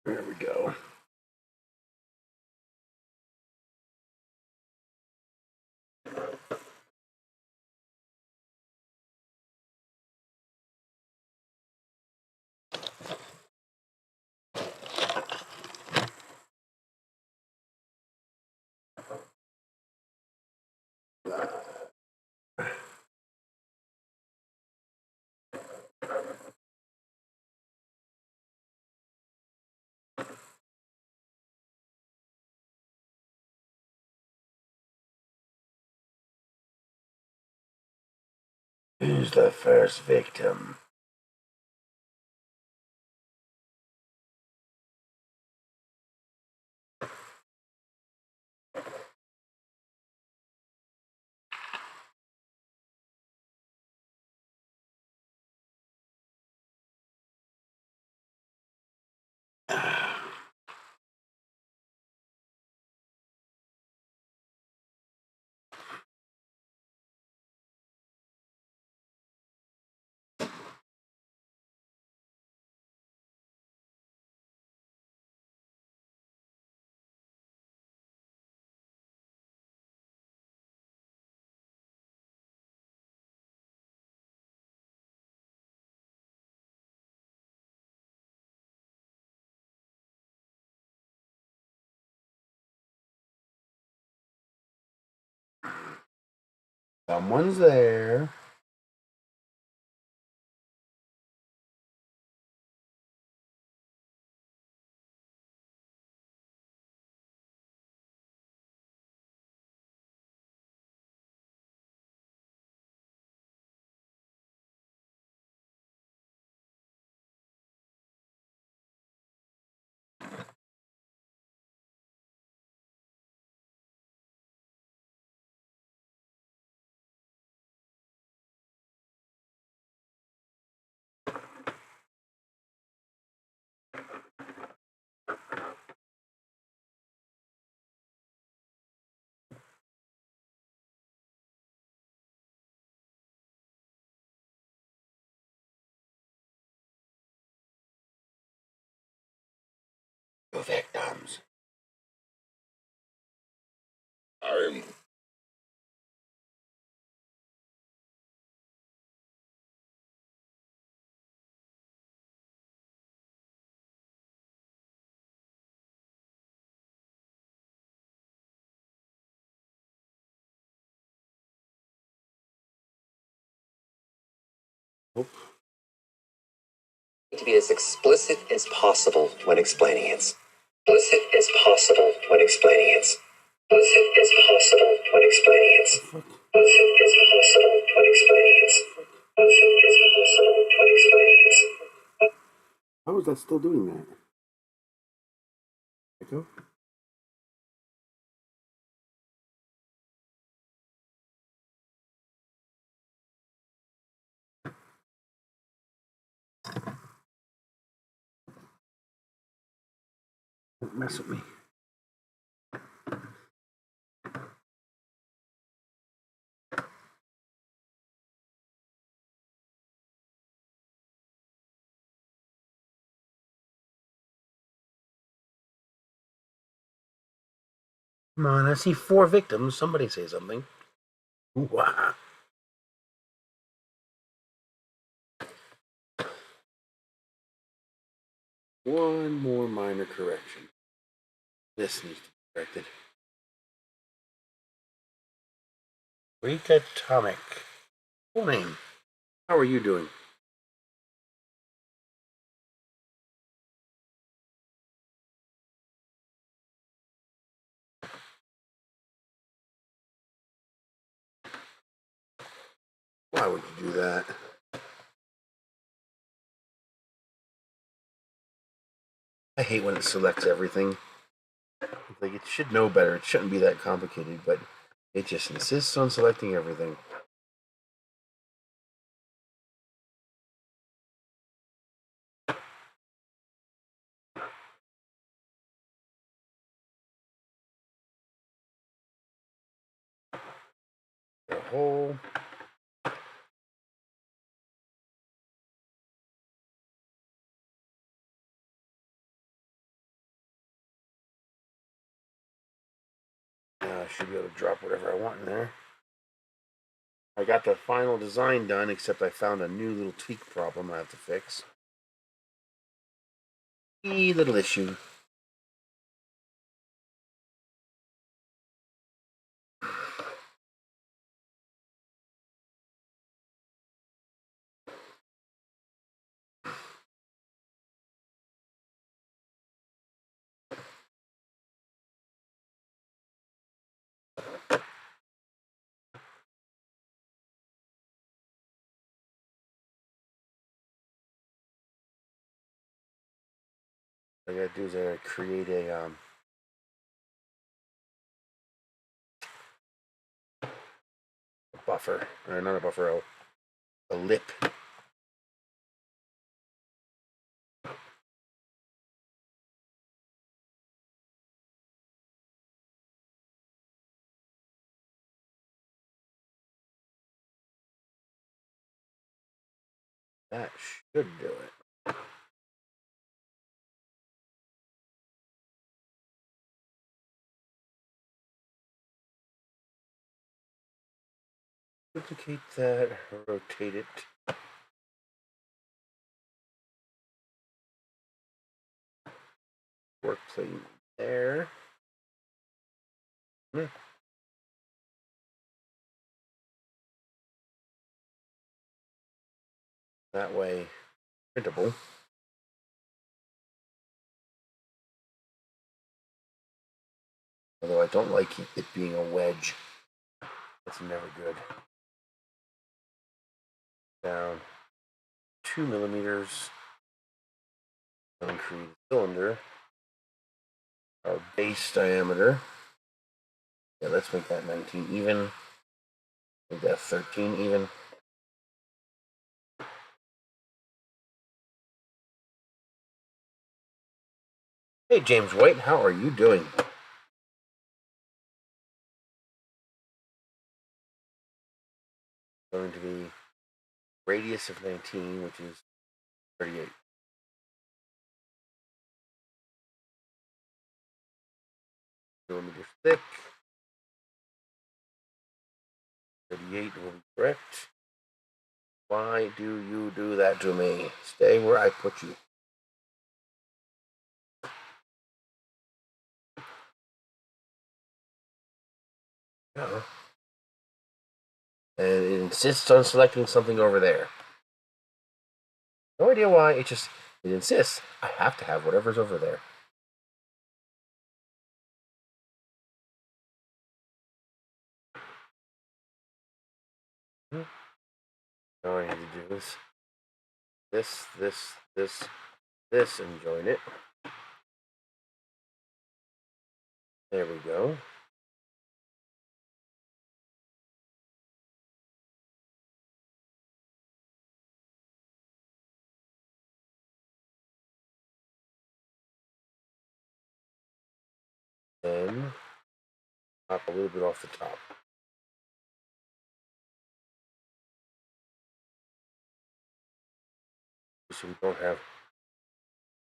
There we go. Who's the first victim? Someone's there. The victims. Nope. To be as explicit as possible when explaining it. Explicit as possible when explaining it. Explicit as possible when explaining it. Explicit as possible when explaining it. Explicit as possible when explaining it. How is that still doing that? Echo? Don't mess with me. Come on, I see 4 victims. Somebody say something. Wow. One more minor correction. This needs to be corrected. Recatomic. Full name. How are you doing? Why would you do that? I hate when it selects everything. Like, it should know better. It shouldn't be that complicated, but it just insists on selecting everything. The whole I should be able to drop whatever I want in there. I got the final design done, except I found a new little tweak problem I have to fix. Little issue. What I gotta do is I gotta create a buffer, or not a buffer, a lip. That should do it. Duplicate that, rotate it. Work plane there. That way, printable. Although I don't like it being a wedge. That's never good. Down 2 millimeters. Concrete cylinder. Our base diameter. Yeah, let's make that 19 even. Make that 13 even. Hey James White, how are you doing? Going to be radius of 19, which is 38. Millimeters thick. 38 will be correct. Why do you do that to me? Stay where I put you. No. And it insists on selecting something over there. No idea why, it insists. I have to have whatever's over there. All I need to do is this, and join it. There we go. Then pop a little bit off the top. So we don't have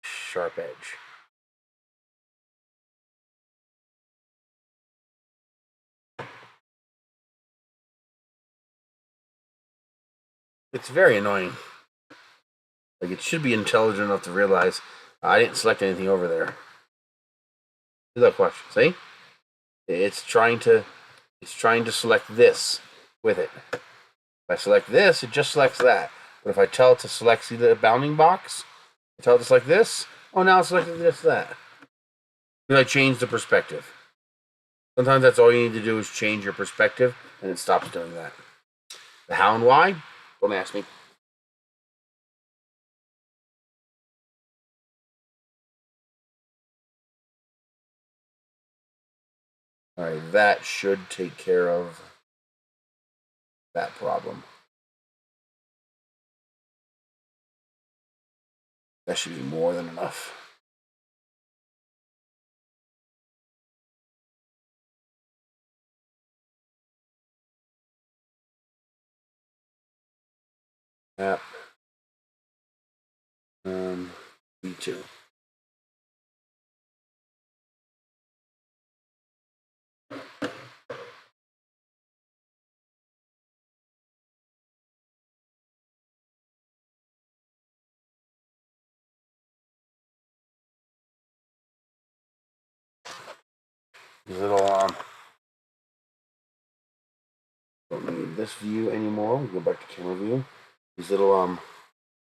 sharp edge. It's very annoying. Like, it should be intelligent enough to realize I didn't select anything over there. Look, watch. See? It's trying to select this with it. If I select this, it just selects that. But if I tell it to select, see the bounding box? I tell it to select this. Oh, now it's selected this, that. Then I change the perspective. Sometimes that's all you need to do is change your perspective, and it stops doing that. The how and why? Don't ask me. All right, that should take care of that problem. That should be more than enough. Yep. Me too. These little don't need this view anymore. We'll go back to camera view. These little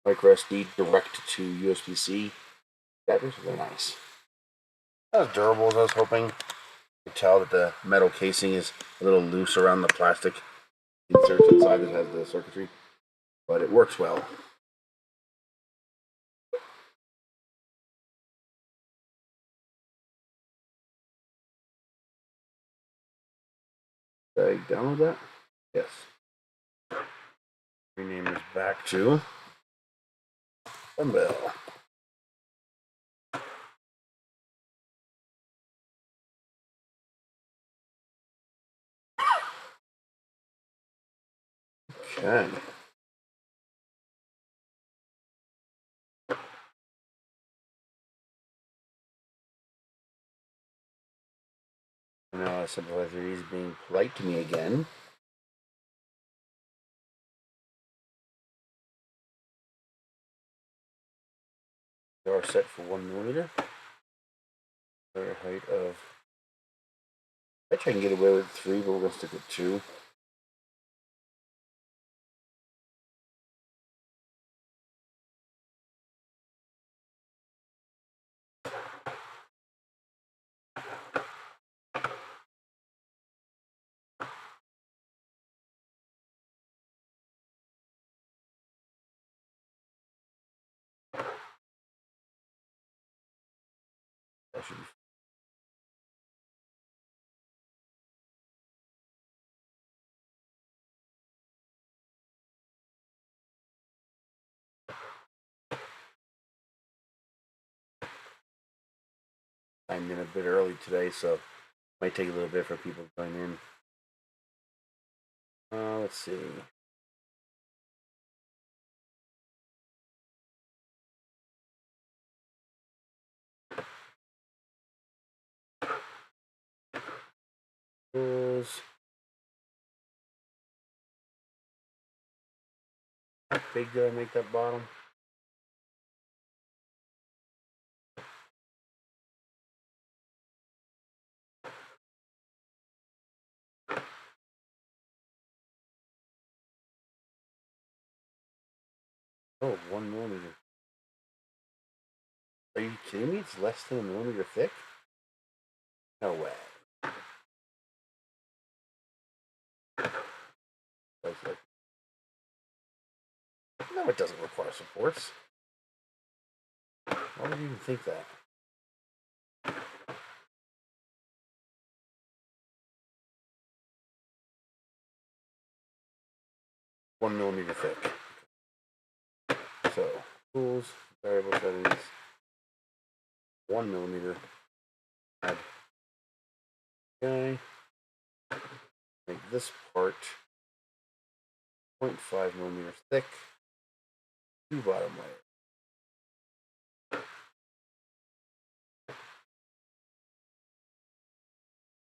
micro SD direct to USB-C adapters, they're nice. Not as durable as I was hoping. You can tell that the metal casing is a little loose around the plastic inserts inside that has the circuitry, but it works well. Did I download that? Yes. Rename this back to Dumbbell. Okay. Now Simplified 3D is being polite to me again. They are set for 1mm. Their height of. I bet I can get away with 3, but we're gonna stick with 2. That should be. I'm in a bit early today, so it might take a little bit for people to join in. Let's see. How big did I make that bottom? Oh, 1mm. Are you kidding me? It's less than 1mm thick? No way. No, it doesn't require supports. Why would you even think that? One millimeter thick. So, tools, variable settings, 1mm. Add. Okay. Make this part 0.5mm thick. 2 bottom layers.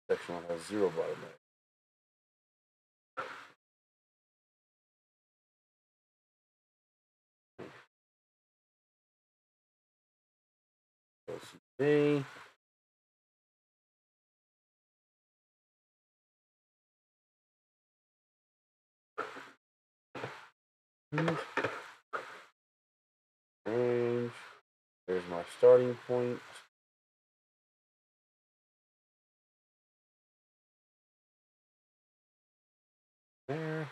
Section 1 has 0 bottom layer. OCD. Range. There's my starting point. There.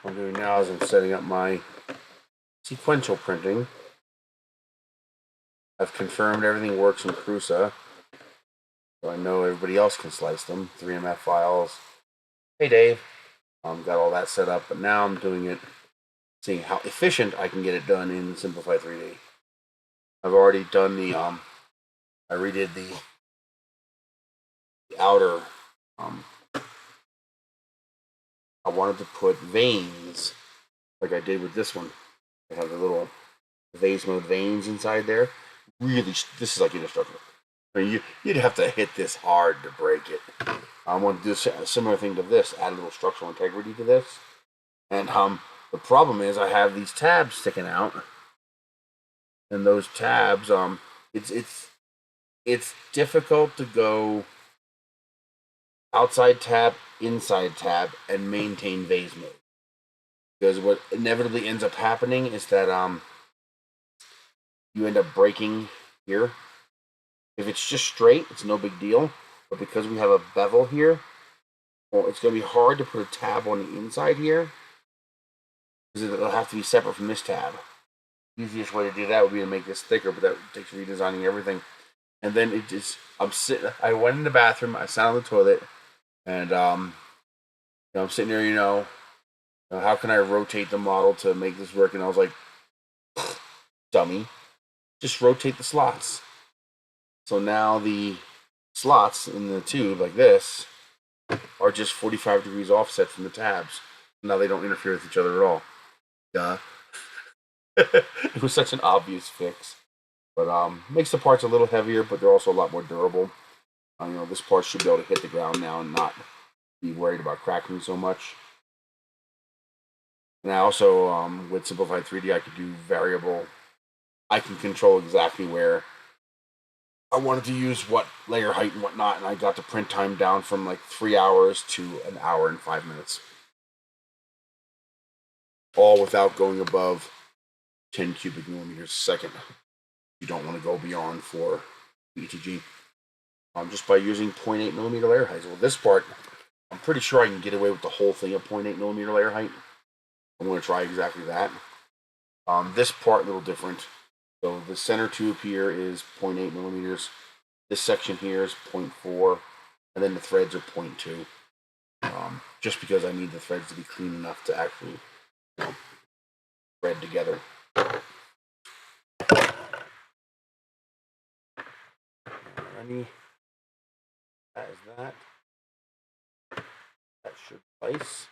What I'm doing now is I'm setting up my sequential printing. I've confirmed everything works in Prusa, so I know everybody else can slice them. 3MF files. Hey Dave, got all that set up, but now I'm doing it, seeing how efficient I can get it done in Simplified 3D. I've already done the I redid the outer. I wanted to put veins like I did with this one. I have the little vase mode veins inside there. really, this is like indestructible. I mean, you'd have to hit this hard to break it. I want to do a similar thing to this, add a little structural integrity to this. And the problem is I have these tabs sticking out, and those tabs, it's difficult to go outside tab, inside tab, and maintain vase mode. Because what inevitably ends up happening is that you end up breaking here. If it's just straight, it's no big deal. But because we have a bevel here, well, it's going to be hard to put a tab on the inside here, because it'll have to be separate from this tab. The easiest way to do that would be to make this thicker, but that takes redesigning everything. And then it just, I went in the bathroom, I sat on the toilet, and I'm sitting there, how can I rotate the model to make this work? And I was like, dummy, just rotate the slots. So now the slots in the tube, like this, are just 45 degrees offset from the tabs. Now they don't interfere with each other at all. Duh. It was such an obvious fix. But makes the parts a little heavier, but they're also a lot more durable. This part should be able to hit the ground now and not be worried about cracking so much. And I also, with Simplified 3D, I could do variable. I can control exactly where I wanted to use what layer height and whatnot, and I got the print time down from like 3 hours to an hour and 5 minutes. All without going above 10 cubic millimeters a second. You don't want to go beyond for ETG. Just by using 0.8 millimeter layer heights. Well, this part, I'm pretty sure I can get away with the whole thing at 0.8 millimeter layer height. I'm going to try exactly that. This part, a little different. So the center tube here is 0.8 millimeters. This section here is 0.4, and then the threads are 0.2. Just because I need the threads to be clean enough to actually thread together. Alrighty. That is that. That should suffice.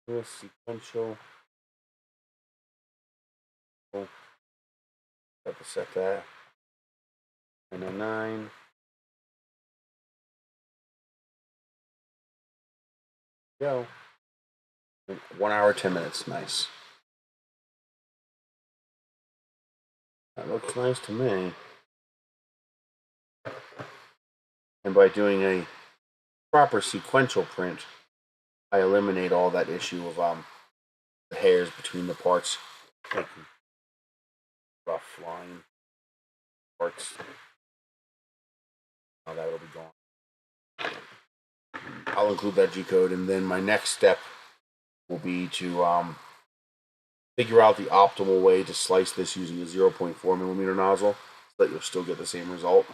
This sequential. Cool. Got to set that. 909. Go. 1 hour, 10 minutes. Nice. That looks nice to me. And by doing a proper sequential print, I eliminate all that issue of the hairs between the parts. Like rough line parts. Now that'll be gone. I'll include that G-code, and then my next step will be to figure out the optimal way to slice this using a 0.4 millimeter nozzle so that you'll still get the same result.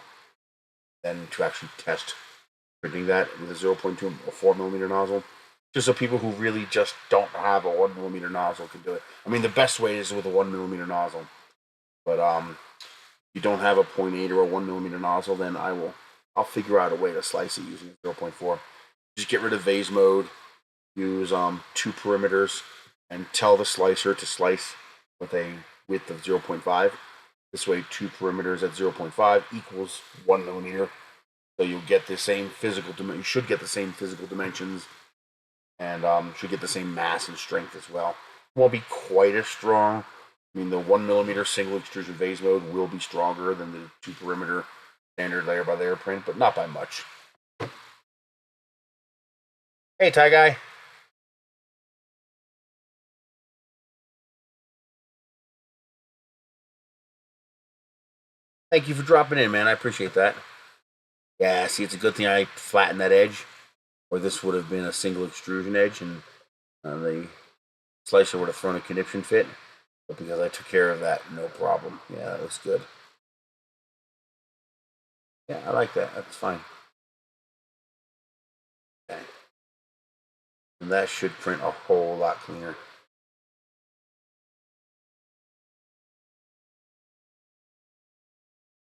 Then to actually test printing that with a 0.2 or 4 millimeter nozzle, just so people who really just don't have a 1 millimeter nozzle can do it. I mean, the best way is with a 1 millimeter nozzle, but if you don't have a 0.8 or a 1 millimeter nozzle, then I'll figure out a way to slice it using 0.4. Just get rid of vase mode, use 2 perimeters, and tell the slicer to slice with a width of 0.5. This way, 2 perimeters at 0.5 equals 1 millimeter. So you'll get the same physical dimension. You should get the same physical dimensions, and should get the same mass and strength as well. Won't be quite as strong. I mean, the 1 millimeter single extrusion vase mode will be stronger than the 2 perimeter standard layer by layer print, but not by much. Hey, Ty Guy. Thank you for dropping in, man. I appreciate that. Yeah, see, it's a good thing I flattened that edge, or this would have been a single extrusion edge, and the slicer would have thrown a conniption fit. But because I took care of that, no problem. Yeah, that looks good. Yeah, I like that. That's fine. Okay. And that should print a whole lot cleaner.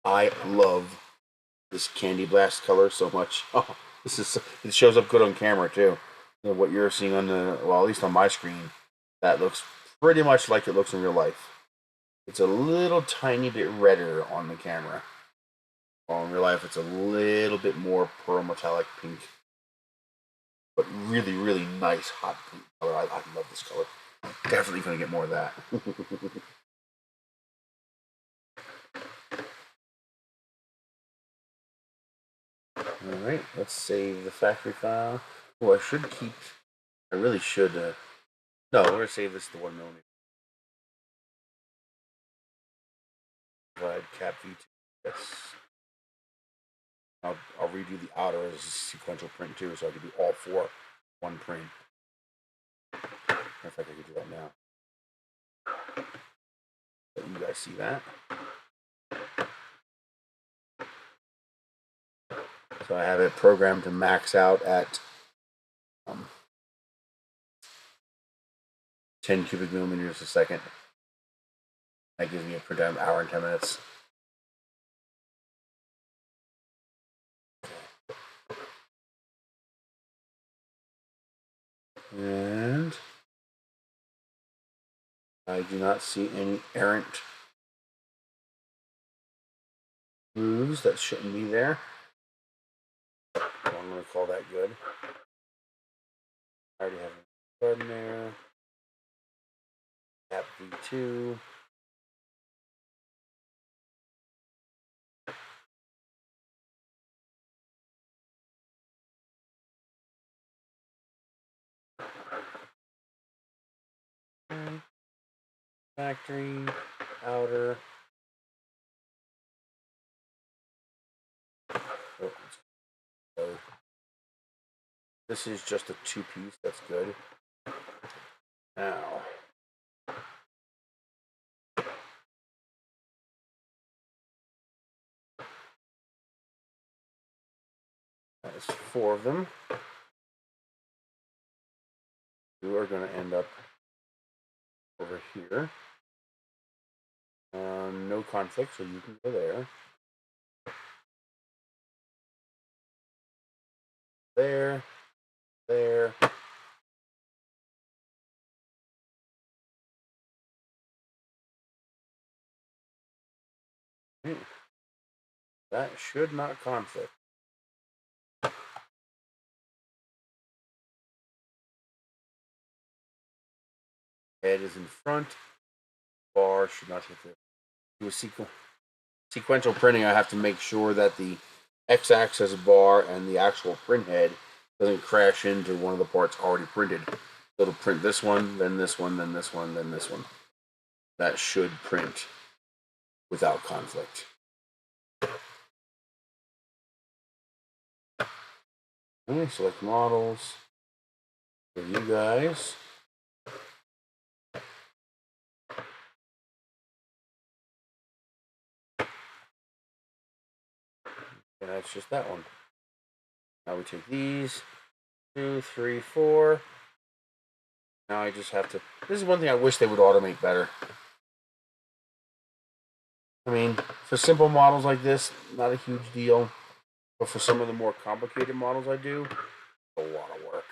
I love this Candy Blast color so much. Oh, it shows up good on camera too. You know, what you're seeing on at least on my screen, that looks pretty much like it looks in real life. it's a little tiny bit redder on the camera. While in real life, it's a little bit more pearl metallic pink. But really, really nice hot pink color. I love this color. Definitely going to get more of that. Alright, let's save the factory file. Oh, I really should. No, we're going to save this to 1mm. Provide cap V2. Yes. I'll redo the outer as a sequential print too, so I can do all 4 one print. In fact, I could do that now. Let you guys see that. So I have it programmed to max out at 10 cubic millimeters a second. That gives me a print time hour and 10 minutes. And I do not see any errant moves that shouldn't be there. So I'm going to call that good. I already have a button there. Cap V2. Factory, outer. Oh, so this is just a 2-piece. That's good. Now, that is 4 of them. You are going to end up over here. No conflict, so you can go there. There. There. That should not conflict. Head is in front. Bar should not hit the. Do a sequential printing. I have to make sure that the x-axis bar and the actual print head doesn't crash into one of the parts already printed. So it'll print this one, then this one, then this one, then this one. That should print without conflict. Okay, select models for you guys. And that's just that one. Now we take these, 2, 3, 4. Now I just have to. This is one thing I wish they would automate better. I mean, for simple models like this, not a huge deal. But for some of the more complicated models I do, a lot of work.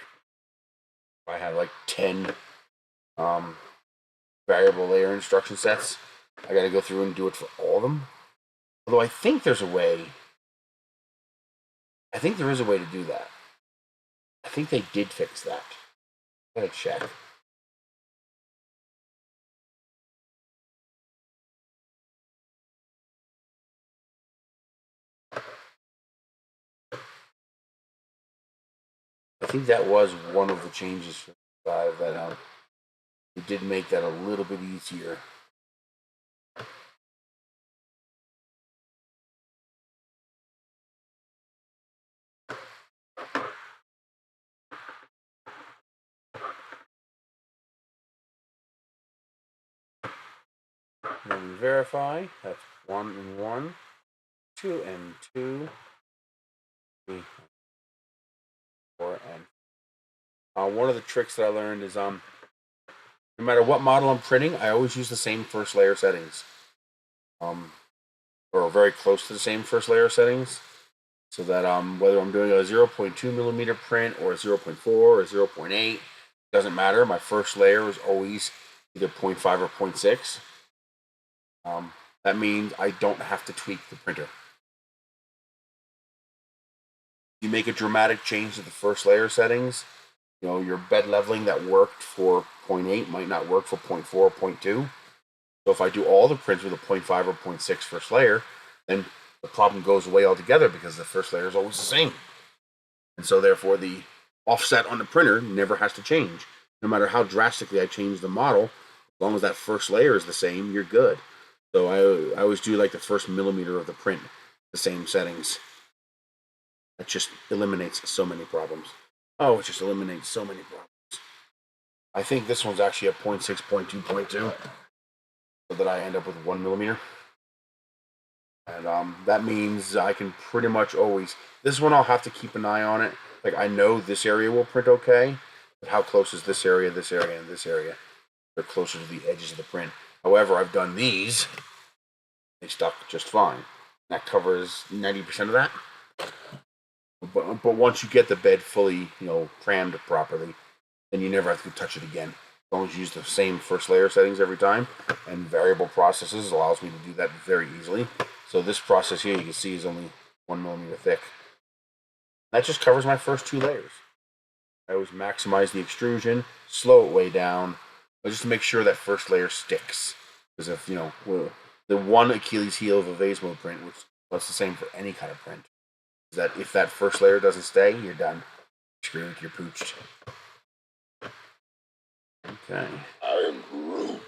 I have like 10 variable layer instruction sets. I got to go through and do it for all of them. Although I think there's a way. I think there is a way to do that. I think they did fix that. I gotta check. I think that was one of the changes for 5 that it did make that a little bit easier. Then we verify. That's 1 and 1, 2 and 2, 3, 4 and. One of the tricks that I learned is no matter what model I'm printing, I always use the same first layer settings. Or very close to the same first layer settings. So that whether I'm doing a 0.2 millimeter print or a 0.4 or 0.8, doesn't matter. My first layer is always either 0.5 or 0.6. That means I don't have to tweak the printer. You make a dramatic change to the first layer settings, you know, your bed leveling that worked for 0.8 might not work for 0.4 or 0.2. So if I do all the prints with a 0.5 or 0.6 first layer, then the problem goes away altogether because the first layer is always the same. And so therefore the offset on the printer never has to change. No matter how drastically I change the model, as long as that first layer is the same, you're good. So I always do like the first millimeter of the print, the same settings. That just eliminates so many problems. Oh, it just eliminates so many problems. I think this one's actually a 0.6, 0.2, 0.2, so that I end up with 1 millimeter. And that means I can pretty much always, this one I'll have to keep an eye on it. Like I know this area will print okay, but how close is this area, and this area? They're closer to the edges of the print. However, I've done these, they stuck just fine. That covers 90% of that. But once you get the bed fully, you know, crammed properly, then you never have to touch it again. As long as you use the same first layer settings every time, and variable processes allows me to do that very easily. So this process here, you can see, is only 1 millimeter thick. That just covers my first 2 layers. I always maximize the extrusion, slow it way down, but just to make sure that first layer sticks. Because if, you know, the one Achilles heel of a vase mode print, which that's the same for any kind of print, is that if that first layer doesn't stay, you're done. Screwed, you're pooched. Okay. I am Groot.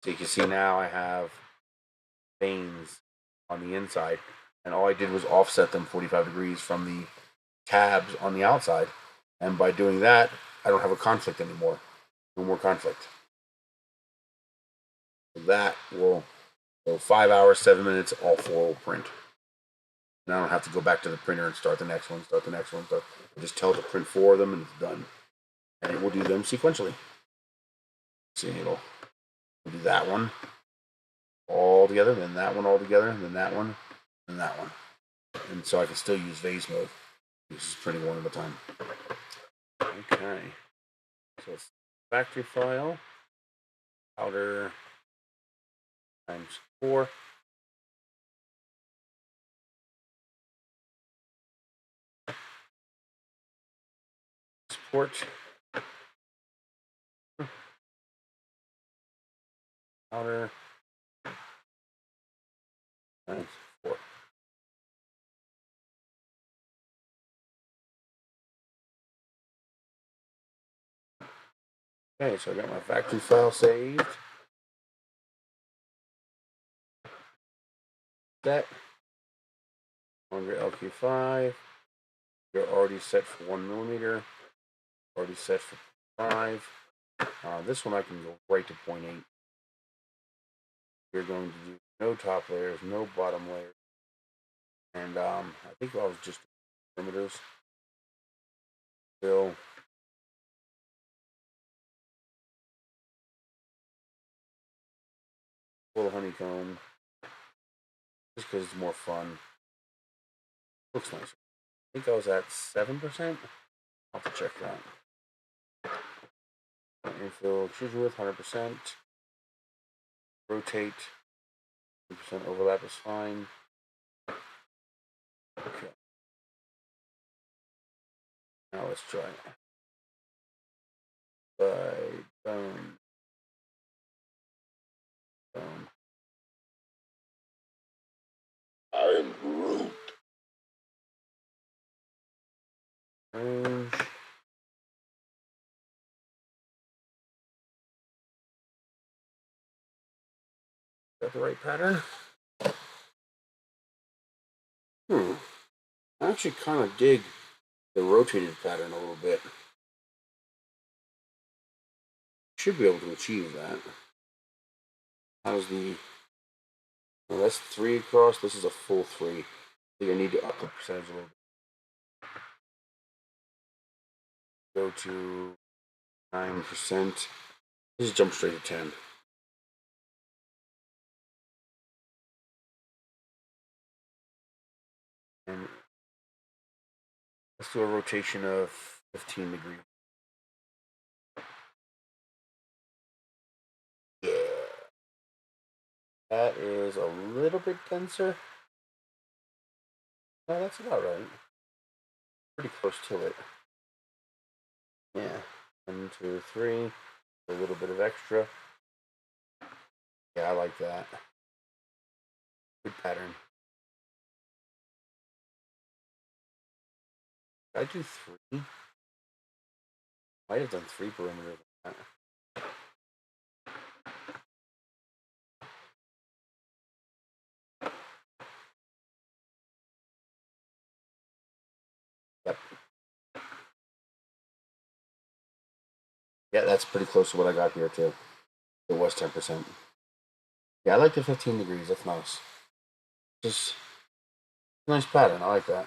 So you can see now I have veins on the inside, and all I did was offset them 45 degrees from the tabs on the outside. And by doing that, I don't have a conflict anymore. No more conflict. So that will, so 5 hours, 7 minutes, all 4 will print. And I don't have to go back to the printer and start the next one, I just tell it to print 4 of them and it's done. And it will do them sequentially. See, it'll do that one all together, then that one all together, then that one, and that one. And so I can still use vase mode. This is printing one at a time. Okay. So it's factory file, powder times 4. Support. Powder times 4. Okay, so I got my factory file saved. That 100 LQ5. You're already set for 1 millimeter. Already set for 5. This one I can go right to 0.8. You're going to do no top layers, no bottom layers. And I think I was just perimeters. Fill. Full honeycomb. Just because it's more fun. Looks nice. I think I was at 7%. I'll have to check that. Infill extrusion width 100%. Rotate. 2% overlap is fine. Okay. Now let's try it. Boom. I am Groot. Range. Is that the right pattern? I actually kind of dig the rotated pattern a little bit. Should be able to achieve that. How's the... Well, that's 3 across. This is a full 3. I think I need to up the percentage a little bit. Go to 9%. Just jump straight to 10. And let's do a rotation of 15 degrees. Yeah. That is a little bit denser. No, that's about right. Pretty close to it. Yeah. 1, 2, 3. A little bit of extra. Yeah, I like that. Good pattern. Did I do 3? Might have done 3 perimeters. Yep. Yeah, that's pretty close to what I got here too. It was 10%. Yeah, I like the 15 degrees. That's nice. Just a nice pattern. I like that.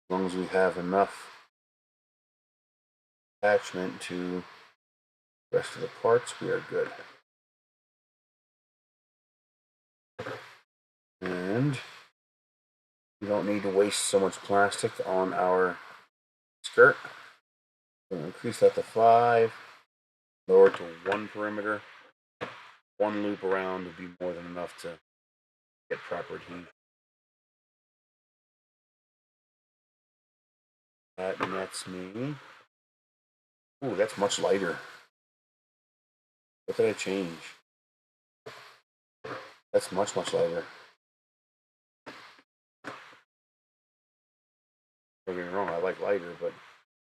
As long as we have enough attachment to the rest of the parts, we are good. And we don't need to waste so much plastic on our skirt. We'll increase that to 5, lower it to 1 perimeter. 1 loop around would be more than enough to get proper adhesion. That nets me. Ooh, that's much lighter. What did I change? That's much, much lighter. Don't get me wrong, I like lighter, but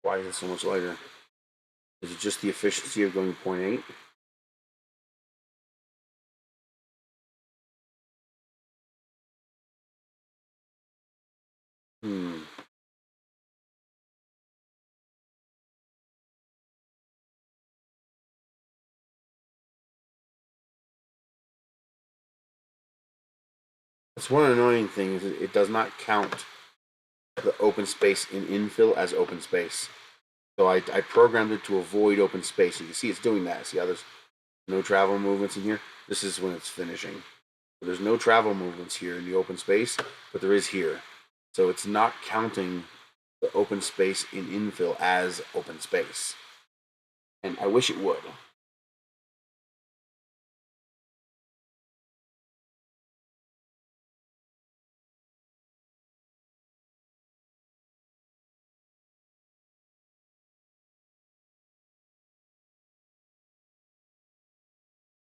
why is it so much lighter? Is it just the efficiency of going 0.8? It's one annoying thing is it does not count the open space in infill as open space. So I programmed it to avoid open space. You can see it's doing that. See how there's no travel movements in here? This is when it's finishing. So there's no travel movements here in the open space, but there is here. So it's not counting the open space in infill as open space. And I wish it would.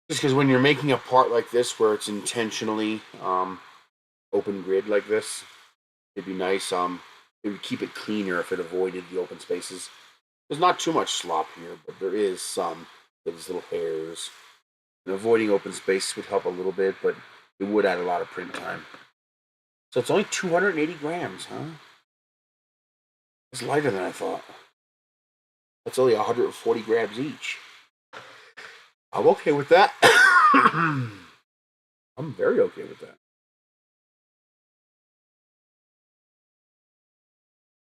Just because when you're making a part like this where it's intentionally open grid like this, it'd be nice. It would keep it cleaner if it avoided the open spaces. There's not too much slop here, but there is some. There's little hairs. And avoiding open space would help a little bit, but it would add a lot of print time. So it's only 280 grams, huh? It's lighter than I thought. That's only 140 grams each. I'm okay with that. I'm very okay with that.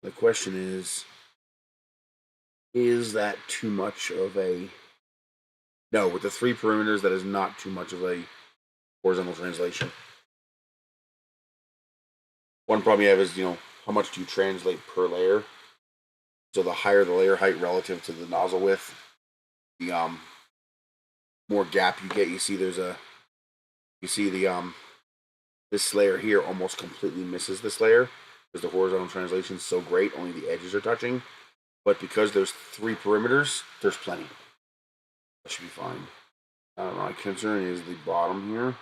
The question is that too much of a... No, with the 3 perimeters, that is not too much of a horizontal translation. One problem you have is, how much do you translate per layer? So the higher the layer height relative to the nozzle width, the more gap you get. You see the this layer here almost completely misses this layer because the horizontal translation is so great, only the edges are touching. But because there's 3 perimeters, there's plenty. That should be fine. My concern is the bottom here.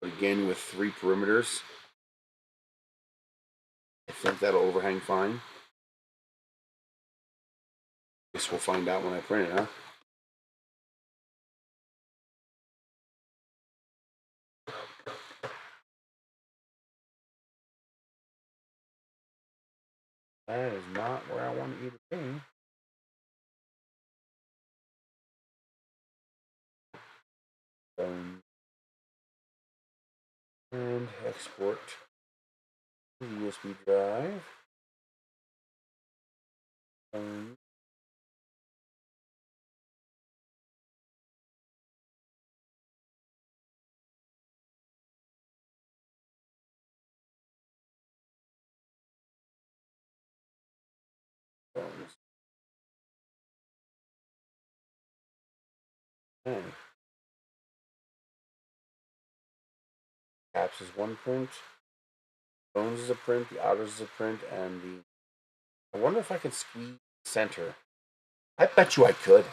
But again, with 3 perimeters, I think that'll overhang fine. Guess we'll find out when I print it, huh? That is not where I want you to be. And export to USB drive. Okay. Caps is one print. Bones is a print. The outers is a print, and the. I wonder if I can squeeze center. I bet you I could.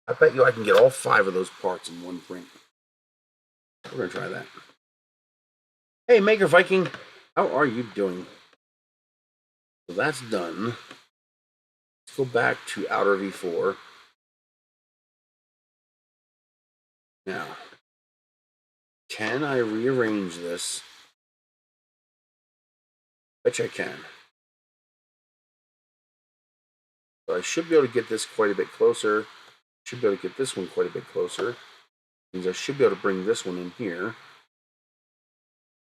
I bet you I can get all 5 of those parts in one print. We're gonna try that. Hey, Maker Viking, how are you doing? So that's done. Let's go back to outer V4. Now, can I rearrange this? Bet you I can. So I should be able to get this quite a bit closer. Should be able to get this one quite a bit closer. Means I should be able to bring this one in here.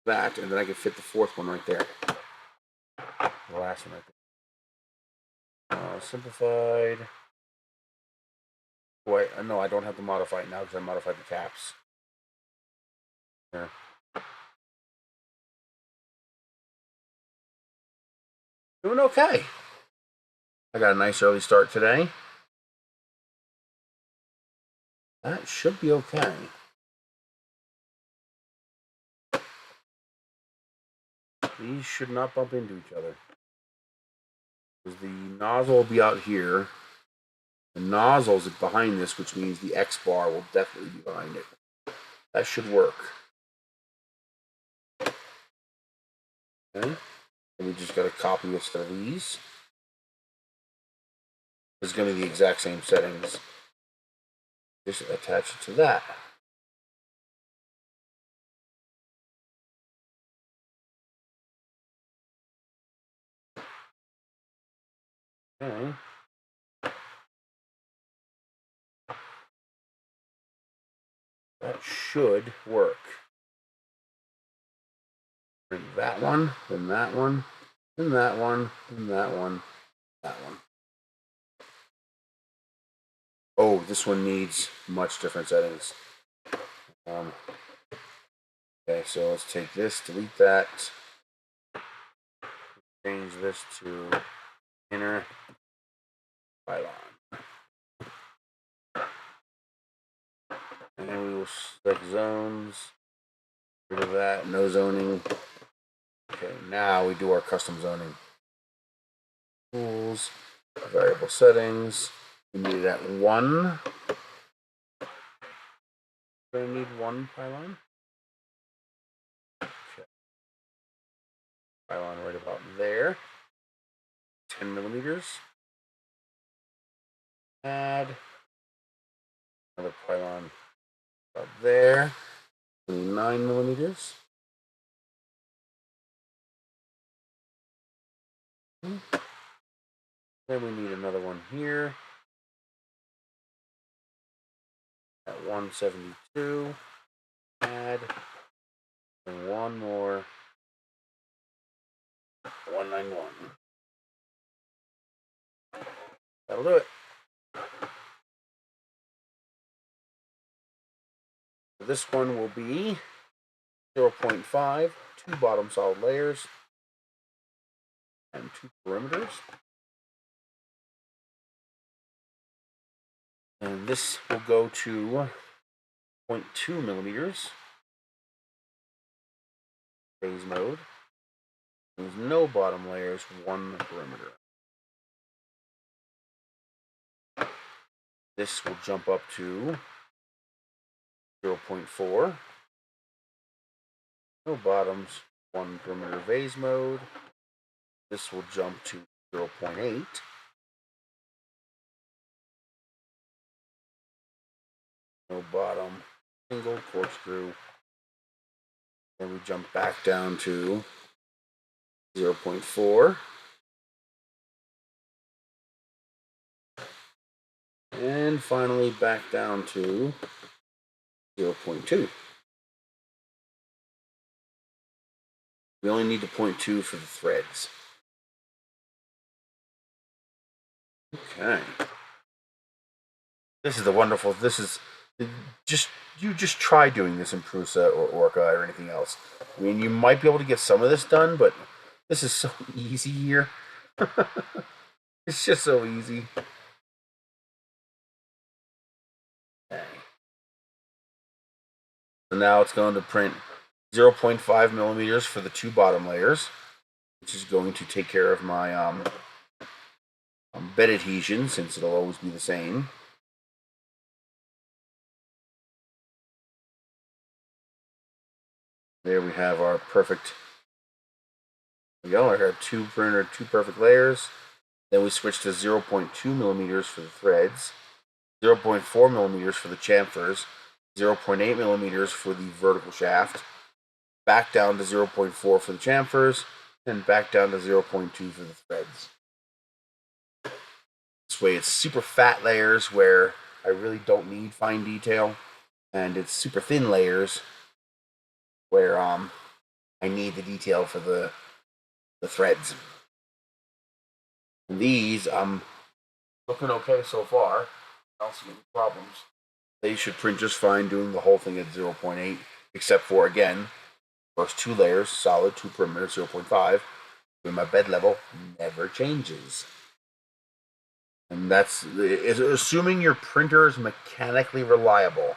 That, and then I can fit the 4th one right there. The last one right there. Simplified. Boy, no, I don't have to modify it now because I modified the caps. There. Doing okay. I got a nice early start today. That should be okay. These should not bump into each other. Because the nozzle will be out here. The nozzle's behind this, which means the X bar will definitely be behind it. That should work. Okay. And we just got to copy a set of these. It's going to be the exact same settings. Just attach it to that. Okay. That should work. Bring that one, then that one, then that one, then that one, that one. Oh, this one needs much different settings. Okay, so let's take this, delete that, change this to inner pylon. And then we will select zones, rid of that, no zoning. Okay, now we do our custom zoning. Tools, variable settings. We need that 1. We're gonna need 1 pylon. Okay. Pylon right about there. 10 millimeters. Add another pylon about there. 9 millimeters. Then we need another one here at 172. Add and one more 191. That'll do it. This one will be 0.5, 2 bottom solid layers, and 2 perimeters. And this will go to 0.2 millimeters. Phase mode. There's no bottom layers, 1 perimeter. This will jump up to 0.4. No bottoms, 1 perimeter vase mode. This will jump to 0.8. No bottom, single corkscrew. Then we jump back down to 0.4. And finally back down to 0.2. We only need the 0.2 for the threads. Okay. This is the wonderful, this is just, you just try doing this in Prusa or Orca or anything else. I mean, you might be able to get some of this done, but this is so easy here. It's just so easy. Okay. So now it's going to print 0.5 millimeters for the 2 bottom layers, which is going to take care of my bed adhesion, since it'll always be the same. There we have our perfect. There we go. I got two perfect layers. Then we switch to 0.2 millimeters for the threads, 0.4 millimeters for the chamfers, 0.8 millimeters for the vertical shaft, back down to 0.4 for the chamfers, and back down to 0.2 for the threads. This way it's super fat layers where I really don't need fine detail, and it's super thin layers where I need the detail for the threads. And these looking okay so far. I don't see any problems. They should print just fine doing the whole thing at 0.8, except for, again, first 2 layers, solid, 2 perimeter, 0.5, when my bed level never changes. And that's assuming your printer is mechanically reliable,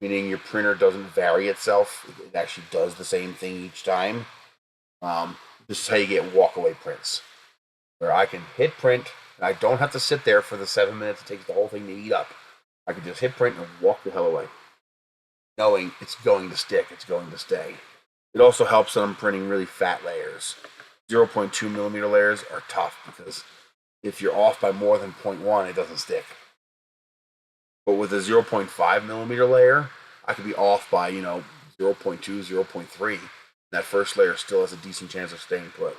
meaning your printer doesn't vary itself. It actually does the same thing each time. This is how you get walkaway prints, where I can hit print, and I don't have to sit there for the 7 minutes it takes the whole thing to heat up. I can just hit print and walk the hell away, knowing it's going to stick, it's going to stay. It also helps that I'm printing really fat layers. 0.2 millimeter layers are tough, because if you're off by more than 0.1, it doesn't stick. But with a 0.5 millimeter layer, I could be off by, 0.2, 0.3. That first layer still has a decent chance of staying put.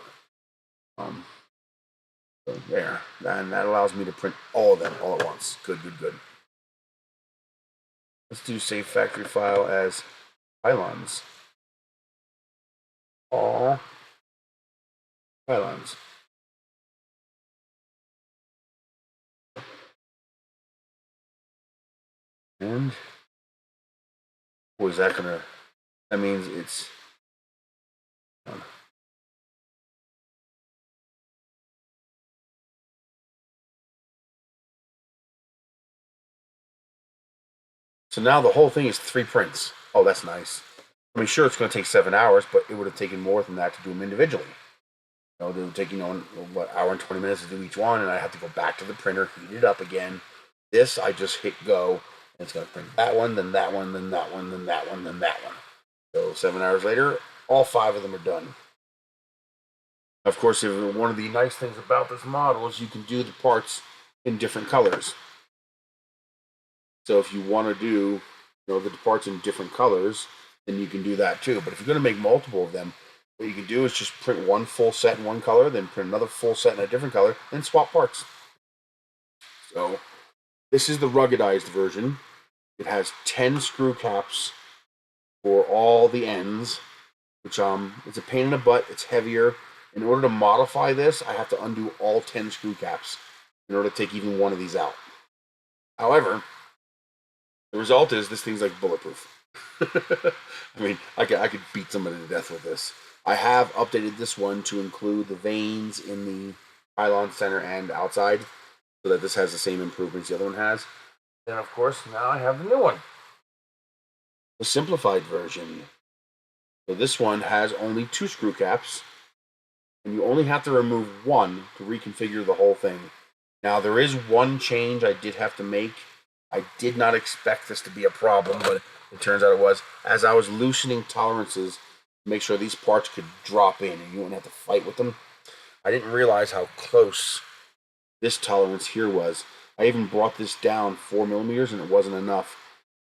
So there. And that allows me to print all of them all at once. Good, good, good. Let's do save factory file as pylons. All pylons. And what is that gonna? That means it's. So now the whole thing is 3 prints. Oh, that's nice. I mean, sure, it's going to take 7 hours, but it would have taken more than that to do them individually. They would take, hour and 20 minutes to do each one, and I have to go back to the printer, heat it up again. This, I just hit go, and it's going to print that one, then that one, then that one, then that one, then that one. So 7 hours later, all 5 of them are done. Of course, one of the nice things about this model is you can do the parts in different colors. So if you want to do, the parts in different colors, then you can do that too. But if you're going to make multiple of them, what you can do is just print one full set in one color, then print another full set in a different color, then swap parts. So this is the ruggedized version. It has 10 screw caps for all the ends, which it's a pain in the butt. It's heavier. In order to modify this, I have to undo all 10 screw caps in order to take even one of these out. However, the result is this thing's like bulletproof. I mean, I could beat somebody to death with this. I have updated this one to include the veins in the pylon center and outside, so that this has the same improvements the other one has. Then, of course, now I have the new one, the simplified version. So this one has only 2 screw caps, and you only have to remove one to reconfigure the whole thing. Now, there is one change I did have to make. I did not expect this to be a problem, but it turns out it was. As I was loosening tolerances to make sure these parts could drop in and you wouldn't have to fight with them, I didn't realize how close this tolerance here was. I even brought this down 4 millimeters and it wasn't enough.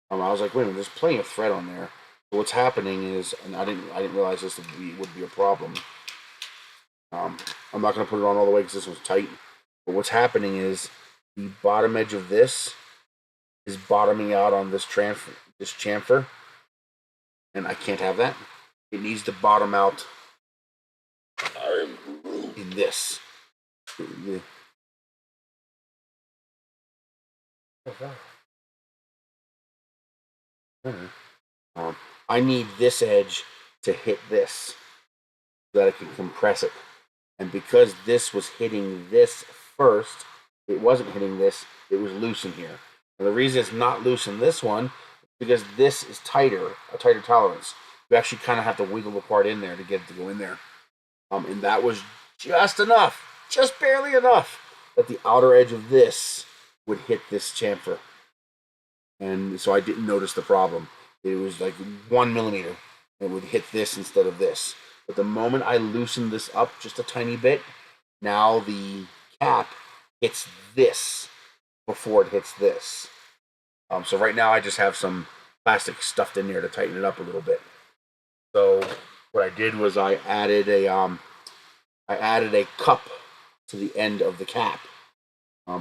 I was like, wait a minute, there's plenty of thread on there. So what's happening is, and I didn't realize this would be a problem. I'm not going to put it on all the way because this one's tight. But what's happening is the bottom edge of this is bottoming out on this chamfer, and I can't have that. It needs to bottom out in this. I need this edge to hit this so that I can compress it. And because this was hitting this first, it wasn't hitting this, it was loose in here. And the reason it's not loose in this one is because this is tighter, a tighter tolerance. You actually kind of have to wiggle the part in there to get it to go in there. And that was just enough, just barely enough, that the outer edge of this would hit this chamfer. And so I didn't notice the problem. It was like 1 millimeter. It would hit this instead of this. But the moment I loosened this up just a tiny bit, now the cap hits this before it hits this. So right now I just have some plastic stuffed in there to tighten it up a little bit. So what I did was I added a cup to the end of the cap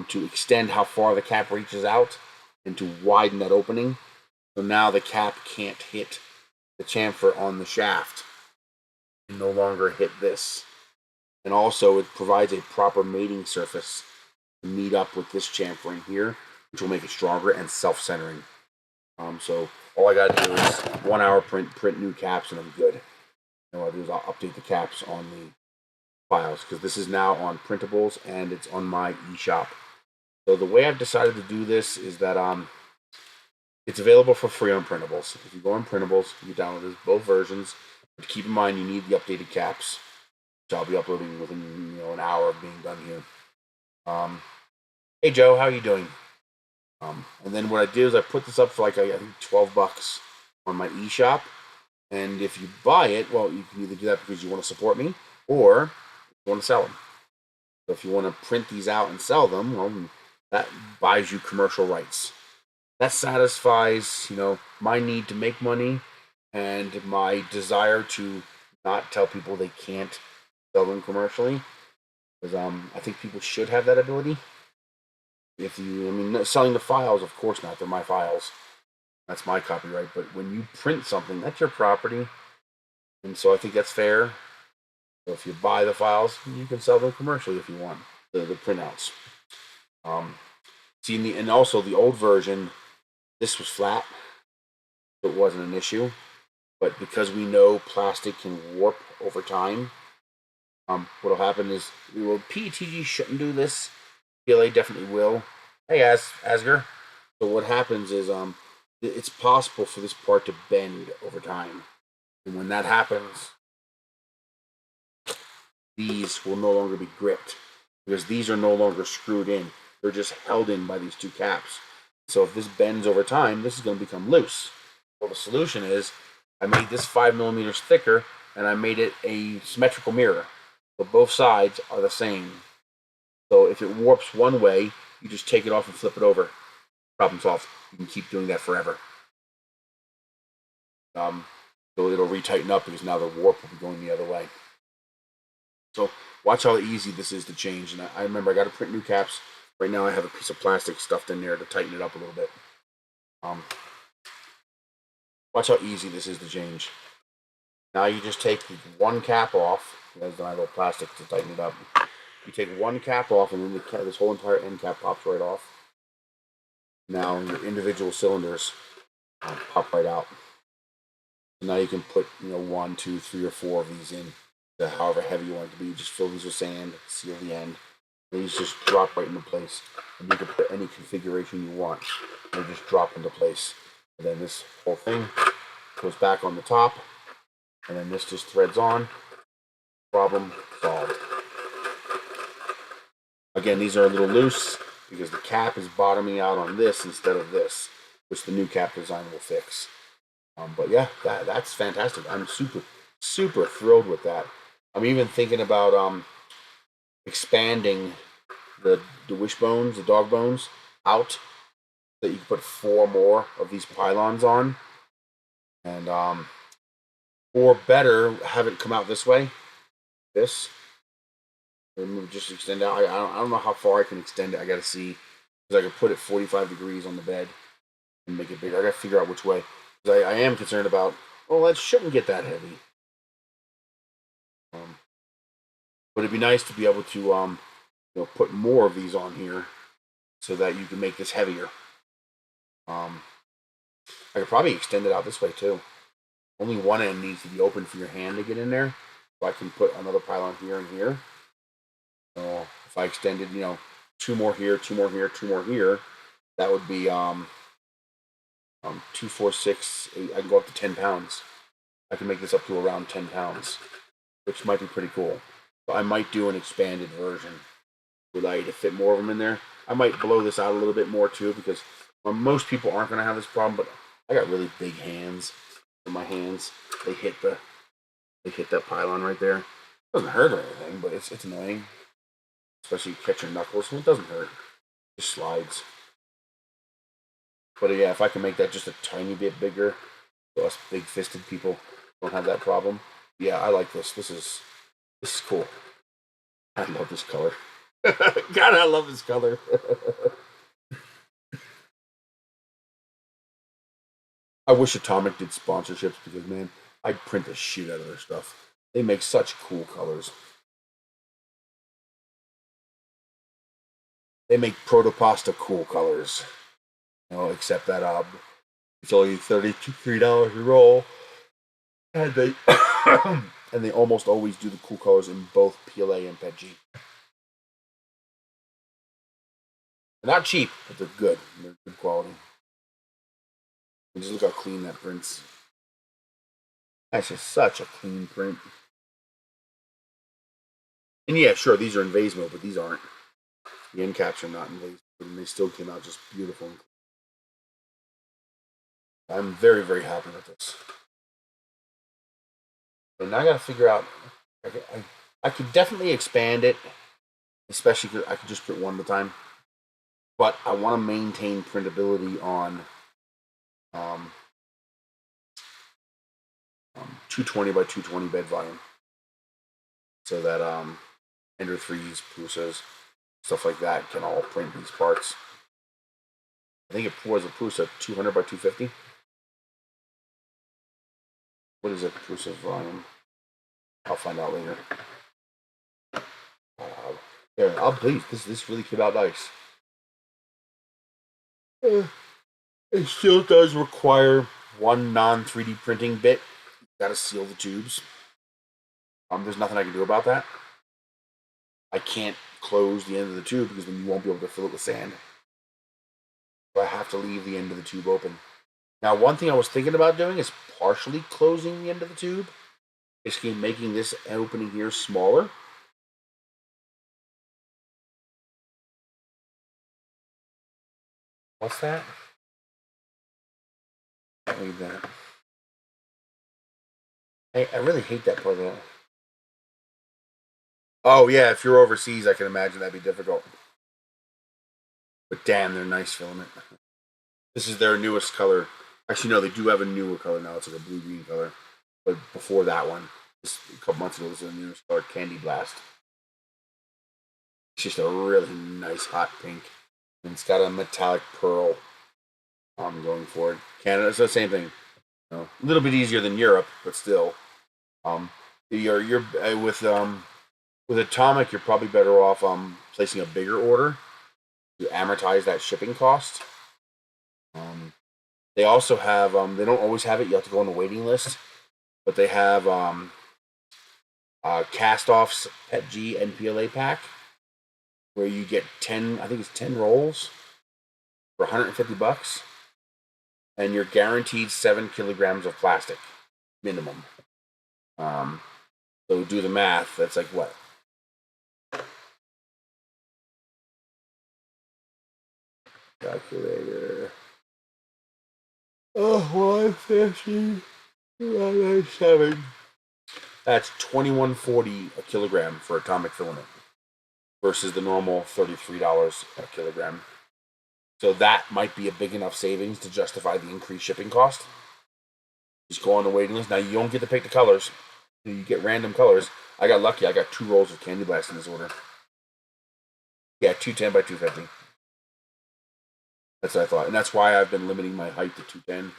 to extend how far the cap reaches out and to widen that opening. So now the cap can't hit the chamfer on the shaft and no longer hit this. And also it provides a proper mating surface to meet up with this chamfer in here, which will make it stronger and self-centering. So all I got to do is 1 hour print new caps, and I'm good. And what I'll do is I'll update the caps on the files, because this is now on printables and it's on my eShop. So the way I've decided to do this is that it's available for free on printables. If you go on printables, you download both versions. But keep in mind you need the updated caps, which I'll be uploading within an hour of being done here. Hey Joe, how are you doing? And then what I did is I put this up for like I think $12 on my eShop. And if you buy it, well, you can either do that because you want to support me, or you want to sell them. So if you want to print these out and sell them, well, that buys you commercial rights. That satisfies, my need to make money and my desire to not tell people they can't sell them commercially. Because I think people should have that ability. Selling the files, of course not. They're my files. That's my copyright. But when you print something, that's your property. And so I think that's fair. So if you buy the files, you can sell them commercially if you want, the printouts. And also the old version, this was flat. So it wasn't an issue. But because we know plastic can warp over time, what will happen is PETG shouldn't do this. PLA definitely will. Hey, Asger. So what happens is it's possible for this part to bend over time. And when that happens, these will no longer be gripped because these are no longer screwed in. They're just held in by these two caps. So if this bends over time, this is going to become loose. Well, the solution is I made this 5 millimeters thicker and I made it a symmetrical mirror. So both sides are the same. So if it warps one way, you just take it off and flip it over. Problem solved. You can keep doing that forever. So it'll retighten up because now the warp will be going the other way. So watch how easy this is to change. And I remember I got to print new caps. Right now I have a piece of plastic stuffed in there to tighten it up a little bit. Watch how easy this is to change. Now you just take one cap off. There's a little plastic to tighten it up. You take one cap off, and then this whole entire end cap pops right off. Now your individual cylinders pop right out. So now you can put 1, 2, 3, or 4 of these in, however heavy you want it to be. You just fill these with sand, seal the end. These just drop right into place. And you can put any configuration you want. They just drop into place. And then this whole thing goes back on the top. And then this just threads on. Problem solved. Again, these are a little loose because the cap is bottoming out on this instead of this, which the new cap design will fix. But yeah, that's fantastic. I'm super thrilled with that. I'm even thinking about expanding the wishbones, the dog bones, out so that you can put 4 more of these pylons on, and or better, have it come out this way. This. And just extend out. I don't know how far I can extend it. I got to see, because I can put it 45 degrees on the bed and make it bigger. I got to figure out which way. Because I am concerned about, that shouldn't get that heavy. But it'd be nice to be able to put more of these on here so that you can make this heavier. I could probably extend it out this way too. Only one end needs to be open for your hand to get in there. So I can put another pylon here and here. So if I extended, 2 more here, 2 more here, 2 more here. That would be 2, 4, 6, 8. I can go up to 10 pounds. I can make this up to around 10 pounds, which might be pretty cool. So I might do an expanded version, would allow you to fit more of them in there. I might blow this out a little bit more too, because most people aren't going to have this problem, but I got really big hands. And my hands, they hit that pylon right there. It doesn't hurt or anything, but it's annoying, especially if you catch your knuckles. And it doesn't hurt; it just slides. But yeah, if I can make that just a tiny bit bigger, so us big-fisted people don't have that problem. Yeah, I like this. This is cool. I love this color. God, I love this color. I wish Atomic did sponsorships, because, man, I'd print the shit out of their stuff. They make such cool colors. They make Protopasta cool colors. You know, except that it's only $33 a roll. And they and they almost always do the cool colors in both PLA and PETG. They're not cheap, but they're good. They're good quality. And just look how clean that prints. That's just such a clean print. And yeah, sure, these are in vase mode, but these aren't. The end caps are not in vase mode, and they still came out just beautiful. I'm very, very happy with this. And now I got to figure out. I could definitely expand it, especially because I could just print one at a time. But I want to maintain printability on 220 by 220 bed volume, so that Ender 3s, Prusas, stuff like that can all print these parts. I think it was a Prusa 200 by 250. What is a Prusa volume? I'll find out later. Yeah, I'll please. This really came out nice. It still does require one non-3D printing bit. You gotta seal the tubes. There's nothing I can do about that. I can't close the end of the tube, because then you won't be able to fill it with sand. So I have to leave the end of the tube open. Now, one thing I was thinking about doing is partially closing the end of the tube, basically making this opening here smaller. What's that? I hate that. I really hate that part of that. Oh yeah, if you're overseas, I can imagine that'd be difficult. But damn, they're nice filament. This is their newest color. Actually, no, they do have a newer color now. It's like a blue-green color. But before that one, just a couple months ago, this was a newest color, Candy Blast. It's just a really nice hot pink. And it's got a metallic pearl going for it. Canada, it's the same thing. You know, a little bit easier than Europe, but still. You're with Atomic, you're probably better off placing a bigger order to amortize that shipping cost. They also have they don't always have it. You have to go on the waiting list, but they have cast-offs PETG and PLA pack, where you get 10. I think it's 10 rolls for $150, and you're guaranteed 7 kilograms of plastic minimum. So do the math. That's like what? Calculator. Oh, 150. 197. That's $21.40 a kilogram for Atomic Filament versus the normal $33 a kilogram. So that might be a big enough savings to justify the increased shipping cost. Just go on the waiting list. Now you don't get to pick the colors. You get random colors. I got lucky. I got 2 rolls of Candy Blast in this order. Yeah, 210 by 250. That's what I thought, and that's why I've been limiting my height to 210.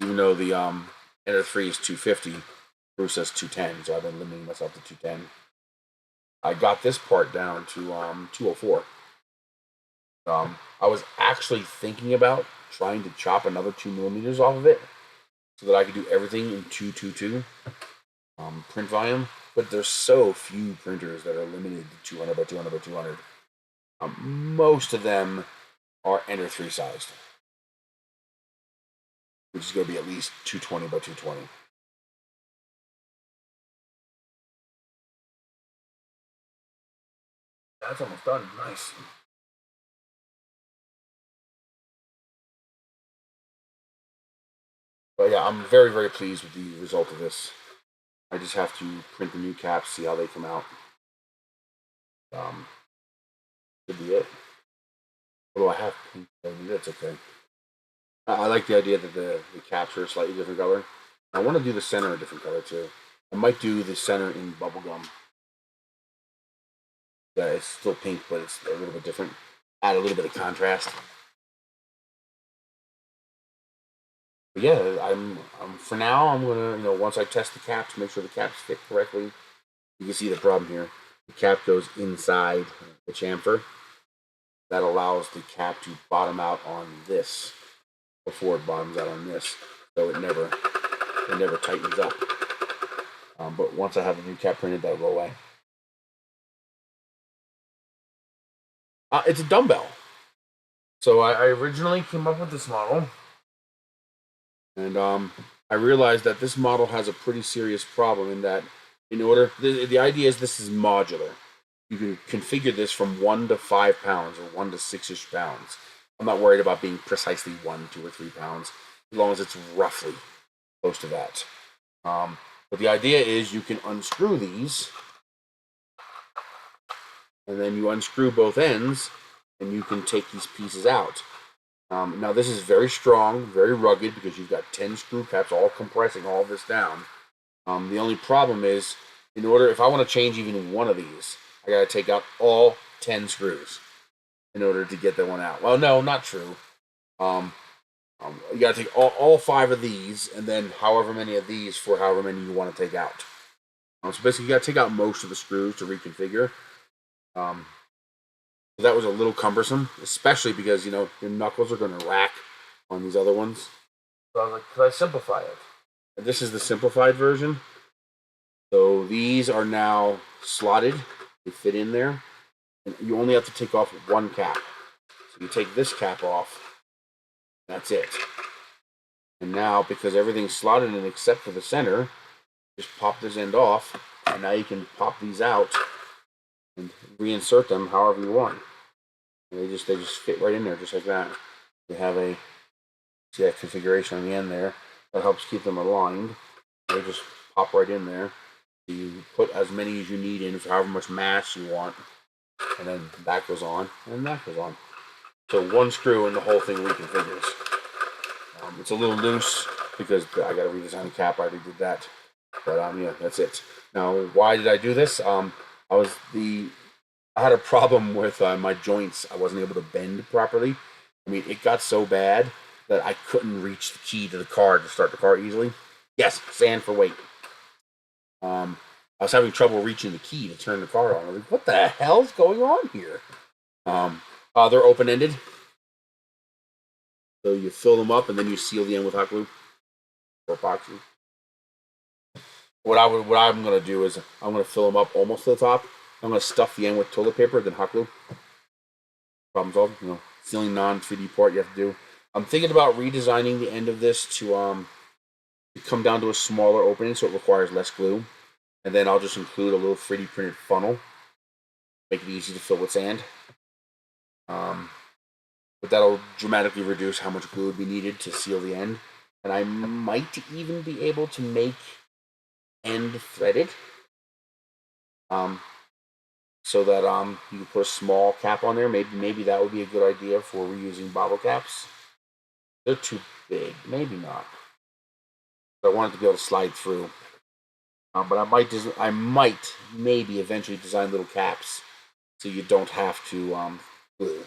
Even though the Ender 3 is 250, Bruce says 210, so I've been limiting myself to 210. I got this part down to 204. I was actually thinking about trying to chop another 2 millimeters off of it, so that I could do everything in 222 print volume. But there's so few printers that are limited to 200 by 200 by 200. Most of them are Ender 3 sized, which is going to be at least 220 by 220. That's almost done. Nice. But yeah, I'm very, very pleased with the result of this. I just have to print the new caps, see how they come out. Should be it. Although I have pink, that's okay. I like the idea that the caps are a slightly different color. I want to do the center a different color too. I might do the center in bubblegum. Yeah, it's still pink, but it's a little bit different. Add a little bit of contrast. But yeah, I'm for now. I'm gonna, once I test the caps, make sure the caps fit correctly. You can see the problem here. The cap goes inside the chamfer. That allows the cap to bottom out on this before it bottoms out on this, so it never tightens up. But once I have the new cap printed, that'll go away. It's a dumbbell. So I originally came up with this model, and I realized that this model has a pretty serious problem in that, the idea is this is modular. You can configure this from 1 to 5 pounds or 1 to 6-ish pounds. I'm not worried about being precisely 1, 2, or 3 pounds, as long as it's roughly close to that. But the idea is you can unscrew these, and then you unscrew both ends, and you can take these pieces out. Now this is very strong, very rugged, because you've got 10 screw caps all compressing all this down. The only problem is, if I want to change even one of these, I got to take out all 10 screws in order to get that one out. Well, no, not true. You got to take all 5 of these, and then however many of these for however many you want to take out. So basically, you got to take out most of the screws to reconfigure. So that was a little cumbersome, especially because, your knuckles are going to rack on these other ones. So I was like, could I simplify it? And this is the simplified version. So these are now slotted. They fit in there. And you only have to take off one cap. So you take this cap off. That's it. And now, because everything's slotted in except for the center, just pop this end off. And now you can pop these out and reinsert them however you want. And they just fit right in there just like that. You have see that configuration on the end there. That helps keep them aligned. They just pop right in there. You put as many as you need in for however much mass you want, and then that goes on, and that goes on. So one screw and the whole thing reconfigures. It's a little loose because I got to redesign the cap. I already did that, but yeah, that's it. Now, why did I do this? I had a problem with my joints. I wasn't able to bend properly. I mean, it got so bad that I couldn't reach the key to the car to start the car easily. Yes, sand for weight. I was having trouble reaching the key to turn the car on. I was like, what the hell's going on here? They're open-ended. So you fill them up and then you seal the end with hot glue or epoxy. What I'm going to do is I'm going to fill them up almost to the top. I'm going to stuff the end with toilet paper, then hot glue. Problem solved. Sealing non-3D part you have to do. I'm thinking about redesigning the end of this to come down to a smaller opening so it requires less glue. And then I'll just include a little 3D printed funnel. Make it easy to fill with sand. But that'll dramatically reduce how much glue would be needed to seal the end. And I might even be able to make end threaded. So that you can put a small cap on there. Maybe that would be a good idea for reusing bottle caps. They're too big. Maybe not. But I wanted to be able to slide through. But I might maybe eventually design little caps so you don't have to glue.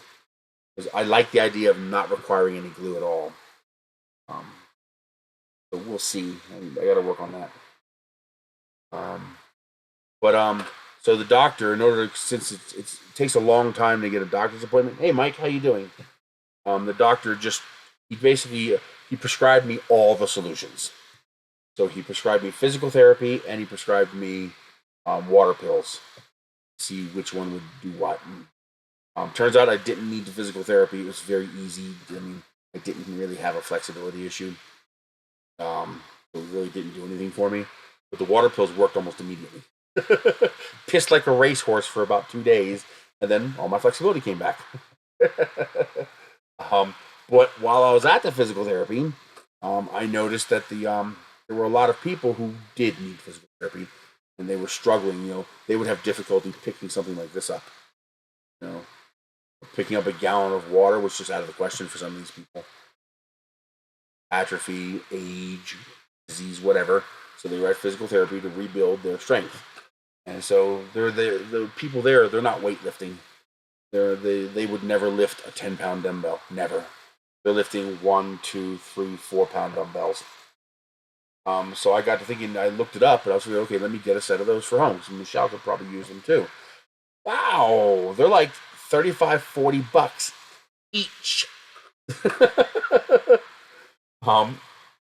Because I like the idea of not requiring any glue at all. So we'll see. I got to work on that. So the doctor, since it takes a long time to get a doctor's appointment. Hey, Mike, how you doing? The doctor he prescribed me all the solutions. So he prescribed me physical therapy and he prescribed me water pills. See which one would do what. Turns out I didn't need the physical therapy. It was very easy. I mean, I didn't really have a flexibility issue. So it really didn't do anything for me. But the water pills worked almost immediately. Pissed like a racehorse for about 2 days, and then all my flexibility came back. But while I was at the physical therapy, I noticed that there were a lot of people who did need physical therapy, and they were struggling. They would have difficulty picking something like this up. Picking up a gallon of water was just out of the question for some of these people. Atrophy, age, disease, whatever. So they were at physical therapy to rebuild their strength. And so the people there, they're not weightlifting. They would never lift a 10-pound dumbbell. Never. They're lifting 1, 2, 3, 4-pound dumbbells. So I got to thinking, I looked it up, and I was like, okay, let me get a set of those for home. So Michelle could probably use them too. Wow, they're like $35-$40 each.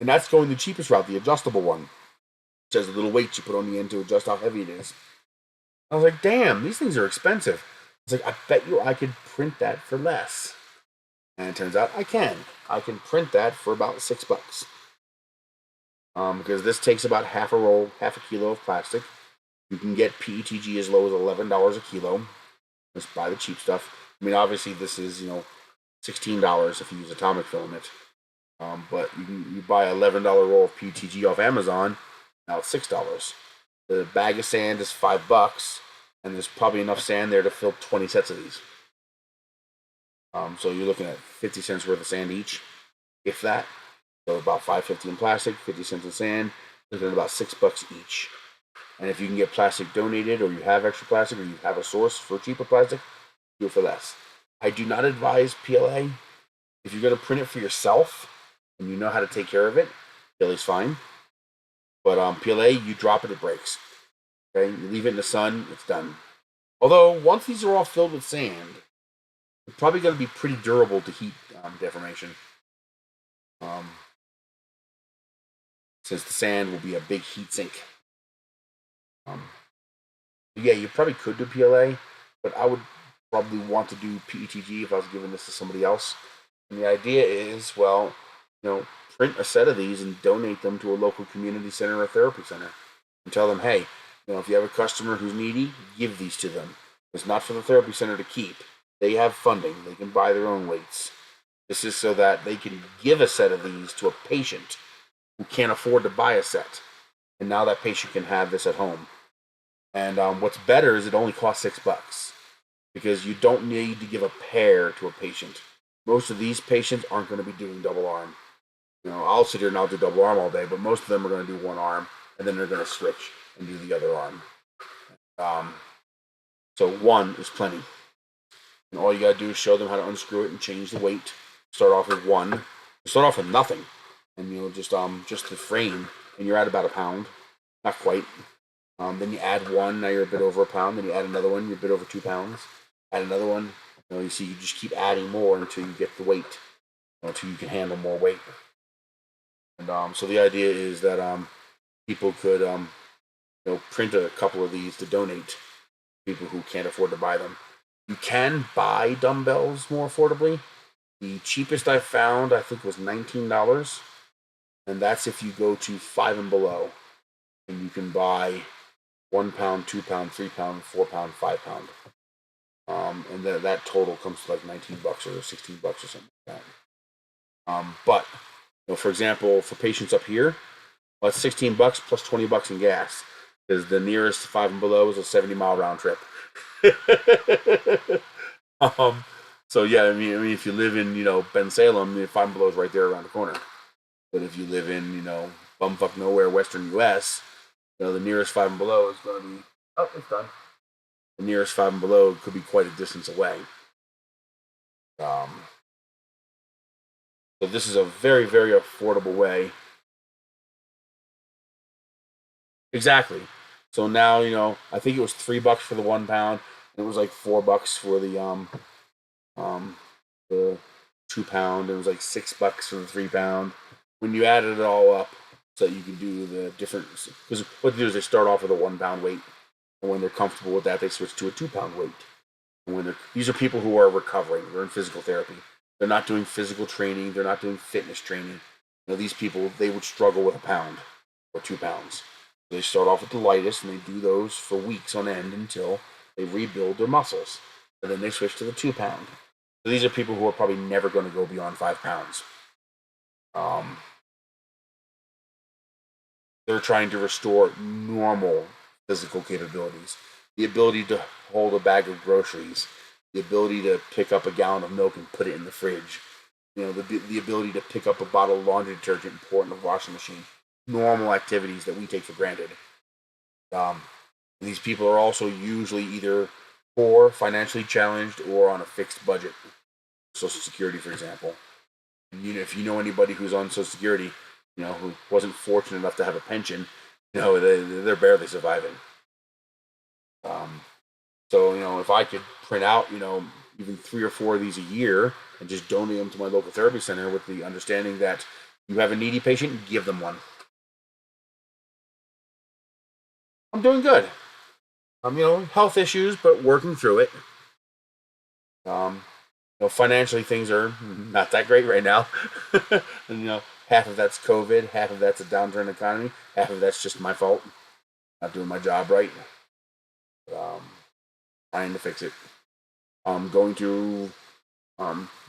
And that's going the cheapest route, the adjustable one, which has a little weight you put on the end to adjust how heavy it is. I was like, damn, these things are expensive. It's like, I bet you I could print that for less. And it turns out I can. I can print that for about $6. Because this takes about half a kilo of plastic. You can get PETG as low as $11 a kilo. Just buy the cheap stuff. I mean, obviously this is, $16 if you use atomic filament. But you buy an $11 roll of PETG off Amazon, now it's $6. The bag of sand is $5, and there's probably enough sand there to fill 20 sets of these. So you're looking at 50 cents worth of sand each, if that. So about $5.50 in plastic, 50 cents in sand, looking at about $6 each. And if you can get plastic donated, or you have extra plastic, or you have a source for cheaper plastic, do it for less. I do not advise PLA. If you're going to print it for yourself, and you know how to take care of it, PLA's fine. But PLA, you drop it, it breaks. Okay, you leave it in the sun, it's done. Although, once these are all filled with sand, it's probably going to be pretty durable to heat deformation. Since the sand will be a big heat sink. Yeah, you probably could do PLA, but I would probably want to do PETG if I was giving this to somebody else. And the idea is, well, print a set of these and donate them to a local community center or therapy center. And tell them, hey, if you have a customer who's needy, give these to them. It's not for the therapy center to keep. They have funding. They can buy their own weights. This is so that they can give a set of these to a patient who can't afford to buy a set. And now that patient can have this at home. And what's better is it only costs $6. Because you don't need to give a pair to a patient. Most of these patients aren't going to be doing double arm. I'll sit here and I'll do double arm all day, but most of them are going to do one arm, and then they're going to switch and do the other arm. So one is plenty. And all you got to do is show them how to unscrew it and change the weight. Start off with one. Start off with nothing. And, just the frame, and you're at about a pound. Not quite. Then you add one, now you're a bit over a pound. Then you add another one, you're a bit over 2 pounds. Add another one. You see, you just keep adding more until you get the weight, until you can handle more weight. And so the idea is that people could, print a couple of these to donate to people who can't afford to buy them. You can buy dumbbells more affordably. The cheapest I found, I think, was $19, and that's if you go to 5 and below, and you can buy 1 pound, 2 pound, 3 pound, 4 pound, 5 pound. And that total comes to like $19 or $16 or something like that. But for example, for patients up here, well, it's $16 plus $20 in gas, because the nearest 5 and below is a 70-mile round trip. So yeah, I mean, if you live in Bensalem, 5 and below is right there around the corner. But if you live in bumfuck nowhere, Western U.S., the nearest 5 and below is going to be it's done. The nearest 5 and below could be quite a distance away. So this is a very, very affordable way. Exactly. So now, I think it was $3 for the 1 pound. It was like $4 for the 2 pound. It was like $6 for the 3 pound. When you added it all up, so you can do the different, because what they do is they start off with a 1 pound weight, and when they're comfortable with that, they switch to a 2 pound weight. And these are people who are recovering. They're in physical therapy. They're not doing physical training. They're not doing fitness training. These people, they would struggle with a pound or 2 pounds. They start off with the lightest, and they do those for weeks on end until they rebuild their muscles. And then they switch to the 2 pound. So these are people who are probably never going to go beyond 5 pounds. They're trying to restore normal physical capabilities. The ability to hold a bag of groceries, the ability to pick up a gallon of milk and put it in the fridge, the ability to pick up a bottle of laundry detergent and pour it in the washing machine. Normal activities that we take for granted. These people are also usually either poor, financially challenged, or on a fixed budget. Social Security, for example. If you know anybody who's on Social Security, who wasn't fortunate enough to have a pension, they're barely surviving. So, if I could print out, even 3 or 4 of these a year and just donate them to my local therapy center with the understanding that you have a needy patient, give them one. I'm doing good. Health issues, but working through it. Financially, things are not that great right now. And, half of that's COVID, half of that's a downturn economy, half of that's just my fault. Not doing my job right. Trying to fix it. I'm going to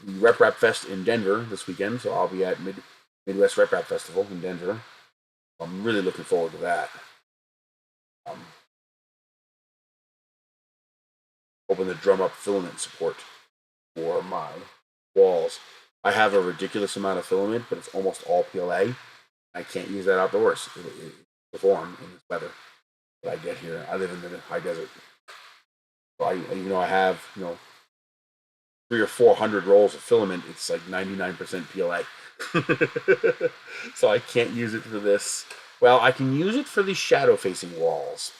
Rep Rap Fest in Denver this weekend, so I'll be at Midwest Rep Rap Festival in Denver. I'm really looking forward to that. Hoping to drum up filament support for my walls. I have a ridiculous amount of filament, but it's almost all PLA. I can't use that outdoors. It perform in this weather that I get here. I live in the high desert. So I have 300 or 400 rolls of filament. It's like 99% PLA. So I can't use it for this. Well, I can use it for these shadow facing walls.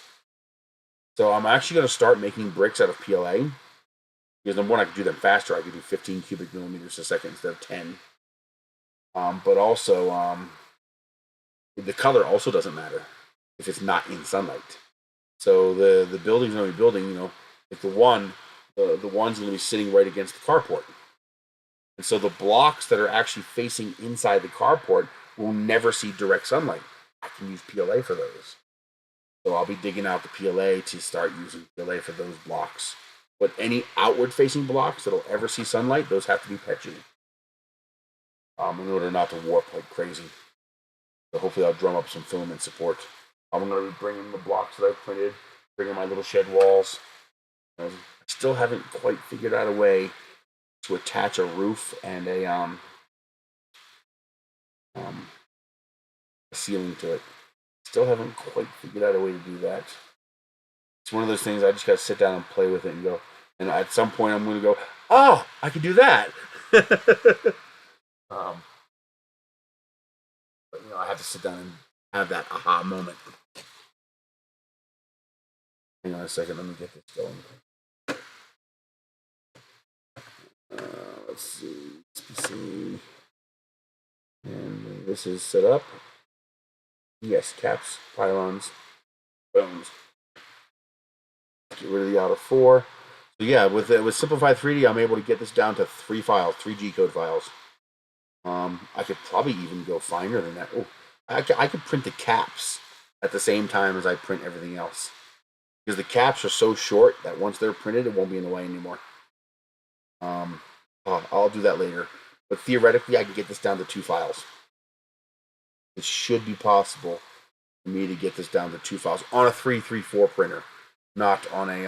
So I'm actually going to start making bricks out of PLA. Because number one, I can do them faster. I can do 15 cubic millimeters a second instead of 10. But also, the color also doesn't matter if it's not in sunlight. So the building's going to be building, if the one's going to be sitting right against the carport. And so the blocks that are actually facing inside the carport will never see direct sunlight. I can use PLA for those. So I'll be digging out the PLA to start using PLA for those blocks. But any outward-facing blocks that'll ever see sunlight, those have to be petchy in order not to warp like crazy. So hopefully I'll drum up some filament support. I'm going to be bringing the blocks that I printed, bringing my little shed walls. I still haven't quite figured out a way to attach a roof and a ceiling to it. Still haven't quite figured out a way to do that. It's one of those things I just got to sit down and play with it and go. And at some point I'm going to go, oh, I can do that. But I have to sit down and have that aha moment. Hang on a second, let me get this going. Let's see. And this is set up. Yes, caps, pylons, bones. Get rid of the outer 4. So yeah, with Simplified 3D, I'm able to get this down to 3 files, 3 G-code files. I could probably even go finer than that. Oh, I could print the caps at the same time as I print everything else. Because the caps are so short that once they're printed, it won't be in the way anymore. I'll do that later. But theoretically, I can get this down to 2 files. It should be possible for me to get this down to 2 files on a 334 printer, not on a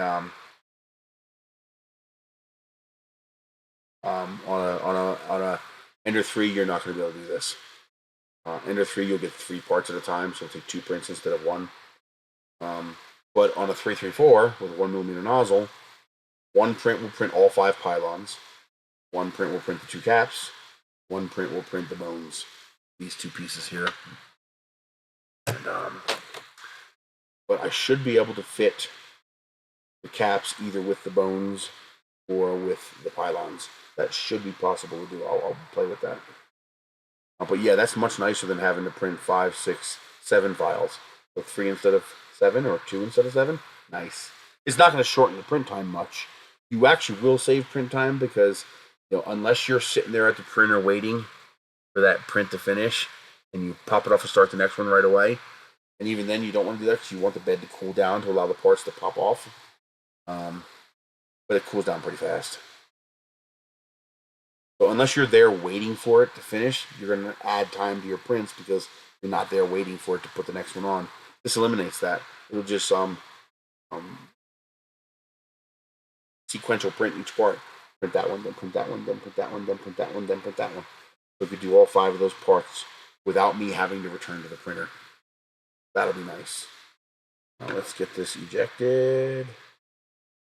on a Ender 3. You're not going to be able to do this. Ender 3, you'll get 3 parts at a time, so it'll take 2 prints instead of 1. But on a 334 with a 1mm nozzle, 1 print will print all 5 pylons. 1 print will print the 2 caps. 1 print will print the bones. These 2 pieces here. And, but I should be able to fit the caps either with the bones or with the pylons. That should be possible to do. I'll play with that. But yeah, that's much nicer than having to print 5, 6, 7 files. So 3 instead of 7 or 2 instead of 7. Nice. It's not going to shorten the print time much, you actually will save print time because, unless you're sitting there at the printer waiting for that print to finish and you pop it off and start the next one right away, and even then you don't want to do that because you want the bed to cool down to allow the parts to pop off. But it cools down pretty fast. So unless you're there waiting for it to finish, you're going to add time to your prints because you're not there waiting for it to put the next one on. This eliminates that. It'll just sequential print each part. Print that one, then print that one, then print that one, then print that one, then print that one. So we could do all 5 of those parts without me having to return to the printer. That'll be nice. Now let's get this ejected.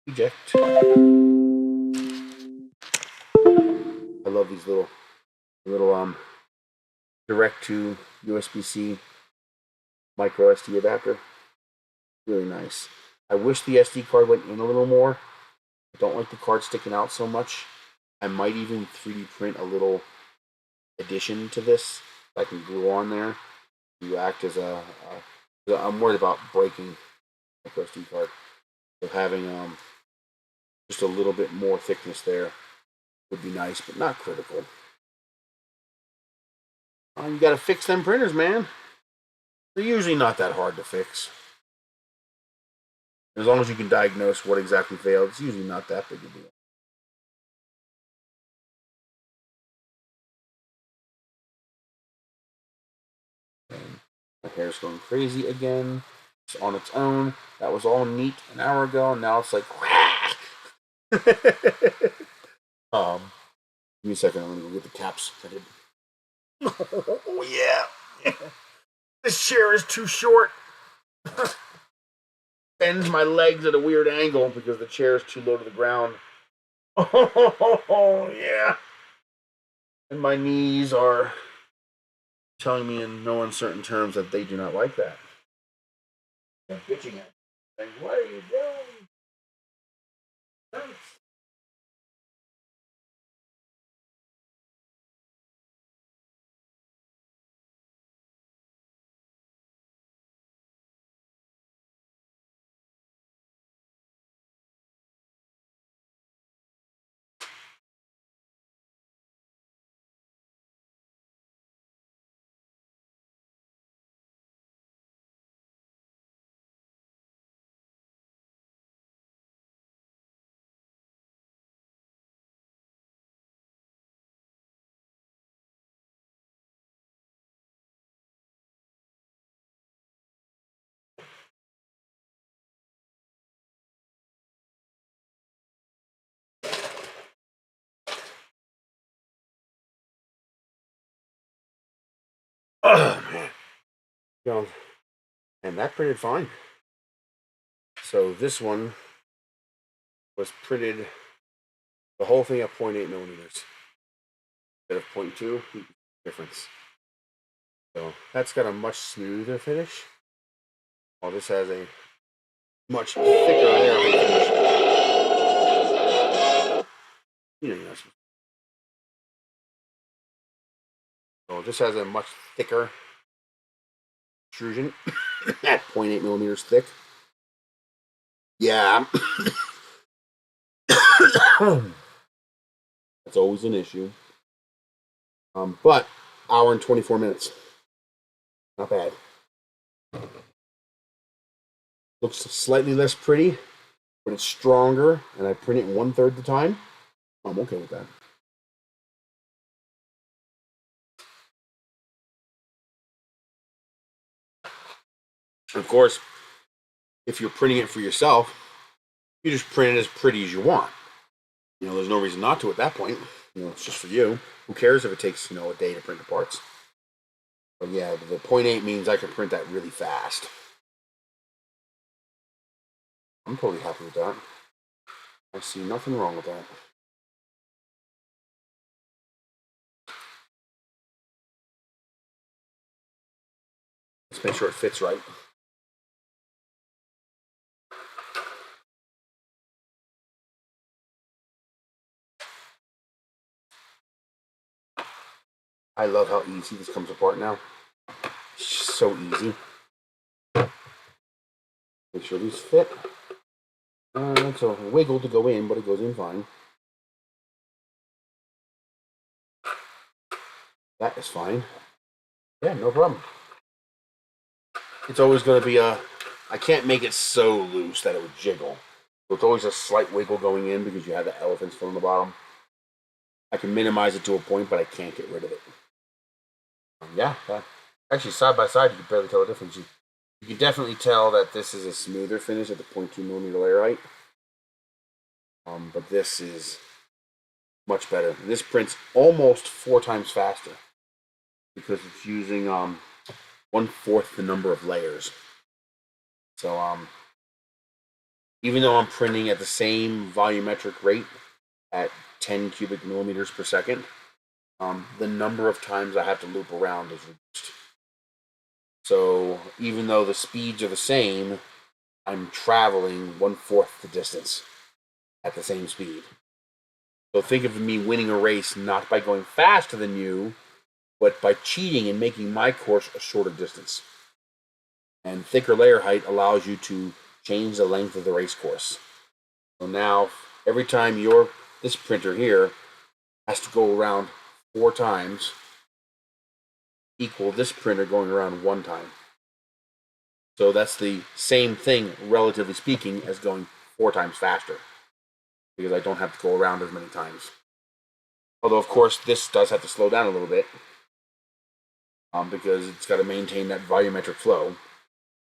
Eject. I love these little direct to USB-C micro SD adapter. Really nice. I wish the SD card went in a little more. I don't like the card sticking out so much. I might even 3D print a little addition to this that I can glue on there to act as I'm worried about breaking the micro SD card. So having just a little bit more thickness there would be nice, but not critical. You gotta fix them printers, man. They're usually not that hard to fix. As long as you can diagnose what exactly failed, it's usually not that big a deal. And my hair's going crazy again. It's on its own. That was all neat an hour ago, and now it's like, give me a second. I'm gonna go get the caps fitted. Oh yeah. This chair is too short. Bends my legs at a weird angle because the chair is too low to the ground. Oh yeah. And my knees are telling me in no uncertain terms that they do not like that. I'm bitching at me, saying, "What are you doing?" Thanks. Oh man. And that printed fine. So this one was printed the whole thing at 0.8 millimeters instead of 0.2. Difference. So that's got a much smoother finish. While this has a much thicker layer of finish. So this has a much thicker extrusion at 0.8 millimeters thick. Yeah. That's always an issue. But hour and 24 minutes. Not bad. Looks slightly less pretty, but it's stronger, and I print it 1/3 the time. I'm okay with that. Of course, if you're printing it for yourself, you just print it as pretty as you want. There's no reason not to at that point. It's just for you. Who cares if it takes, a day to print the parts? But yeah, the 0.8 means I can print that really fast. I'm totally happy with that. I see nothing wrong with that. Let's make sure it fits right. I love how easy this comes apart now. It's just so easy. Make sure these fit. It's a wiggle to go in, but it goes in fine. That is fine. Yeah, no problem. It's always going to be a... I can't make it so loose that it would jiggle. So it's always a slight wiggle going in because you have the elephants still on the bottom. I can minimize it to a point, but I can't get rid of it. Yeah. Actually, side by side, you can barely tell the difference. You can definitely tell that this is a smoother finish at the 0.2mm layer height. But this is much better. This prints almost 4 times faster because it's using 1/4 the number of layers. So even though I'm printing at the same volumetric rate at 10 cubic millimeters per second, the number of times I have to loop around is reduced. So even though the speeds are the same, I'm traveling 1/4 the distance at the same speed. So think of me winning a race not by going faster than you, but by cheating and making my course a shorter distance. And thicker layer height allows you to change the length of the race course. So now, every time this printer here has to go around 4 times, equal this printer going around 1 time. So that's the same thing, relatively speaking, as going 4 times faster, because I don't have to go around as many times. Although, of course, this does have to slow down a little bit, because it's got to maintain that volumetric flow.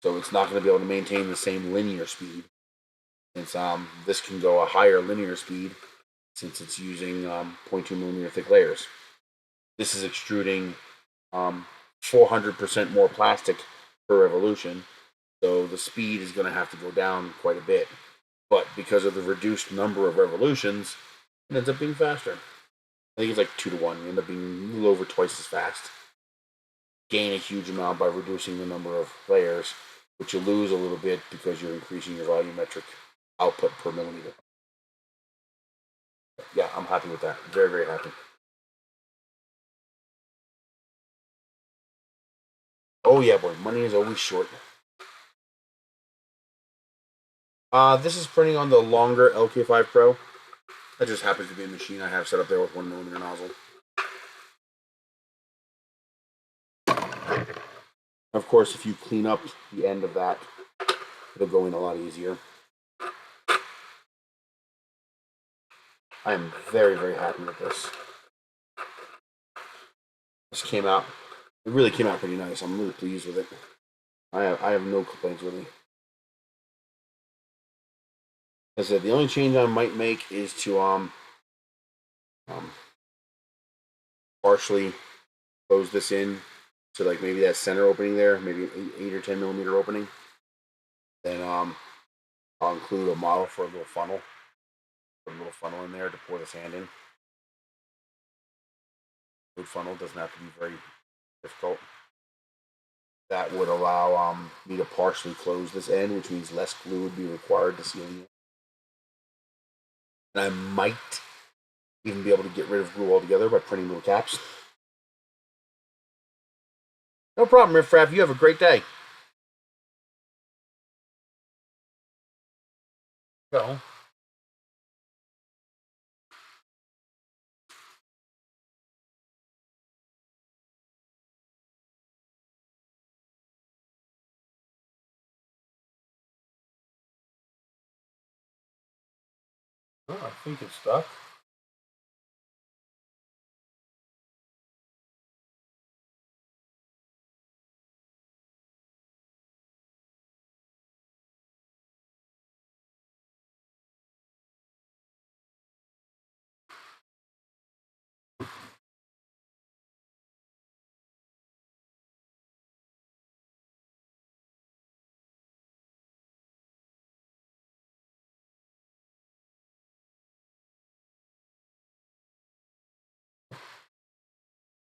So it's not going to be able to maintain the same linear speed, since this can go a higher linear speed, since it's using 0.2mm thick layers. This is extruding 400% more plastic per revolution, so the speed is going to have to go down quite a bit. But because of the reduced number of revolutions, it ends up being faster. I think it's like 2 to 1. You end up being a little over twice as fast. Gain a huge amount by reducing the number of layers, but you lose a little bit because you're increasing your volumetric output per millimeter. Yeah, I'm happy with that. Very, very happy. Oh yeah, boy, money is always short. This is printing on the longer LK5 Pro. That just happens to be a machine I have set up there with 1mm nozzle. Of course, if you clean up the end of that, it'll go in a lot easier. I am very, very happy with this. This came out, it really came out pretty nice. I'm really pleased with it. I have no complaints really. As I said, the only change I might make is to partially close this in to like maybe that center opening there, maybe an 8 or 10mm opening. Then I'll include a model for a little funnel. Put a little funnel in there to pour the sand in. Good funnel, doesn't have to be very difficult. That would allow me to partially close this end, which means less glue would be required to seal the end. And I might even be able to get rid of glue altogether by printing little caps. No problem, Riff Raff. You have a great day. Go. Oh, I think it's stuck.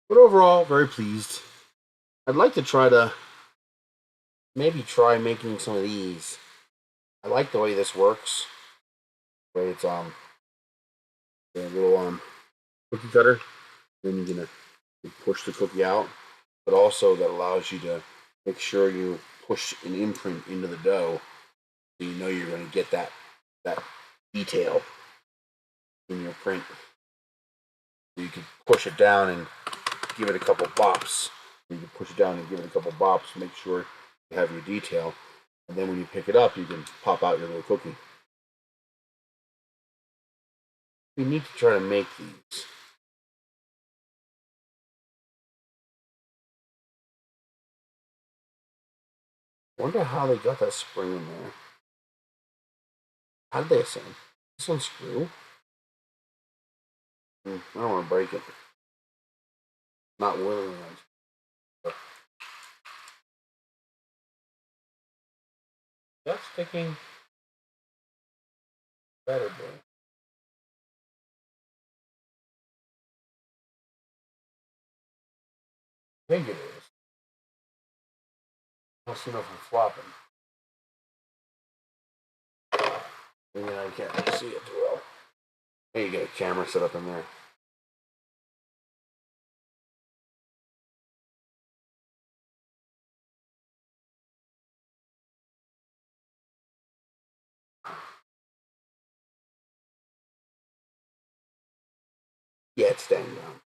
But overall, very pleased. I'd like to maybe try making some of these. I like the way this works. The way it's a little cookie cutter. Then you're gonna push the cookie out, but also that allows you to make sure you push an imprint into the dough, so you know you're going to get that that detail in your print. So you can push it down and give it a couple bops. You can push it down and give it a couple bops, make sure you have your detail. And then when you pick it up, you can pop out your little cookie. We need to try to make these. I wonder how they got that spring in there. How did they assemble? This one screw? I don't want to break it. Not willingly. That's sticking better, boy. I think it is. I don't see nothing flopping. Maybe I can't really see it too well. Maybe you get a camera set up in there. Yeah, it's staying down.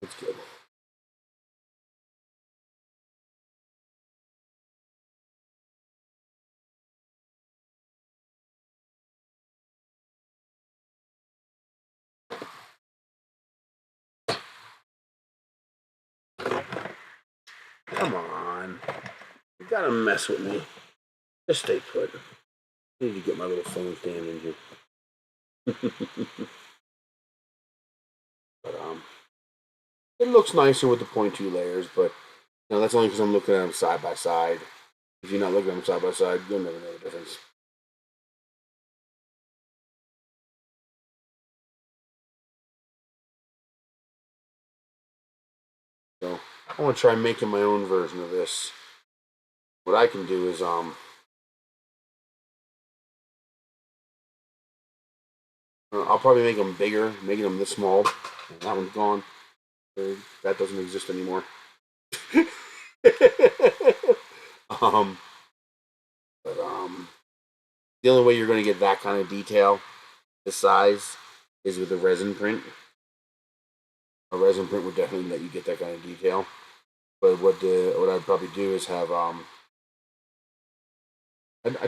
It's good. Come on. You gotta mess with me. Just stay put. I need to get my little phone stand in here. But, it looks nicer with the 0.2 layers, but that's only because I'm looking at them side by side. If you're not looking at them side by side, you'll never know the difference. So I want to try making my own version of this. What I can do is I'll probably make them bigger, making them this small. And that one's gone. That doesn't exist anymore. But the only way you're going to get that kind of detail, this size, is with a resin print. A resin print would definitely let you get that kind of detail. But what I'd probably do is have I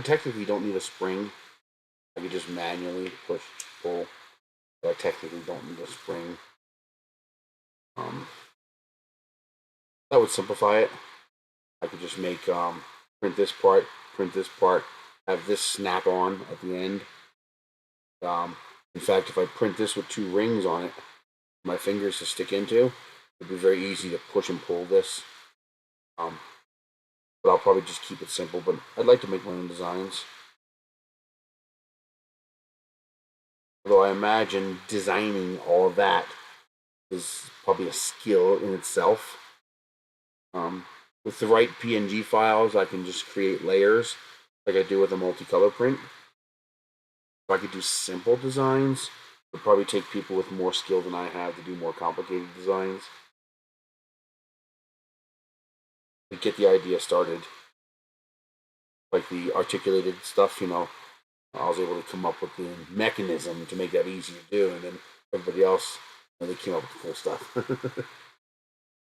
technically don't need a spring. I could just manually push, pull. But I technically don't need a spring. That would simplify it. I could just make print this part, have this snap on at the end. In fact, if I print this with 2 rings on it, my fingers to stick into, it'd be very easy to push and pull this. But I'll probably just keep it simple. But I'd like to make my own designs. Although I imagine designing all of that is probably a skill in itself. With the right PNG files, I can just create layers like I do with a multicolor print. If I could do simple designs, it would probably take people with more skill than I have to do more complicated designs. To get the idea started, like the articulated stuff, I was able to come up with the mechanism to make that easy to do, and then everybody else, they came up with the cool stuff.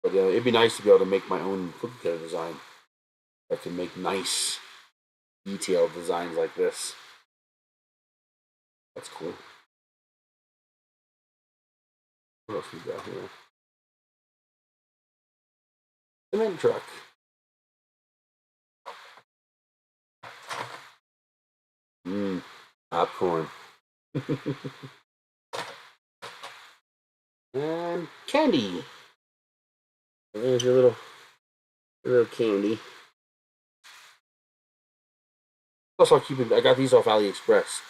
But it'd be nice to be able to make my own cookie cutter design. I can make nice, detailed designs like this. That's cool. What else we got here? Cement truck. Popcorn. And candy. There's your little candy. Also, I got these off AliExpress.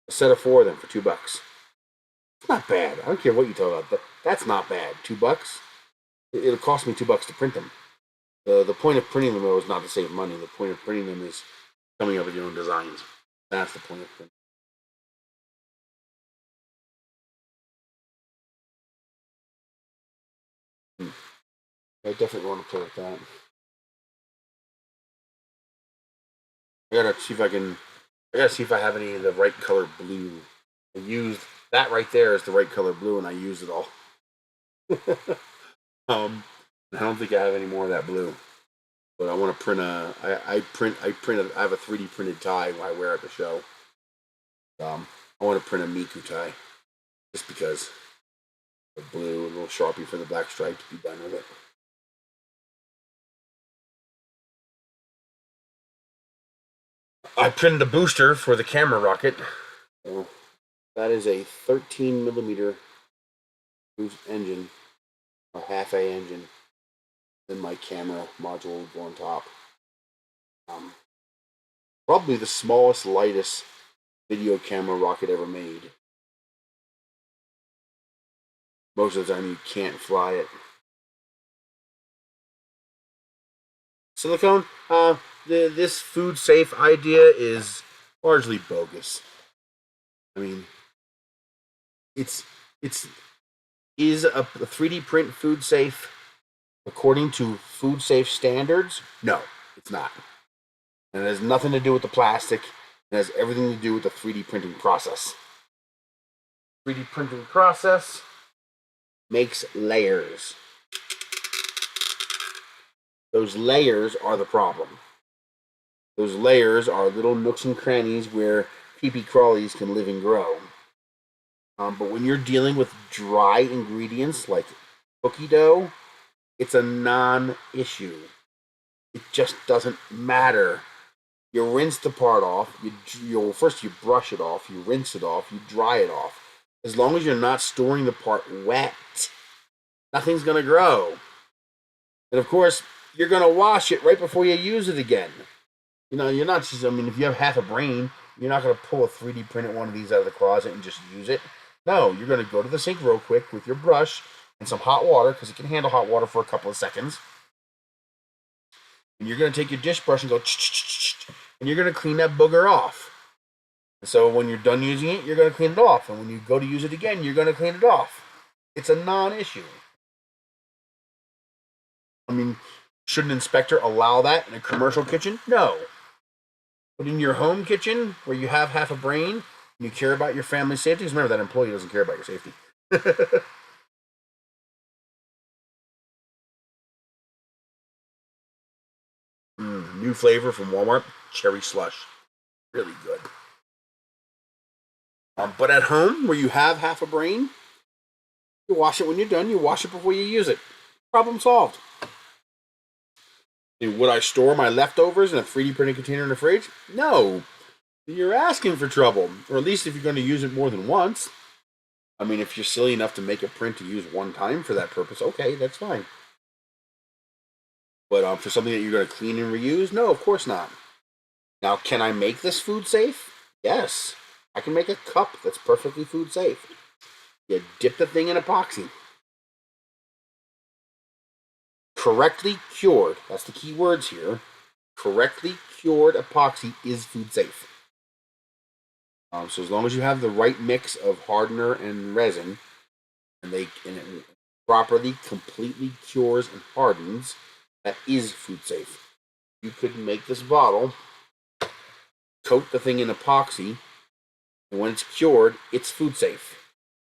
A set of 4 of them for $2. It's not bad. I don't care what you tell about. That's not bad. $2. It'll cost me $2 to print them. The point of printing them though is not to save money. The point of printing them is coming up with your own designs. That's the point of printing. I definitely want to play with that. I gotta see if I can I gotta see if I have any of the right color blue. I used that right there as the right color blue, and I used it all. I don't think I have any more of that blue. But I want to print a. I have a 3D printed tie I wear at the show. I want to print a Miku tie, just because the blue and a little Sharpie for the black stripe to be done with it. I printed a booster for the camera rocket. So that is a 13mm boost engine, a half A engine. Then my camera module will go on top. Probably the smallest, lightest video camera rocket ever made. Most of the time you can't fly it. Silicone, this food safe idea is largely bogus. I mean, is a 3D print food safe according to food safe standards? No, it's not. And it has nothing to do with the plastic. It has everything to do with the 3D printing process. 3D printing process makes layers. Those layers are the problem. Those layers are little nooks and crannies where creepy crawlies can live and grow. But when you're dealing with dry ingredients like cookie dough, it's a non-issue. It just doesn't matter. You rinse the part off. First you brush it off. You rinse it off. You dry it off. As long as you're not storing the part wet, nothing's going to grow. And of course, you're going to wash it right before you use it again. You know, you're not just, I mean, if you have half a brain, you're not going to pull a 3D printed one of these out of the closet and just use it. No, you're going to go to the sink real quick with your brush and some hot water, because it can handle hot water for a couple of seconds. And you're going to take your dish brush and go, and you're going to clean that booger off. And so when you're done using it, you're going to clean it off. And when you go to use it again, you're going to clean it off. It's a non-issue. I mean, should an inspector allow that in a commercial kitchen? No. But in your home kitchen, where you have half a brain, and you care about your family's safety, because remember, that employee doesn't care about your safety. New flavor from Walmart, cherry slush. Really good. But at home, where you have half a brain, you wash it when you're done. You wash it before you use it. Problem solved. And would I store my leftovers in a 3D printed container in the fridge? No. You're asking for trouble. Or at least if you're going to use it more than once. I mean, if you're silly enough to make a print to use one time for that purpose, okay, that's fine. But for something that you're going to clean and reuse, no, of course not. Now, can I make this food safe? Yes. I can make a cup that's perfectly food safe. You dip the thing in epoxy. Correctly cured, that's the key words here. Correctly cured epoxy is food safe. So as long as you have the right mix of hardener and resin, and it properly, completely cures and hardens, that is food safe. You could make this bottle, coat the thing in epoxy, and when it's cured, it's food safe.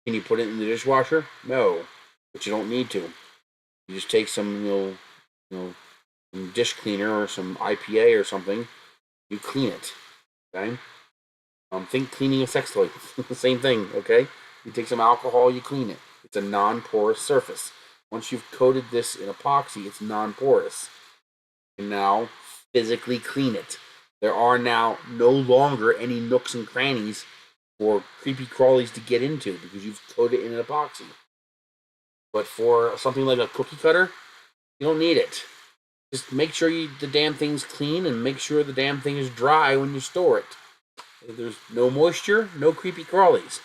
Can you put it in the dishwasher? No, but you don't need to. You just take some, some dish cleaner or some IPA or something. You clean it. Okay. Think cleaning a sex toy. Same thing. Okay. You take some alcohol, you clean it. It's a non-porous surface. Once you've coated this in epoxy, it's non-porous. You can now physically clean it. There are now no longer any nooks and crannies for creepy crawlies to get into because you've coated it in an epoxy. But for something like a cookie cutter, you don't need it. Just make sure the damn thing's clean and make sure the damn thing is dry when you store it. If there's no moisture, no creepy crawlies.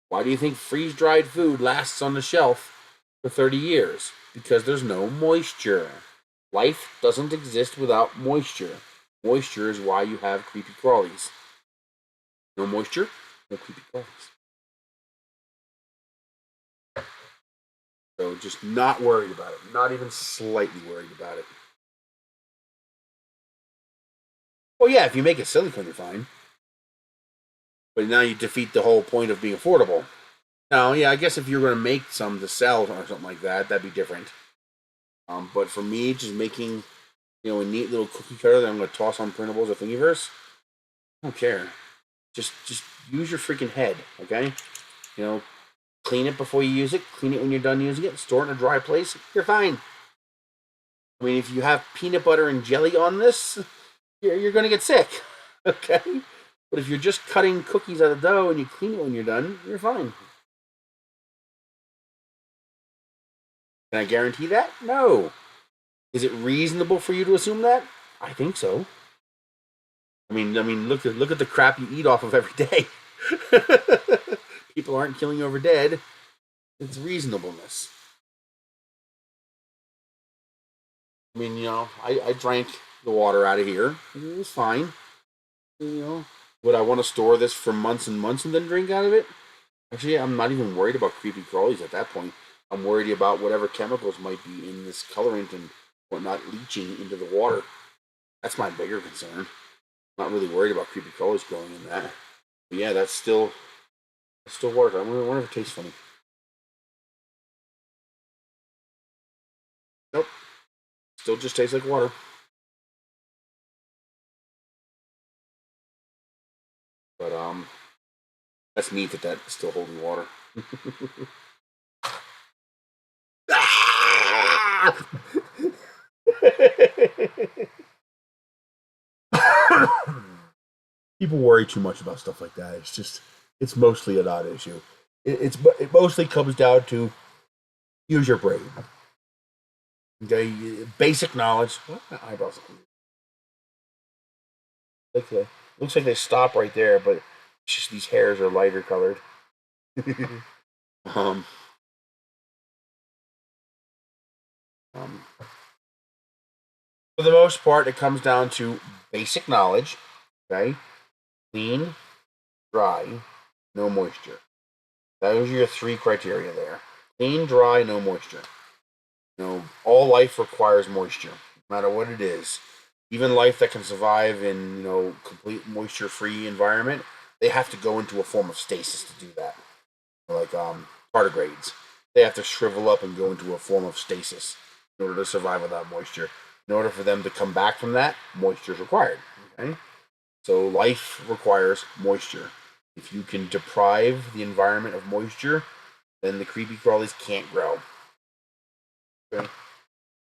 Why do you think freeze-dried food lasts on the shelf for 30 years? Because there's no moisture. Life doesn't exist without moisture. Moisture is why you have creepy crawlies. No moisture, no creepy crawlies. So just not worried about it. Not even slightly worried about it. Well, yeah, if you make it silicone, you're fine. but now you defeat the whole point of being affordable. Now, yeah, I guess if you're going to make some to sell or something like that, that'd be different. But for me, just making, a neat little cookie cutter that I'm going to toss on printables or Thingiverse, I don't care. Just use your freaking head, okay? Clean it before you use it. Clean it when you're done using it. Store it in a dry place. You're fine. I mean, if you have peanut butter and jelly on this, you're going to get sick, okay? But if you're just cutting cookies out of dough and you clean it when you're done, you're fine. Can I guarantee that? No. Is it reasonable for you to assume that? I think so. I mean, look at the crap you eat off of every day. People aren't killing you over dead. It's reasonableness. I mean, I drank the water out of here. It was fine. Would I want to store this for months and months and then drink out of it? Actually, I'm not even worried about creepy crawlies at that point. I'm worried about whatever chemicals might be in this colorant and whatnot leaching into the water. That's my bigger concern. I'm not really worried about creepy crawlies growing in that. But yeah, that's still water. I wonder if it tastes funny. Nope. Still just tastes like water. But that's neat that that's still holding water. People worry too much about stuff like that. It's mostly a non-issue. It mostly comes down to use your brain. Okay, basic knowledge. What? My eyebrows. Okay, looks like they stop right there, but it's just these hairs are lighter colored. um, for the most part, it comes down to basic knowledge. Okay, clean, dry, no moisture. Those are your three criteria there. Clean, dry, no moisture. All life requires moisture, no matter what it is. Even life that can survive in, complete moisture-free environment, they have to go into a form of stasis to do that. Like tardigrades, they have to shrivel up and go into a form of stasis in order to survive without moisture. In order for them to come back from that, moisture is required. Okay, so life requires moisture. If you can deprive the environment of moisture, then the creepy crawlies can't grow. Okay,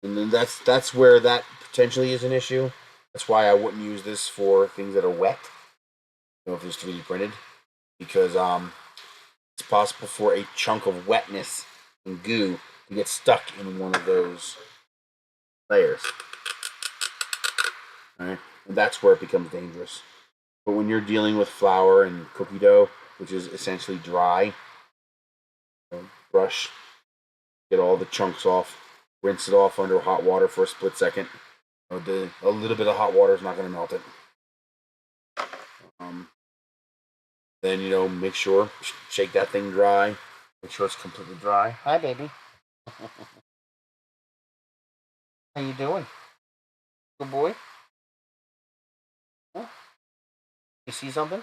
and then that's where that potentially is an issue. That's why I wouldn't use this for things that are wet. If it's 3D printed, because it's possible for a chunk of wetness and goo to get stuck in one of those layers. All right, and that's where it becomes dangerous. But when you're dealing with flour and cookie dough, which is essentially dry, brush, get all the chunks off, rinse it off under hot water for a split second. A little bit of hot water is not going to melt it. Then, make sure, shake that thing dry. Make sure it's completely dry. Hi, baby. How you doing? Good boy? Huh? You see something?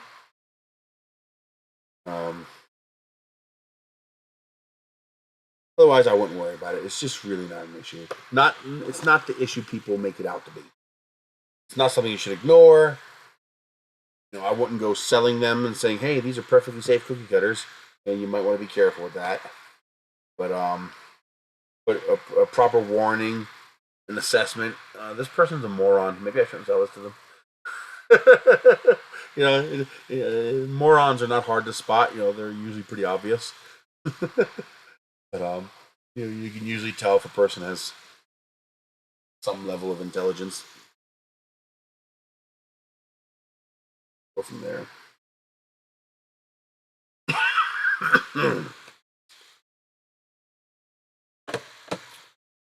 Otherwise, I wouldn't worry about it. It's just really not an issue. It's not the issue people make it out to be. It's not something you should ignore. I wouldn't go selling them and saying, "Hey, these are perfectly safe cookie cutters," and you might want to be careful with that. But a proper warning, an assessment. This person's a moron. Maybe I shouldn't sell this to them. Morons are not hard to spot. They're usually pretty obvious. But you can usually tell if a person has some level of intelligence. Go from there.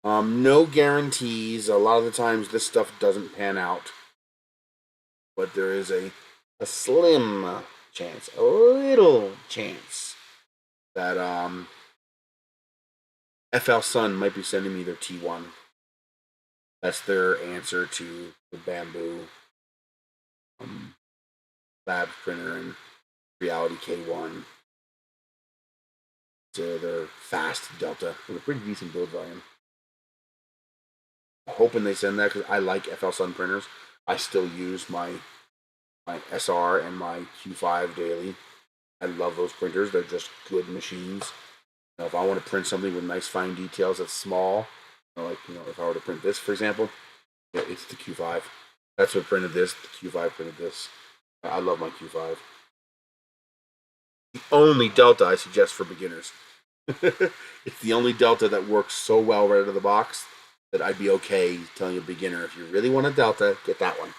No guarantees. A lot of the times this stuff doesn't pan out. But there is a slim chance, a little chance that FL Sun might be sending me their T1. That's their answer to the bamboo lab printer, and Reality K1. So they're fast Delta with a pretty decent build volume. Hoping they send that because I like FL Sun printers. I still use my SR and my Q5 daily. I love those printers. They're just good machines. Now, if I want to print something with nice fine details that's small, like if I were to print this, for example, yeah, it's the Q5. That's what printed this. The Q5 printed this. I love my Q5. The only Delta I suggest for beginners. It's the only Delta that works so well right out of the box that I'd be okay telling a beginner, if you really want a Delta, get that one.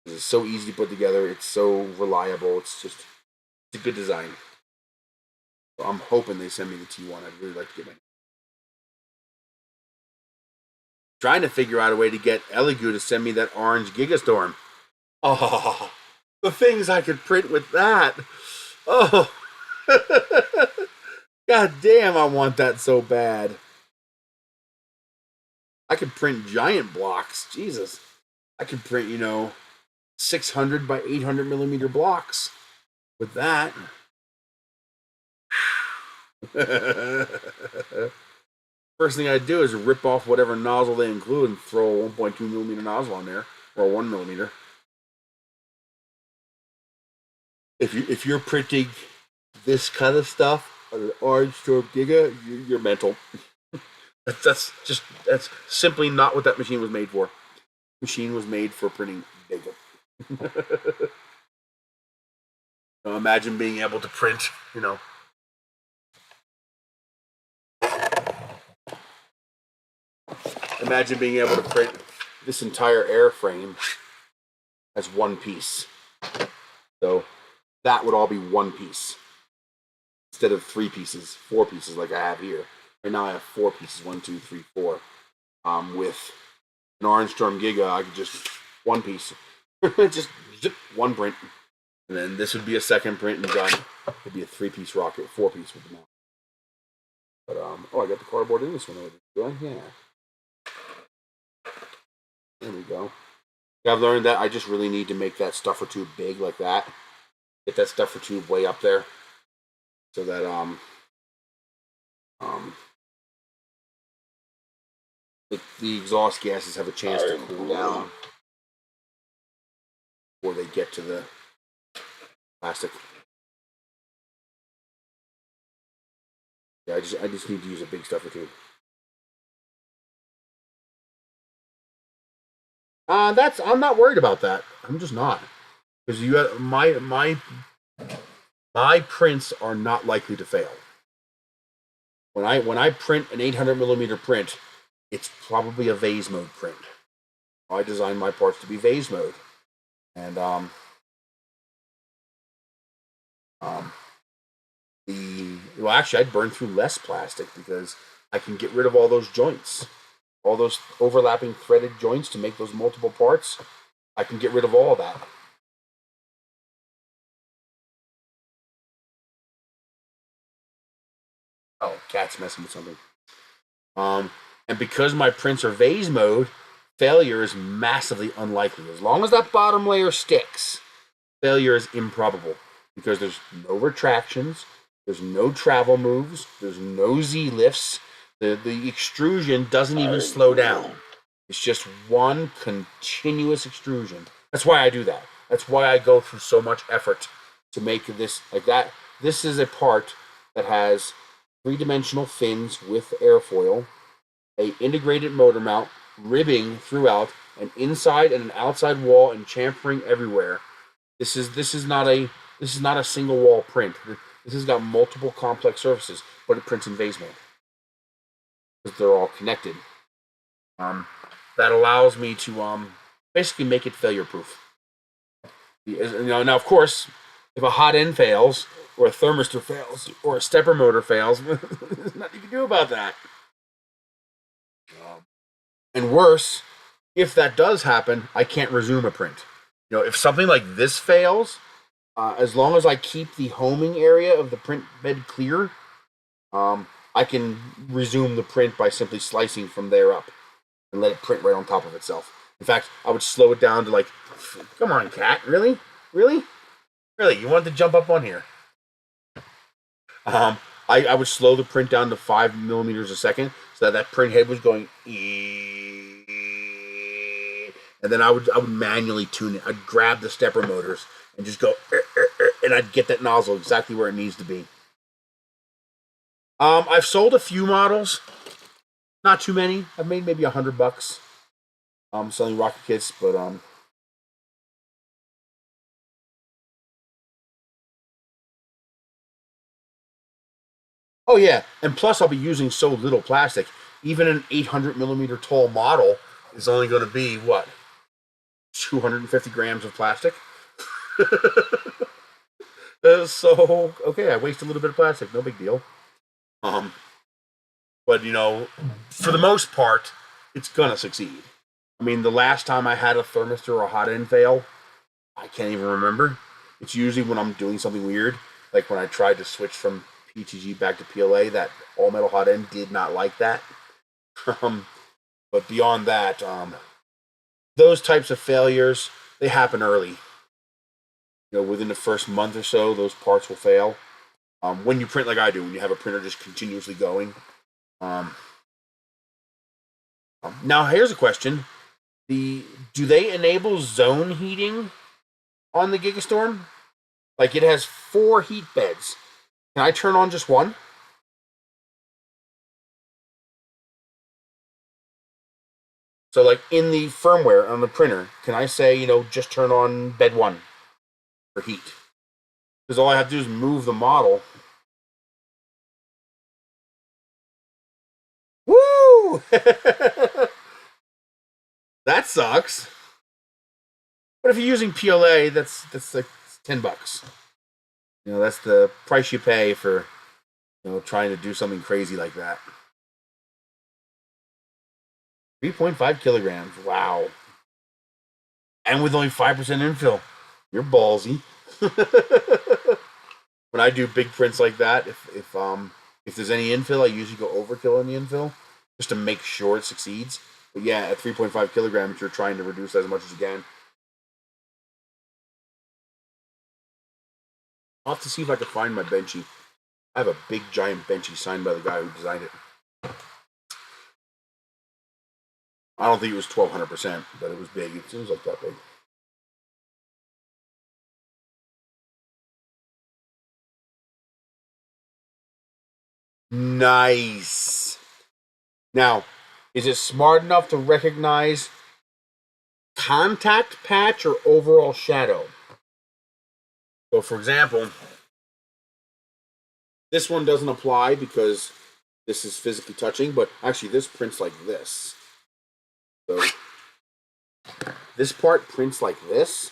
It's so easy to put together. It's so reliable. It's a good design. So I'm hoping they send me the T1. I'd really like to get my. Trying to figure out a way to get Elegoo to send me that orange Gigastorm. Oh, the things I could print with that. Oh, god damn, I want that so bad. I could print giant blocks. Jesus. I could print, 600 by 800 millimeter blocks with that. First thing I'd do is rip off whatever nozzle they include and throw a 1.2 millimeter nozzle on there, or 1 millimeter. If you're printing this kind of stuff on an Orange Storm Giga, you're mental. That's simply not what that machine was made for. The machine was made for printing bigger. Imagine being able to print, Imagine being able to print this entire airframe as one piece. So that would all be one piece instead of 3 pieces, 4 pieces like I have here. Right now I have 4 pieces, 1, 2, 3, 4. With an Orange Storm Giga, I could just one piece, just zip, one print, and then this would be a second print and done. It'd be a 3-piece rocket, 4-piece with the mount. But I got the cardboard in this one already. Do I? Yeah. There we go. I've learned that I just really need to make that stuffer tube big like that. Get that stuffer tube way up there, so that the exhaust gases have a chance to cool down before they get to the plastic. Yeah, I just need to use a big stuffer tube. I'm not worried about that. I'm just not, because my prints are not likely to fail. When I print an 800 millimeter print, it's probably a vase mode print. I designed my parts to be vase mode, and actually I'd burn through less plastic because I can get rid of all those joints, all those overlapping threaded joints to make those multiple parts. I can get rid of all of that. Oh, cat's messing with something. And because my prints are vase mode, failure is massively unlikely. As long as that bottom layer sticks, failure is improbable because there's no retractions, there's no travel moves, there's no Z lifts. The extrusion doesn't even slow down. It's just one continuous extrusion. That's why I do that. That's why I go through so much effort to make this like that. This is a part that has 3-dimensional fins with airfoil, a integrated motor mount, ribbing throughout, an inside and an outside wall, and chamfering everywhere. This is not a single wall print. This has got multiple complex surfaces, but it prints in vase mode because they're all connected. That allows me to basically make it failure proof. Now of course, if a hot end fails, or a thermistor fails, or a stepper motor fails, there's nothing you can do about that. And worse, if that does happen, I can't resume a print. If something like this fails, as long as I keep the homing area of the print bed clear, I can resume the print by simply slicing from there up and let it print right on top of itself. In fact, I would slow it down to come on, cat, really? Really? Really, you wanted to jump up on here? I would slow the print down to 5 millimeters a second, so that print head was going, and then I would manually tune it. I'd grab the stepper motors and just go, and I'd get that nozzle exactly where it needs to be. I've sold a few models, not too many. I've made maybe $100 selling rocket kits, but oh yeah, and plus I'll be using so little plastic. Even an 800 millimeter tall model is only going to be what, 250 grams of plastic. So okay, I waste a little bit of plastic, no big deal. But you know, for the most part, it's gonna succeed. I mean, the last time I had a thermistor or a hot end fail, I can't even remember. It's usually when I'm doing something weird, like when I tried to switch from PTG back to PLA. That all metal hot end did not like that. But beyond that, those types of failures, they happen early. You know, within the first month or so, those parts will fail. When you print like I do, when you have a printer just continuously going. Now here's a question: do they enable zone heating on the Gigastorm? Like it has 4 heat beds. Can I turn on just one? So like in the firmware on the printer, can I say, you know, just turn on bed 1 for heat? Because all I have to do is move the model. Woo! That sucks. But if you're using PLA, that's like $10. You know, that's the price you pay for, you know, trying to do something crazy like that. 3.5 kilograms. Wow. And with only 5% infill. You're ballsy. When I do big prints like that, if there's any infill, I usually go overkill on the infill just to make sure it succeeds. But yeah, at 3.5 kilograms, you're trying to reduce as much as you can. I'll have to see if I can find my Benchy. I have a big giant Benchy signed by the guy who designed it. I don't think it was 1200%, but it was big. It seems like that big. Nice. Now, is it smart enough to recognize contact patch or overall shadow? So, for example, this one doesn't apply because this is physically touching, but actually this prints like this. So this part prints like this.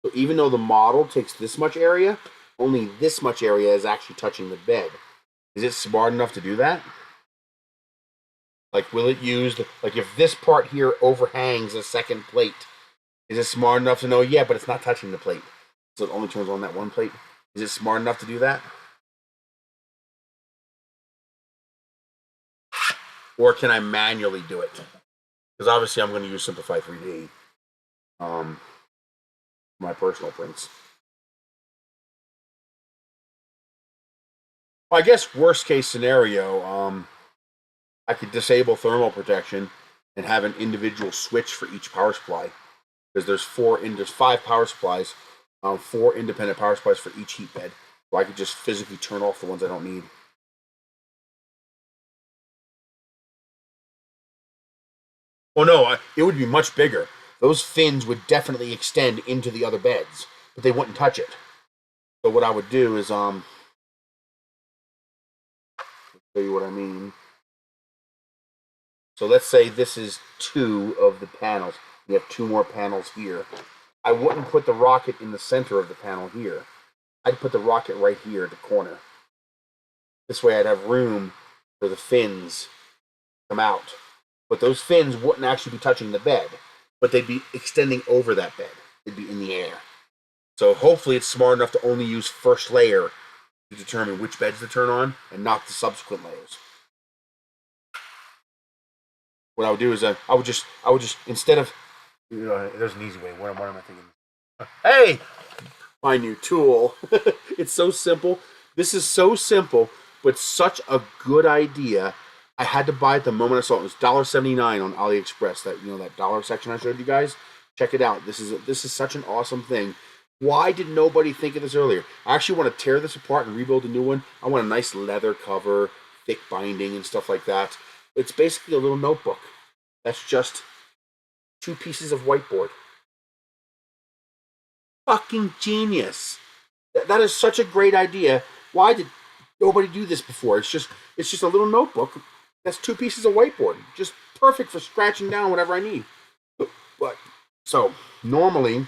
So even though the model takes this much area, only this much area is actually touching the bed. Is it smart enough to do that? Like, will it use, like if this part here overhangs a second plate, is it smart enough to know, yeah, but it's not touching the plate, so it only turns on that one plate? Is it smart enough to do that? Or can I manually do it? Because obviously I'm going to use Simplified 3D. My personal prints. Well, I guess worst case scenario, I could disable thermal protection and have an individual switch for each power supply. Because there's 5 power supplies, 4 independent power supplies for each heat bed. So I could just physically turn off the ones I don't need. Oh no, it would be much bigger. Those fins would definitely extend into the other beds, but they wouldn't touch it. So what I would do is show you what I mean. So let's say this is 2 of the panels. We have 2 more panels here. I wouldn't put the rocket in the center of the panel here. I'd put the rocket right here at the corner. This way I'd have room for the fins to come out. But those fins wouldn't actually be touching the bed, but they'd be extending over that bed. They'd be in the air. So hopefully it's smart enough to only use first layer to determine which beds to turn on and not the subsequent layers. What I would do is I would just instead of, you know, there's an easy way. What am I thinking? Hey, my new tool. It's so simple. This is so simple, but such a good idea. I had to buy it the moment I saw it. It was $1.79 on AliExpress. That, you know, that dollar section I showed you guys. Check it out. This is such an awesome thing. Why did nobody think of this earlier? I actually want to tear this apart and rebuild a new one. I want a nice leather cover, thick binding and stuff like that. It's basically a little notebook. That's just 2 pieces of whiteboard. Fucking genius. That is such a great idea. Why did nobody do this before? It's just a little notebook. That's 2 pieces of whiteboard. Just perfect for scratching down whatever I need. But so normally,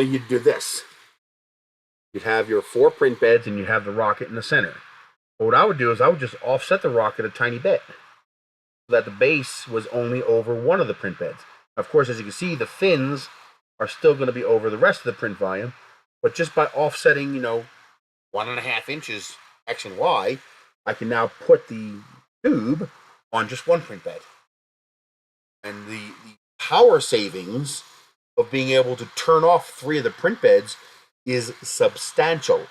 you'd do this. You'd have your 4 print beds and you'd have the rocket in the center. But what I would do is I would just offset the rocket a tiny bit so that the base was only over one of the print beds. Of course, as you can see, the fins are still going to be over the rest of the print volume, but just by offsetting, 1.5 inches X and Y, I can now put the tube on just one print bed. And the power savings of being able to turn off 3 of the print beds is substantial.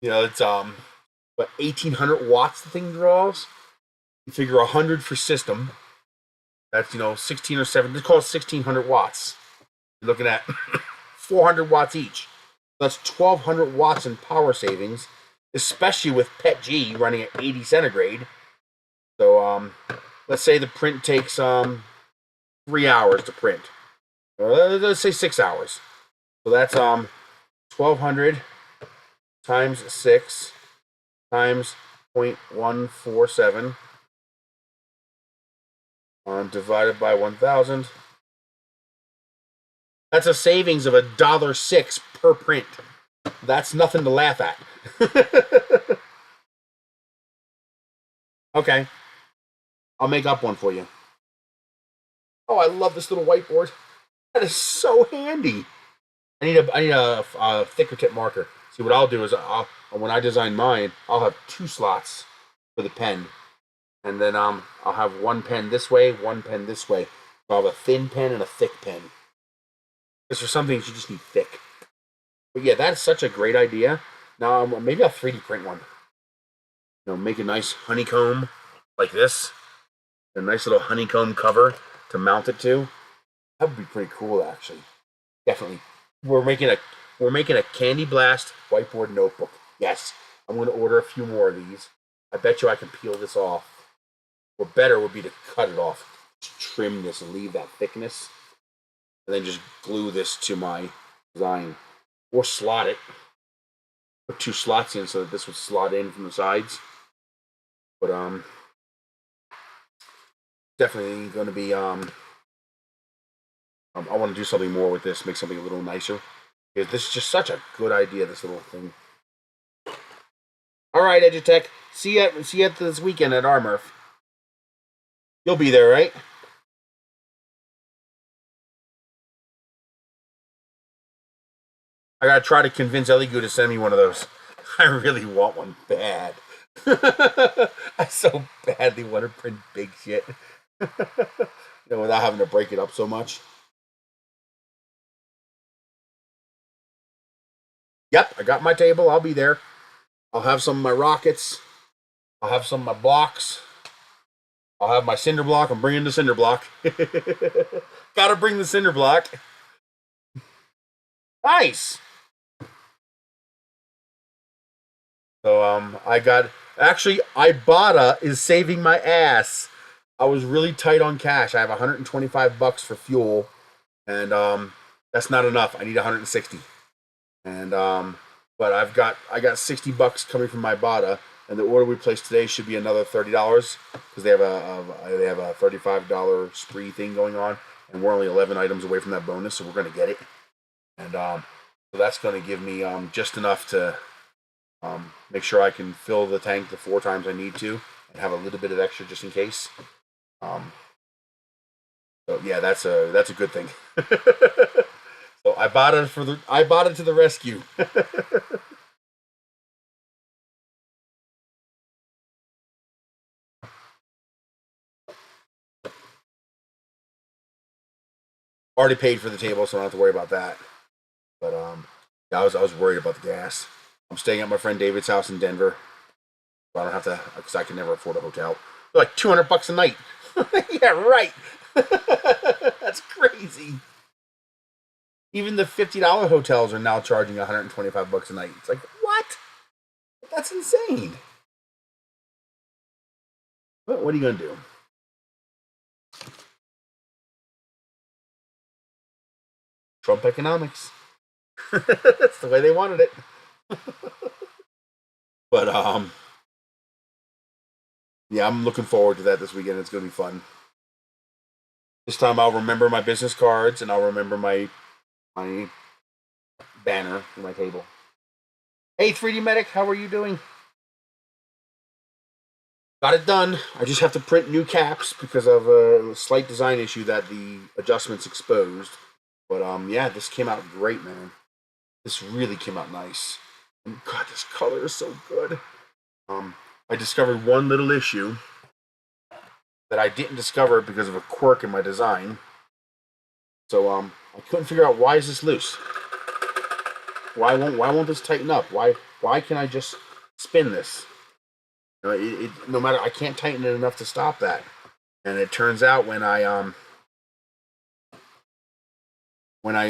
It's but 1800 watts the thing draws. You figure 100 for system. That's 16 or 7. Let's call it 1600 watts. You're looking at 400 watts each. That's 1200 watts in power savings, especially with PETG running at 80 centigrade. So let's say the print takes 3 hours to print. Let's say 6 hours. So that's 1200 times 6 times 0.147 divided by 1000. That's a savings of $1.06 per print. That's nothing to laugh at. Okay, I'll make up one for you. Oh, I love this little whiteboard. That is so handy. I need a thicker tip marker. See, what I'll do is when I design mine, I'll have 2 slots for the pen, and then I'll have one pen this way, one pen this way. So I'll have a thin pen and a thick pen. Because for some things you just need thick. But yeah, that's such a great idea. Now maybe I'll 3D print one. Make a nice honeycomb like this, a nice little honeycomb cover to mount it to. That would be pretty cool, actually. Definitely. We're making a Candy Blast whiteboard notebook. Yes, I'm going to order a few more of these. I bet you I can peel this off. What better would be to cut it off, just trim this and leave that thickness, and then just glue this to my design, or slot it. Put 2 slots in so that this would slot in from the sides. But definitely going to be I want to do something more with this, make something a little nicer. Because this is just such a good idea, this little thing. All right, Edutech. See you this weekend at Armurf. You'll be there, right? I gotta try to convince Eligu to send me one of those. I really want one bad. I so badly want to print big shit. Without having to break it up so much. Yep, I got my table. I'll be there. I'll have some of my rockets. I'll have some of my blocks. I'll have my cinder block. I'm bringing the cinder block. Gotta bring the cinder block. Nice. So Ibotta is saving my ass. I was really tight on cash. I have $125 for fuel, and that's not enough. I need 160. And but I got $60 coming from Ibotta, and the order we placed today should be another $30 because they have a $35 spree thing going on, and we're only 11 items away from that bonus, so we're gonna get it. And so that's gonna give me just enough to Make sure I can fill the tank the 4 times I need to, and have a little bit of extra just in case. So yeah, that's a good thing. So I bought it to the rescue. Already paid for the table, so I don't have to worry about that. But yeah, I was worried about the gas. I'm staying at my friend David's house in Denver. So I don't have to, because I can never afford a hotel. They're like $200 a night. Yeah, right. That's crazy. Even the $50 hotels are now charging $125 a night. It's like, what? That's insane. But what are you gonna do? Trump economics. That's the way they wanted it. But yeah, I'm looking forward to that this weekend. It's gonna be fun. This time I'll remember my business cards and I'll remember my banner for my table. Hey, 3D Medic, how are you doing? Got it done. I just have to print new caps because of a slight design issue that the adjustments exposed. But yeah, this came out great, man. This really came out nice. And God, this color is so good. I discovered one little issue that I didn't discover because of a quirk in my design. So I couldn't figure out, why is this loose? Why won't this tighten up? Why can't I just spin this? No matter, I can't tighten it enough to stop that. And it turns out when I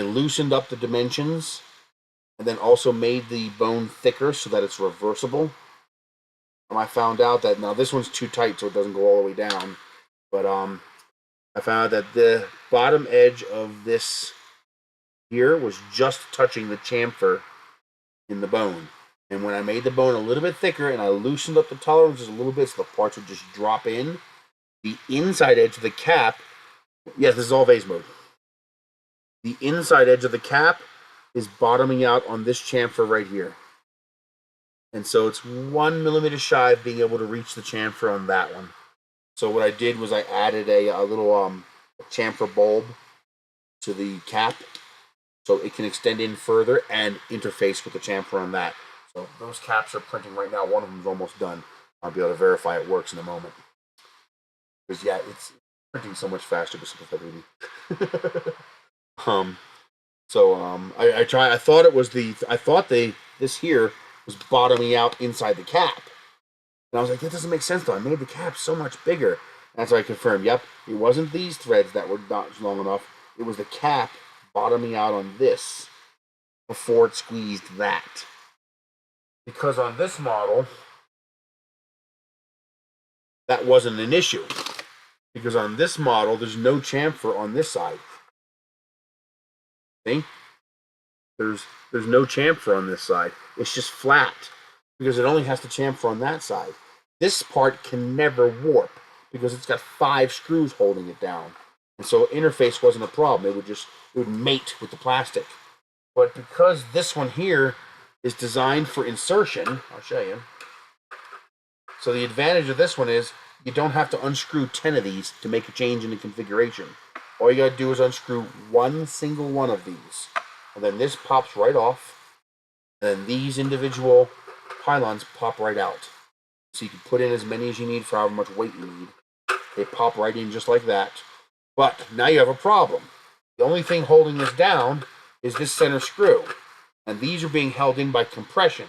loosened up the dimensions and then also made the bone thicker so that it's reversible, I found out that now this one's too tight so it doesn't go all the way down. But I found out that the bottom edge of this here was just touching the chamfer in the bone. And when I made the bone a little bit thicker and I loosened up the tolerances a little bit so the parts would just drop in, the inside edge of the cap, yes, this is all vase mode. The inside edge of the cap is bottoming out on this chamfer right here. And so it's 1 millimeter shy of being able to reach the chamfer on that one. So what I did was I added a little chamfer bulb to the cap so it can extend in further and interface with the chamfer on that. So those caps are printing right now. One of them is almost done. I'll be able to verify it works in a moment. Because yeah, it's printing so much faster with Simplified 3D. I thought it was this here was bottoming out inside the cap. And I was like, that doesn't make sense though. I made the cap so much bigger. And that's why I confirmed, yep, it wasn't these threads that were not long enough. It was the cap bottoming out on this before it squeezed that. Because on this model, that wasn't an issue. Because on this model, there's no chamfer on this side. See? There's no chamfer on this side. It's just flat. Because it only has to chamfer on that side. This part can never warp because it's got 5 screws holding it down. And so interface wasn't a problem. It would mate with the plastic. But because this one here is designed for insertion, I'll show you. So the advantage of this one is you don't have to unscrew 10 of these to make a change in the configuration. All you gotta do is unscrew one single one of these. And then this pops right off. And then these individual pylons pop right out. So you can put in as many as you need for however much weight you need. They pop right in just like that. But now you have a problem. The only thing holding this down is this center screw. And these are being held in by compression.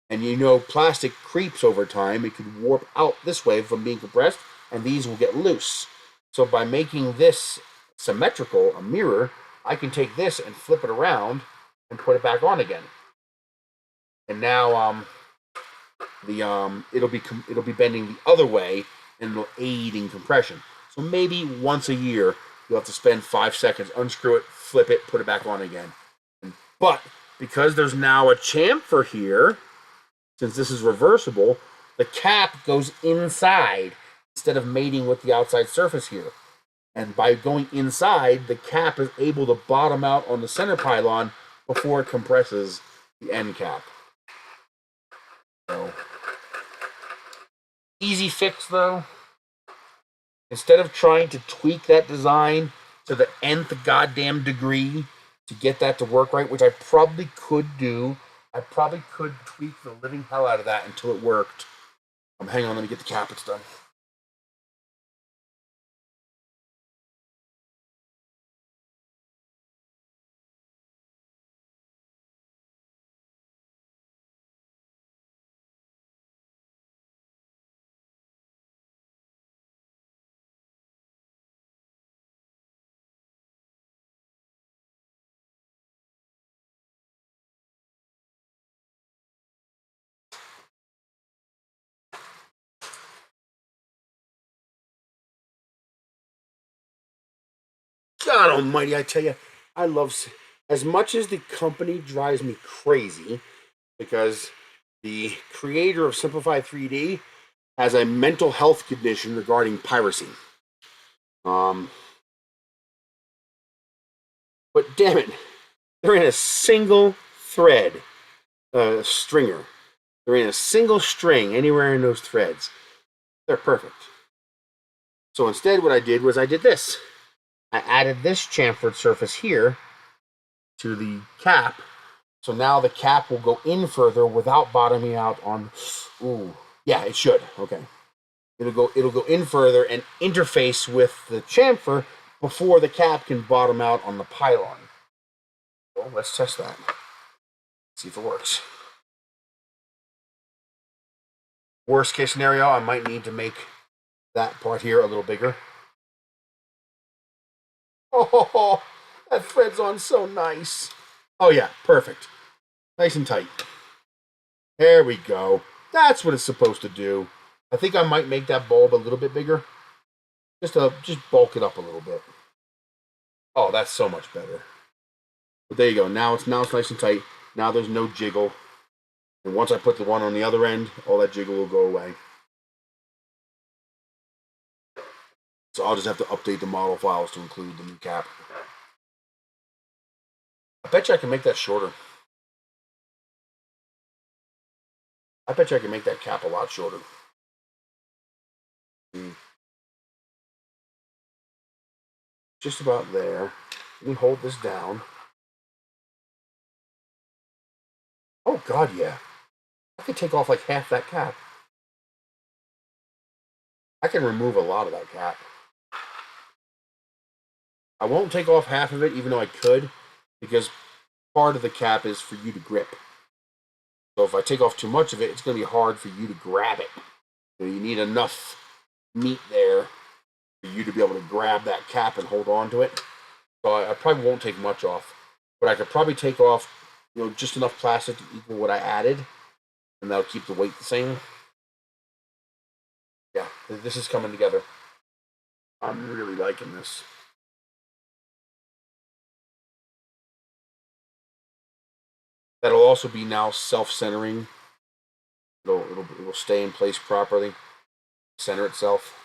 And you know plastic creeps over time. It could warp out this way from being compressed, and these will get loose. So by making this symmetrical, a mirror, I can take this and flip it around and put it back on again. And now it'll be bending the other way, and it'll aid in compression. So maybe once a year you'll have to spend 5 seconds, unscrew it, flip it, put it back on again. But because there's now a chamfer here, since this is reversible, the cap goes inside instead of mating with the outside surface here. And by going inside, the cap is able to bottom out on the center pylon before it compresses the end cap. Easy fix though. Instead of trying to tweak that design to the nth goddamn degree to get that to work right, which I probably could do. I probably could tweak the living hell out of that until it worked. Hang on, let me get the capits done. God almighty, I tell you, I love, as much as the company drives me crazy because the creator of Simplified 3D has a mental health condition regarding piracy. But damn it, they're in a single thread stringer. They're in a single string anywhere in those threads. They're perfect. So instead what I did was I did this. I added this chamfered surface here to the cap. So now the cap will go in further without bottoming out on, ooh, yeah, it should, okay. It'll go in further and interface with the chamfer before the cap can bottom out on the pylon. Well, let's test that. See if it works. Worst case scenario, I might need to make that part here a little bigger. Oh, that thread's on so nice. Oh yeah, perfect. Nice and tight. There we go. That's what it's supposed to do. I think I might make that bulb a little bit bigger. Just bulk it up a little bit. Oh, that's so much better. But there you go. Now it's nice and tight. Now there's no jiggle. And once I put the one on the other end, all that jiggle will go away. So I'll just have to update the model files to include the new cap. I bet you I can make that shorter. I bet you I can make that cap a lot shorter. Just about there. Let me hold this down. Oh God, yeah. I could take off like half that cap. I can remove a lot of that cap. I won't take off half of it, even though I could, because part of the cap is for you to grip. So if I take off too much of it, it's going to be hard for you to grab it. So you need enough meat there for you to be able to grab that cap and hold on to it. So I probably won't take much off, but I could probably take off, just enough plastic to equal what I added, and that'll keep the weight the same. Yeah, this is coming together. I'm really liking this. That'll also be now self-centering. It will stay in place properly, center itself,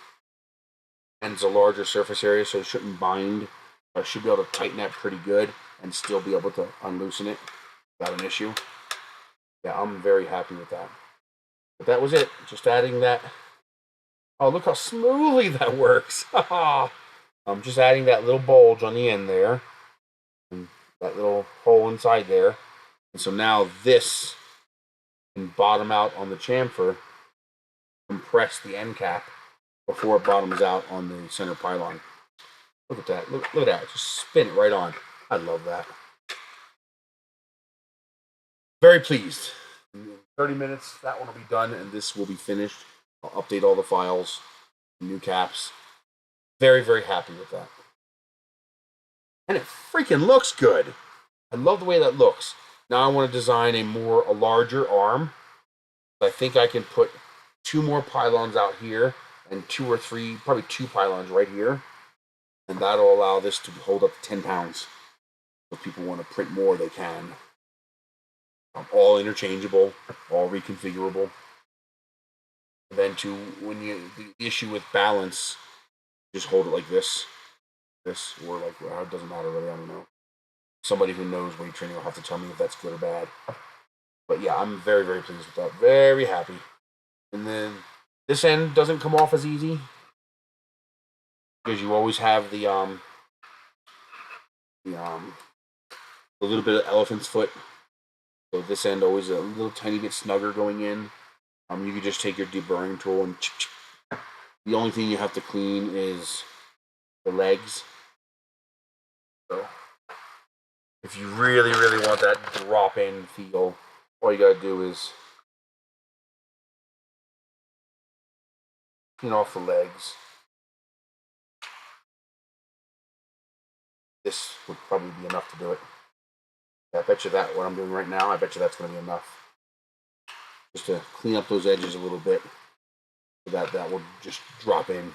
and it's a larger surface area, so it shouldn't bind. I should be able to tighten that pretty good and still be able to unloosen it without an issue. Yeah, I'm very happy with that. But that was it. Just adding that. Oh, look how smoothly that works. I'm just adding that little bulge on the end there, and that little hole inside there. And so now this can bottom out on the chamfer, compress the end cap before it bottoms out on the center pylon. Look at that. Look at that. Just spin it right on. I love that. Very pleased. In 30 minutes, that one will be done, and this will be finished. I'll update all the files, new caps. Very, very happy with that. And it freaking looks good. I love the way that looks. Now I want to design a larger arm. I think I can put 2 more pylons out here and 2 or 3, probably 2 pylons right here. And that'll allow this to hold up to 10 pounds. If people want to print more, they can. All interchangeable, all reconfigurable. And then the issue with balance, just hold it like this, or like, well, it doesn't matter really, I don't know. Somebody who knows weight training will have to tell me if that's good or bad. But yeah, I'm very, very pleased with that. Very happy. And then This end doesn't come off as easy because you always have the little bit of elephant's foot. So this end always a little tiny bit snugger going in. You could just take your deburring tool and the only thing you have to clean is the legs. So if you really, really want that drop-in feel, all you gotta do is clean off the legs. This would probably be enough to do it. I bet you that what I'm doing right now, I bet you that's gonna be enough. Just to clean up those edges a little bit so that will just drop in.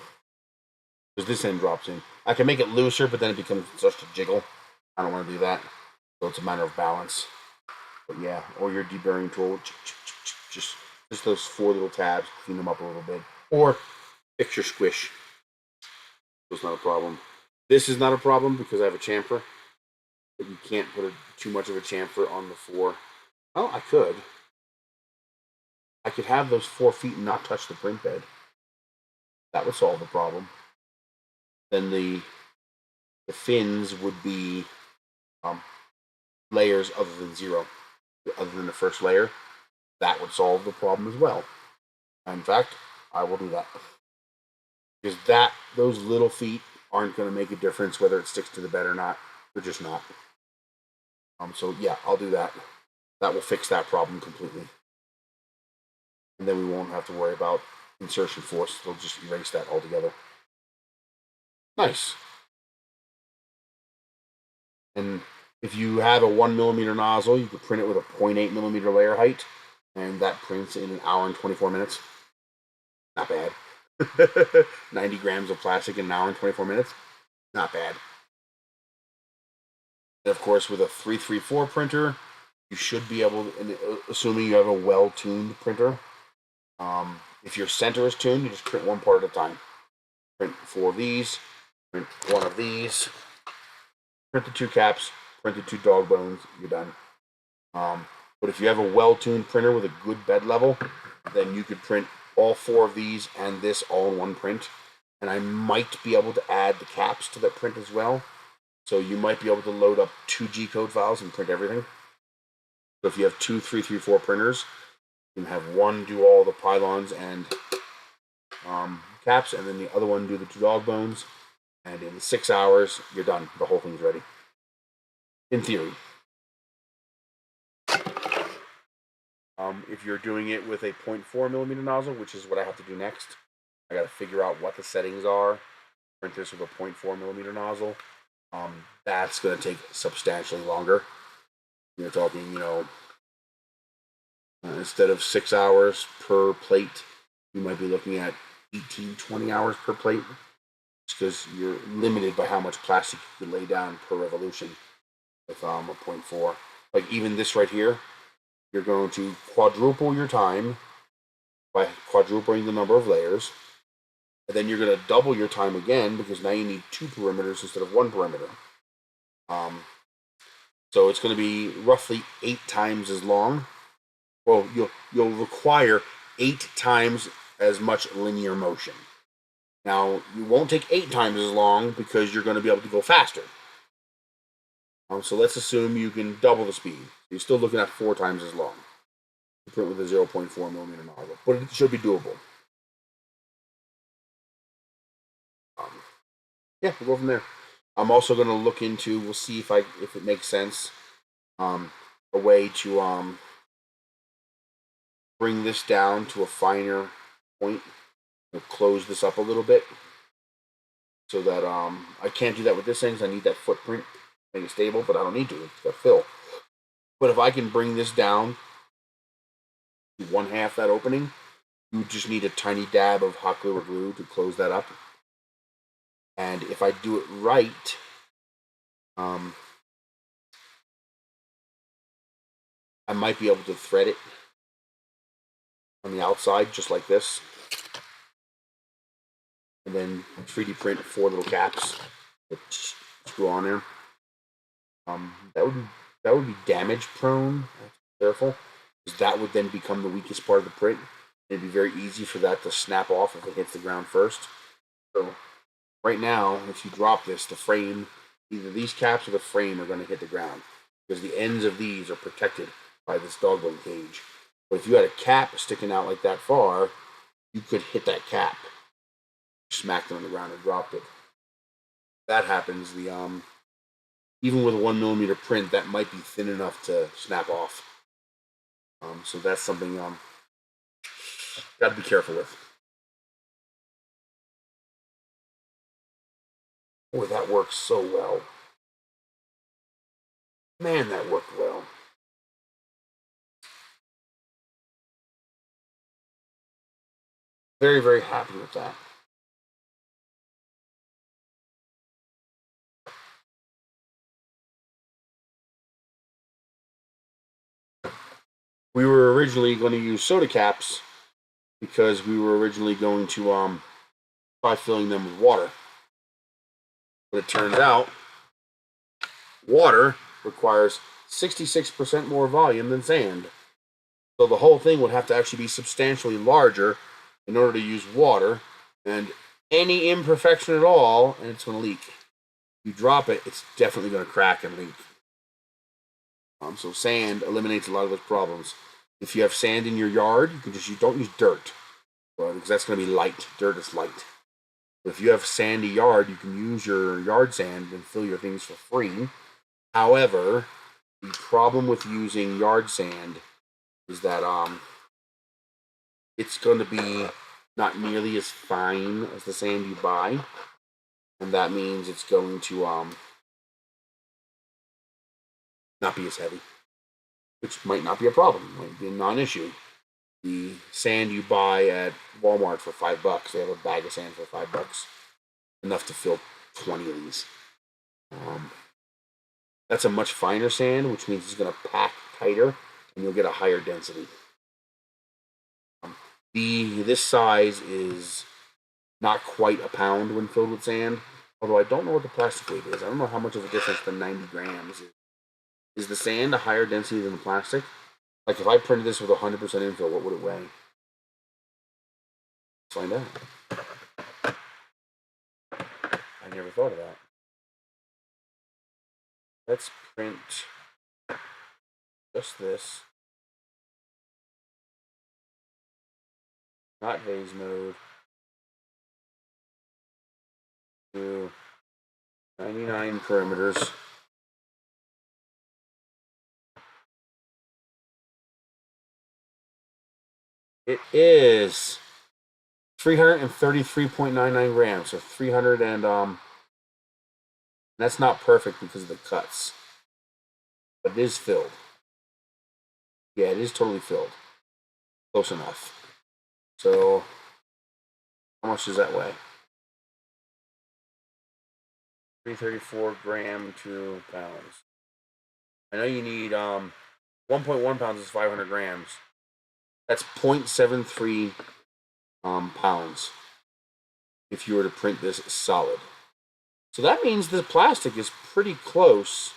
Because this end drops in. I can make it looser, but then it becomes just a jiggle. I don't want to do that. So it's a matter of balance. But yeah, or your deburring tool, just those 4 little tabs, clean them up a little bit. Or fix your squish. It's not a problem. This is not a problem because I have a chamfer. But you can't put too much of a chamfer on the 4. Oh, I could. I could have those 4 feet and not touch the print bed. That would solve the problem. Then the fins would be layers other than 0, other than the first layer. That would solve the problem as well. In fact, I will do that. Because those little feet aren't going to make a difference whether it sticks to the bed or not. They're just not. So yeah, I'll do that. That will fix that problem completely. And then we won't have to worry about insertion force. We'll just erase that altogether. Nice. And if you have a 1mm nozzle, you could print it with a 0.8mm layer height, and that prints in 1 hour and 24 minutes. Not bad. 90 grams of plastic in 1 hour and 24 minutes. Not bad. And of course, with a 334 printer, you should be able to, assuming you have a well-tuned printer, if your center is tuned, you just print one part at a time. Print 4 of these, print 1 of these, print the 2 caps, print the 2 dog bones, you're done. But if you have a well-tuned printer with a good bed level, then you could print all 4 of these and this all in one print. And I might be able to add the caps to that print as well. So you might be able to load up 2 G-code files and print everything. So if you have 2 334 printers, you can have one do all the pylons and caps, and then the other one do the 2 dog bones. And in 6 hours, you're done. The whole thing's ready. In theory. If you're doing it with a 0.4mm nozzle, which is what I have to do next, I got to figure out what the settings are. Print this with a 0.4mm nozzle. That's going to take substantially longer. You're talking, instead of 6 hours per plate, you might be looking at 18, 20 hours per plate. Just because you're limited by how much plastic you can lay down per revolution with a 0.4. Like even this right here, you're going to quadruple your time by quadrupling the number of layers. And then you're going to double your time again because now you need 2 perimeters instead of 1 perimeter. So it's going to be roughly 8 times as long. Well, you'll require 8 times as much linear motion. Now, you won't take 8 times as long because you're going to be able to go faster. So let's assume you can double the speed. You're still looking at 4 times as long. You print with a 0.4mm nozzle, but it should be doable. Yeah, we'll go from there. I'm also going to look into. We'll see if it makes sense. A way to bring this down to a finer point. We'll close this up a little bit so that I can't do that with this thing because I need that footprint to make it stable, but I don't need to. It's got fill. But if I can bring this down to 1/2 that opening, you just need a tiny dab of hot glue or glue to close that up. And if I do it right, I might be able to thread it on the outside just like this. And then 3D print 4 little caps that screw on there. That would be damage prone. Careful, because that would then become the weakest part of the print. It'd be very easy for that to snap off if it hits the ground first. So right now, if you drop this, the frame, either these caps or the frame are going to hit the ground because the ends of these are protected by this dog bone cage. But if you had a cap sticking out like that far, you could hit that cap, smacked it on the ground and dropped it. If that happens, even with a 1mm print, that might be thin enough to snap off. So that's something got to be careful with. Boy, that works so well. Man, that worked well. Very, very happy with that. We were originally going to use soda caps because we were originally going to try filling them with water. But it turns out water requires 66% more volume than sand. So the whole thing would have to actually be substantially larger in order to use water, and any imperfection at all, and it's going to leak. If you drop it, it's definitely going to crack and leak. So sand eliminates a lot of those problems. If you have sand in your yard, you don't use dirt, because that's going to be light. Dirt is light. But if you have sandy yard, you can use your yard sand and fill your things for free. However, the problem with using yard sand is that it's going to be not nearly as fine as the sand you buy, and that means it's going to not be as heavy, which might not be a problem, might be a non-issue. The sand you buy at Walmart for $5, they have a bag of sand for $5, enough to fill 20 of these. That's a much finer sand, which means it's going to pack tighter, and you'll get a higher density. This size is not quite a pound when filled with sand, although I don't know what the plastic weight is. I don't know how much of a difference the 90 grams is. Is the sand a higher density than the plastic? Like if I printed this with 100% infill, what would it weigh? Let's find out. I never thought of that. Let's print just this. Not vase mode. To 99 perimeters. It is 333.99 grams, so 300 and that's not perfect because of the cuts, but it is filled. Yeah, it is totally filled. Close enough. So, how much does that weigh? 334 gram to pounds. I know you need 1.1 pounds is 500 grams. That's 0.73 pounds if you were to print this solid. So that means the plastic is pretty close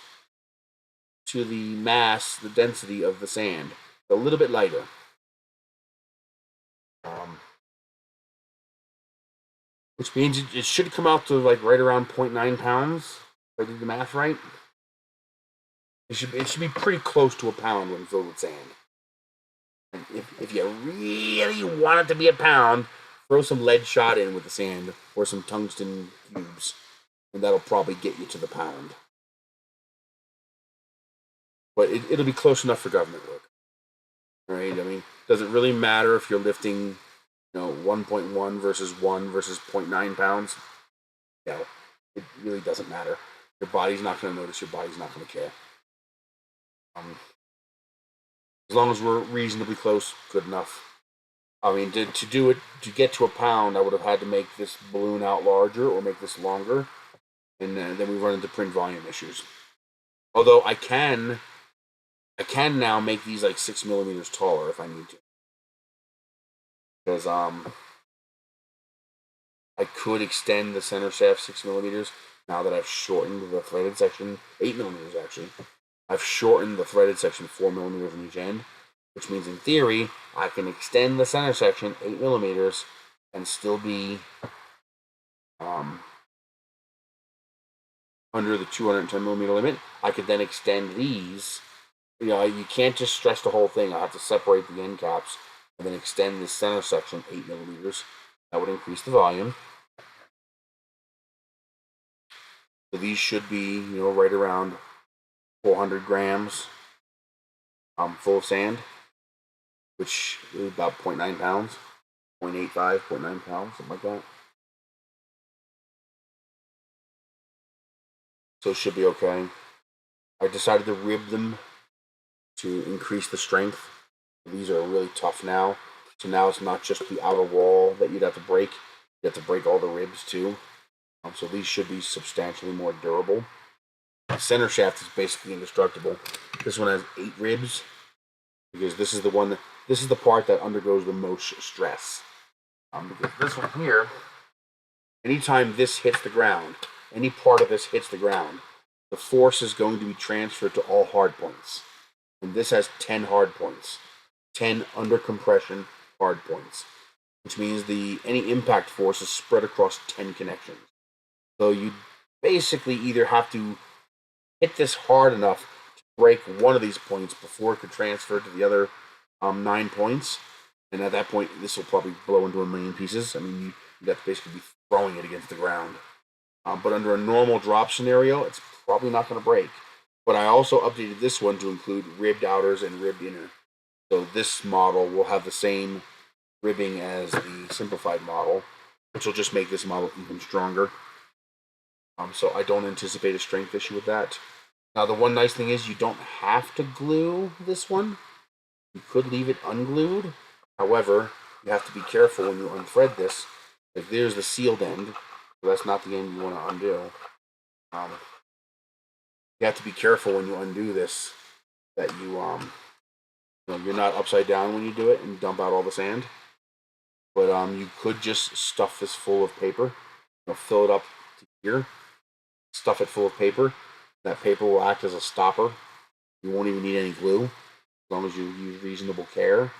to the mass, the density of the sand. A little bit lighter. Which means it should come out to like right around 0.9 pounds. If I did the math right. It should be pretty close to a pound when filled with sand. And if you really want it to be a pound, throw some lead shot in with the sand or some tungsten cubes, and that'll probably get you to the pound. But it'll be close enough for government work. Right? I mean, does it really matter if you're lifting, 1.1 versus 1 versus 0.9 pounds? No, it really doesn't matter. Your body's not going to notice. Your body's not going to care. As long as we're reasonably close, good enough. I mean, to do it, to get to a pound, I would have had to make this balloon out larger or make this longer, and then we run into print volume issues. Although I can now make these like 6 millimeters taller if I need to, because I could extend the center shaft 6 millimeters now that I've shortened the threaded section 8 millimeters actually. I've shortened the threaded section 4 millimeters on each end, which means in theory I can extend the center section 8 millimeters and still be under the 210 millimeter limit. I could then extend these. You know, you can't just stretch the whole thing. I have to separate the end caps and then extend the center section 8 millimeters. That would increase the volume. So these should be, you know, right around 400 grams full of sand, which is about 0.9 pounds, 0.85, 0.9 pounds, something like that. So it should be okay. I decided to rib them to increase the strength. These are really tough now. So now it's not just the outer wall that you'd have to break. You have to break all the ribs too. So these should be substantially more durable. The center shaft is basically indestructible. This one has 8 ribs because this is the one. This is the part that undergoes the most stress. Because this one here, anytime this hits the ground, any part of this hits the ground, the force is going to be transferred to all hard points. And this has 10 hard points, 10 under compression hard points, which means any impact force is spread across 10 connections. So you basically either have to hit this hard enough to break one of these points before it could transfer to the other 9 points, and at that point this will probably blow into a million pieces. I mean, you'd have to basically be throwing it against the ground. But under a normal drop scenario, it's probably not going to break. But I also updated this one to include ribbed outers and ribbed inner. So this model will have the same ribbing as the Simplified model, which will just make this model even stronger. So I don't anticipate a strength issue with that. Now the one nice thing is you don't have to glue this one. You could leave it unglued. However, you have to be careful when you unthread this. If there's the sealed end, so that's not the end you want to undo. You have to be careful when you undo this that you're not upside down when you do it and dump out all the sand. But you could just stuff this full of paper. Fill it up to here. Stuff it full of paper. That paper will act as a stopper. You won't even need any glue as long as you use reasonable care.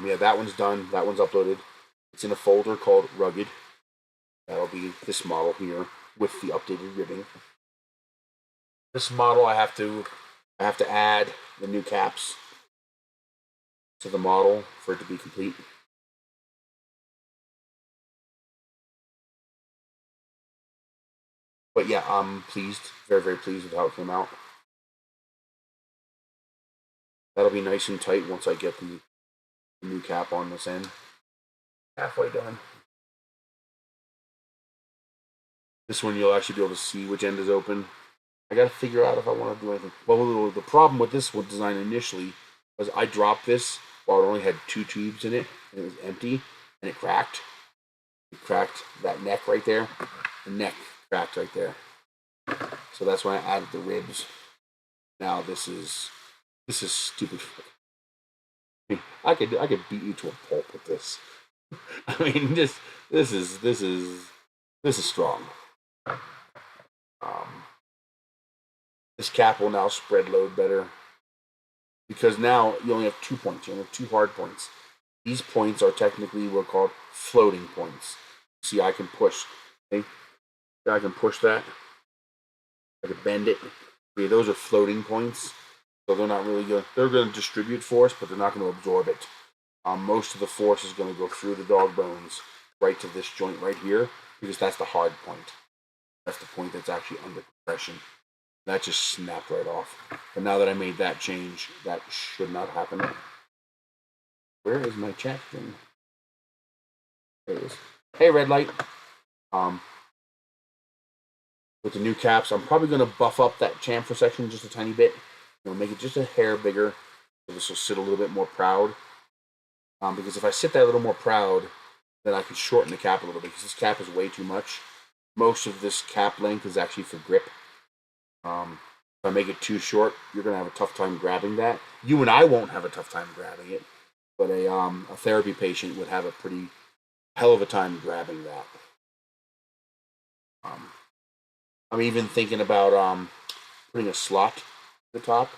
Yeah, that one's done. That one's uploaded. It's in a folder called Rugged. That'll be this model here with the updated ribbing. This model I have to add the new caps to the model for it to be complete. But yeah, I'm pleased, very, very pleased with how it came out. That'll be nice and tight once I get the new cap on this end. Halfway done. This one you'll actually be able to see which end is open. I gotta figure out if I want to do anything. Well, the problem with this one design initially was I dropped this while it only had 2 tubes in it, and it was empty, and it cracked. It cracked that neck right there. The neck cracked right there. So that's when I added the ribs. Now this is stupid. I mean, I could beat you to a pulp with this. I mean, this is strong. This cap will now spread load better because now you only have 2 points. You only have 2 hard points. These points are technically what are called floating points. See, I can push. Okay? I can push that. I can bend it. Okay, those are floating points. So they're not really going. They're going to distribute force, but they're not going to absorb it. Most of the force is going to go through the dog bones right to this joint right here because that's the hard point. That's the point that's actually under compression. That just snapped right off. But now that I made that change, that should not happen. Where is my chat thing? There it is. Hey, red light. With the new caps, I'm probably going to buff up that chamfer section just a tiny bit. Make it just a hair bigger. So this will sit a little bit more proud. Because if I sit that a little more proud, then I can shorten the cap a little bit because this cap is way too much. Most of this cap length is actually for grip. If I make it too short, you're going to have a tough time grabbing that. You and I won't have a tough time grabbing it, but a therapy patient would have a pretty hell of a time grabbing that. I'm even thinking about putting a slot at the top.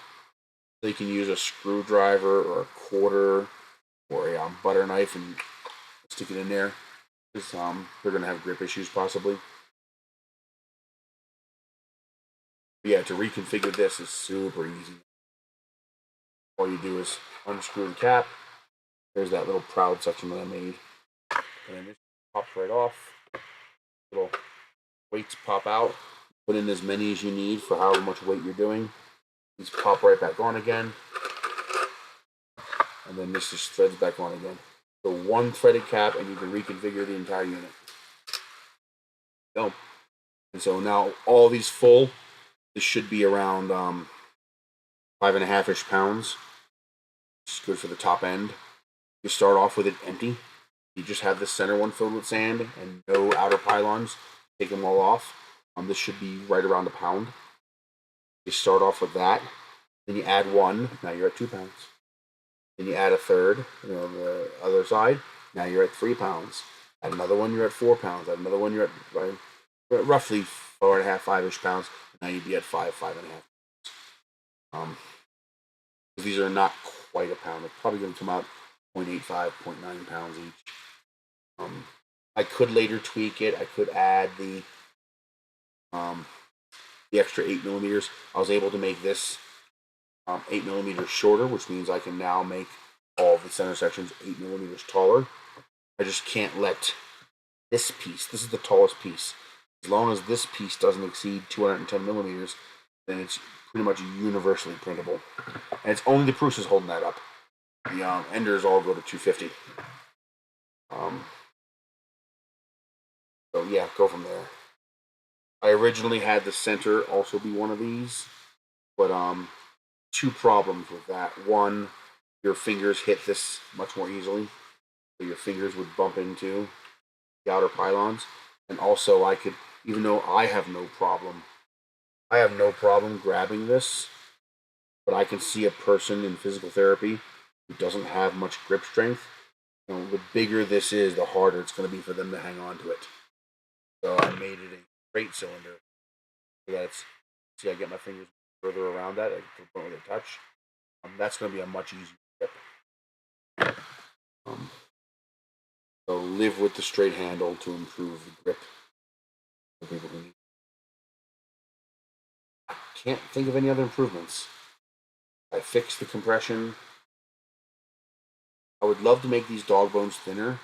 So you can use a screwdriver or a quarter or a butter knife and stick it in there. Because they're going to have grip issues possibly. But yeah, to reconfigure this is super easy. All you do is unscrew the cap. There's that little proud section that I made. And then this pops right off. Little weights pop out. Put in as many as you need for however much weight you're doing. These pop right back on again. And then this just threads back on again. So one threaded cap and you can reconfigure the entire unit. Go. And so now all these full, this should be around 5.5-ish pounds. It's good for the top end. You start off with it empty. You just have the center one filled with sand and no outer pylons. Take them all off. This should be right around a pound. You start off with that. Then you add one. Now you're at 2 pounds. Then you add a third, the other side. Now you're at 3 pounds. Add another one, you're at 4 pounds. Add another one, you're at roughly 4.5, 5-ish pounds. Now you'd be at 5.5 pounds. These are not quite a pound. They're probably going to come out 0.85, 0.9 pounds each. I could later tweak it. I could add the extra 8 millimeters. I was able to make this 8 millimeters shorter, which means I can now make all of the center sections 8 millimeters taller. I just can't let this piece, this is the tallest piece, as long as this piece doesn't exceed 210 millimeters, then it's pretty much universally printable. And it's only the Prusa's holding that up. The Enders all go to 250. So yeah, go from there. I originally had the center also be one of these, but 2 problems with that. One, your fingers hit this much more easily, so your fingers would bump into the outer pylons. And also I could, even though I have no problem grabbing this, but I can see a person in physical therapy who doesn't have much grip strength. The bigger this is, the harder it's going to be for them to hang on to it. So I made it a straight cylinder. So that's, see, I get my fingers further around that, to the point where they touch. That's going to be a much easier grip. So live with the straight handle to improve the grip for people who need. I can't think of any other improvements. I fixed the compression. I would love to make these dog bones thinner.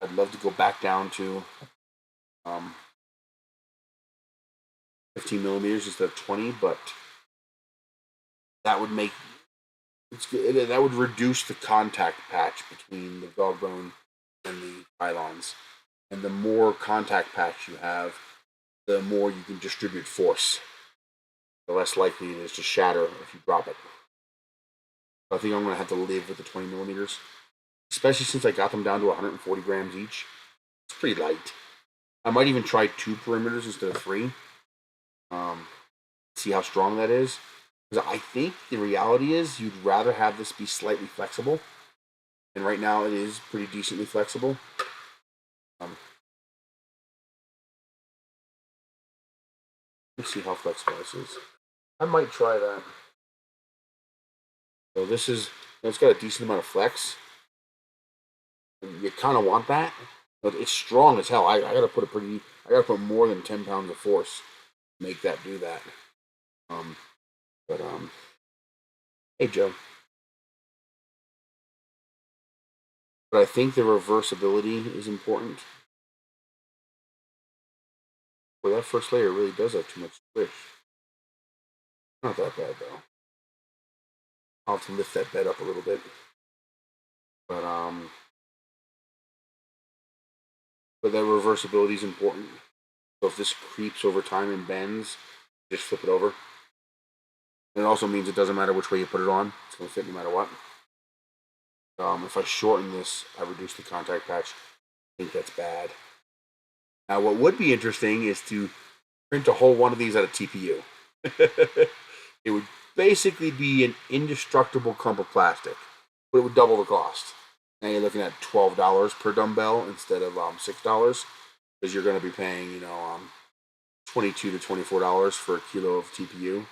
I'd love to go back down to 15 millimeters instead of 20, but that would make that would reduce the contact patch between the dog bone and the pylons. And the more contact patch you have, the more you can distribute force. The less likely it is to shatter if you drop it. I think I'm going to have to live with the 20 millimeters, especially since I got them down to 140 grams each. It's pretty light. I might even try 2 perimeters instead of 3. See how strong that is. Because I think the reality is you'd rather have this be slightly flexible. And right now it is pretty decently flexible. Let's see how flexible this is. I might try that. So this is, it's got a decent amount of flex. And you kind of want that, but it's strong as hell. I gotta put more than 10 pounds of force to make that do that. Hey Joe. But I think the reversibility is important. Well, that first layer really does have too much squish. Not that bad though. I'll have to lift that bed up a little bit. But that reversibility is important. So if this creeps over time and bends, just flip it over. And it also means it doesn't matter which way you put it on. It's going to fit no matter what. If I shorten this, I reduce the contact patch. I think that's bad. Now, what would be interesting is to print a whole one of these out of TPU. It would basically be an indestructible clump of plastic, but it would double the cost. Now you're looking at $12 per dumbbell instead of $6, because you're going to be paying, $22 to $24 for a kilo of TPU.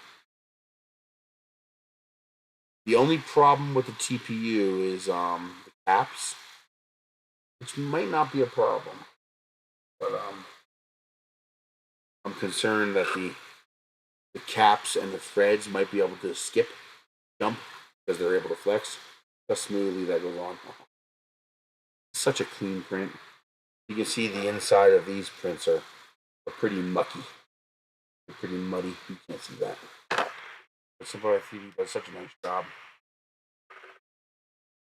The only problem with the TPU is the caps, which might not be a problem, but I'm concerned that the caps and the threads might be able to jump, because they're able to flex. How smoothly that goes on. Such a clean print. You can see the inside of these prints are pretty mucky. They're pretty muddy. You can't see that. But Simplified 3D does such a nice job.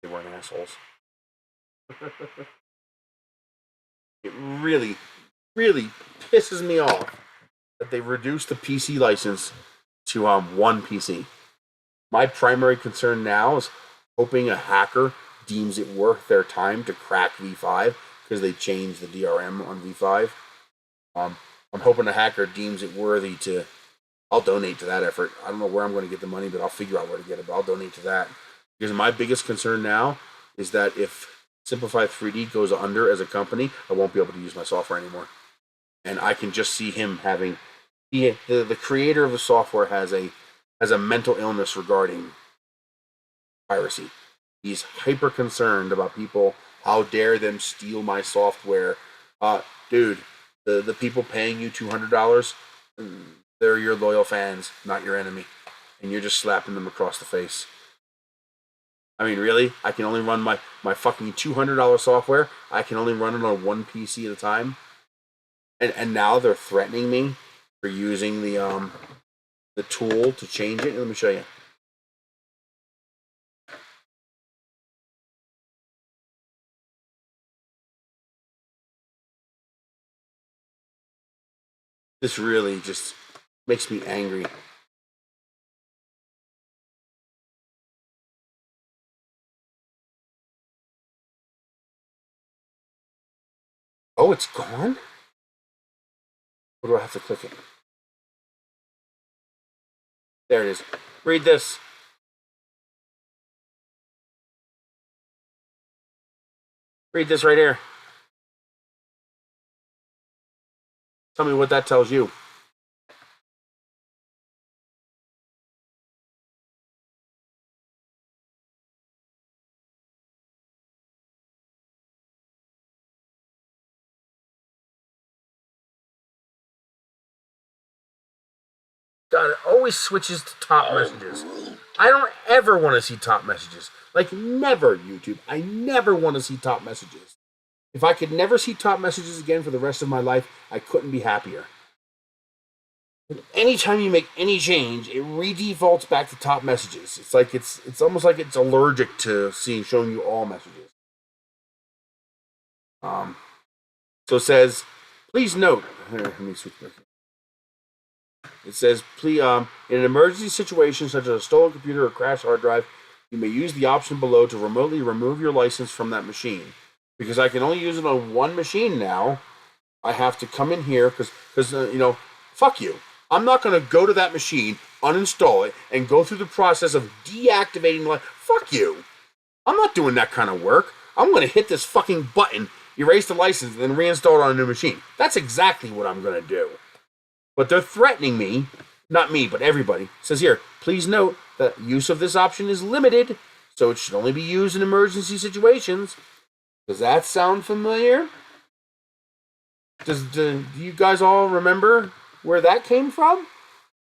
They weren't assholes. It really, really pisses me off that they reduced the PC license to one PC. My primary concern now is hoping a hacker deems it worth their time to crack V5, because they changed the DRM on V5. I'm hoping a hacker deems it worthy to. I'll donate to that effort. I don't know where I'm going to get the money, but I'll figure out where to get it. But I'll donate to that, because my biggest concern now is that if Simplified 3D goes under as a company, I won't be able to use my software anymore. And I can just see him having the creator of the software has a mental illness regarding piracy. He's hyper concerned about people. How dare them steal my software? Dude, the people paying you $200, they're your loyal fans, not your enemy. And you're just slapping them across the face. I mean, really? I can only run my fucking $200 software. I can only run it on one PC at a time. And now they're threatening me for using the tool to change it. Let me show you. This really just makes me angry. Oh, it's gone? Or do I have to click it? There it is. Read this. Read this right here. Tell me what that tells you. God, it always switches to top messages. I don't ever want to see top messages. Like, never, YouTube. I never want to see top messages. If I could never see top messages again for the rest of my life, I couldn't be happier. Anytime you make any change, it re-defaults back to top messages. It's like it's almost like it's allergic to showing you all messages. So it says, please note. Here, let me switch back. It says, please, in an emergency situation such as a stolen computer or crashed hard drive, you may use the option below to remotely remove your license from that machine. Because I can only use it on one machine now, I have to come in here because fuck you. I'm not going to go to that machine, uninstall it, and go through the process of deactivating the license. Fuck you. I'm not doing that kind of work. I'm going to hit this fucking button, erase the license, and then reinstall it on a new machine. That's exactly what I'm going to do. But they're threatening me, not me, but everybody. It says here, please note that use of this option is limited, so it should only be used in emergency situations. Does that sound familiar? Do you guys all remember where that came from?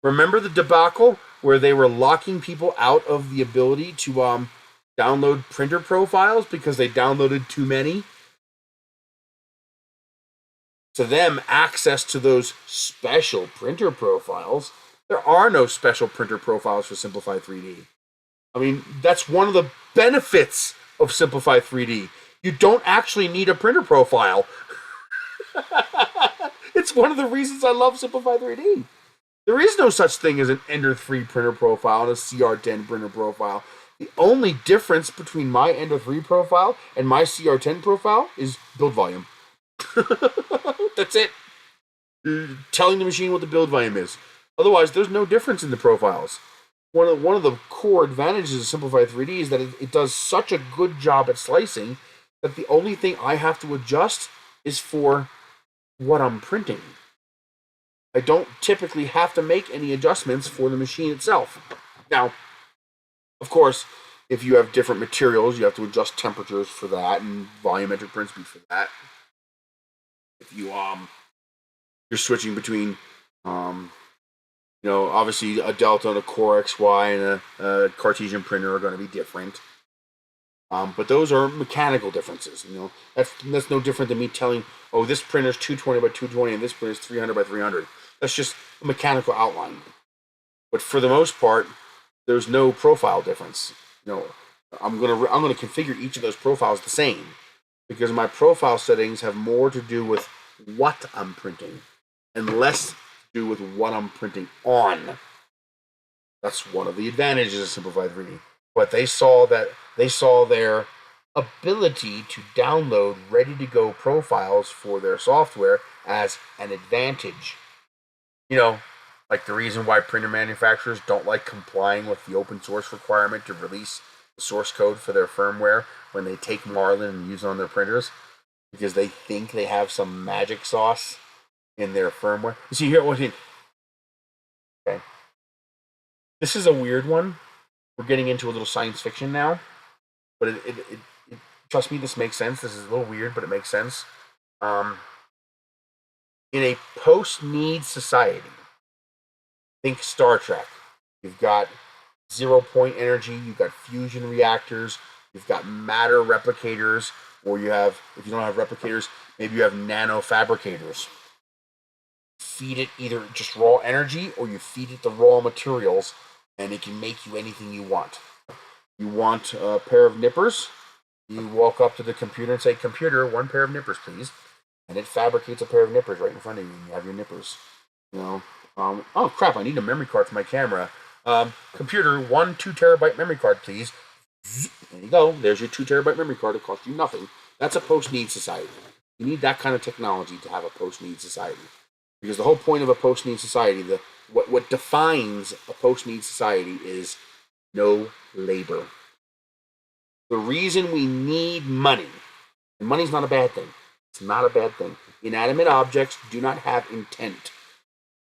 Remember the debacle where they were locking people out of the ability to download printer profiles because they downloaded too many? To them, access to those special printer profiles. There are no special printer profiles for Simplified 3D. I mean, that's one of the benefits of Simplified 3D. You don't actually need a printer profile. It's one of the reasons I love Simplified 3D. There is no such thing as an Ender 3 printer profile and a CR10 printer profile. The only difference between my Ender 3 profile and my CR10 profile is build volume. That's it. Telling the machine what the build volume is. Otherwise, there's no difference in the profiles. One of the core advantages of Simplified 3D is that it does such a good job at slicing that the only thing I have to adjust is for what I'm printing. I don't typically have to make any adjustments for the machine itself. Now, of course, if you have different materials, you have to adjust temperatures for that and volumetric print speed for that. If you're switching between obviously a Delta and a Core XY and a Cartesian printer are going to be different. But those are mechanical differences. That's no different than me telling, oh, this printer is 220 by 220 and this printer is 300 by 300. That's just a mechanical outline. But for the most part, there's no profile difference. I'm gonna configure each of those profiles the same because my profile settings have more to do with what I'm printing and less to do with what I'm printing on. That's one of the advantages of Simplified 3D. But they saw their ability to download ready-to-go profiles for their software as an advantage. Like the reason why printer manufacturers don't like complying with the open source requirement to release the source code for their firmware when they take Marlin and use it on their printers, because they think they have some magic sauce in their firmware. You see here, okay. This is a weird one. We're getting into a little science fiction now, but it trust me, this makes sense. This is a little weird, but it makes sense. In a post-need society, think Star Trek. You've got zero-point energy, you've got fusion reactors, you've got matter replicators, or you have, if you don't have replicators, maybe you have nano fabricators. Feed it either just raw energy or you feed it the raw materials, and it can make you anything you want. You want a pair of nippers, you walk up to the computer and say, computer, 1 pair of nippers, please. And it fabricates a pair of nippers right in front of you, and you have your nippers. Oh crap, I need a memory card for my camera. Computer, 1 2 terabyte memory card, please. There you go. There's your 2 terabyte memory card. It costs you nothing. That's a post-need society. You need that kind of technology to have a post-need society. Because the whole point of a post-need society, what defines a post-need society is no labor. The reason we need money, and money's not a bad thing. It's not a bad thing. Inanimate objects do not have intent.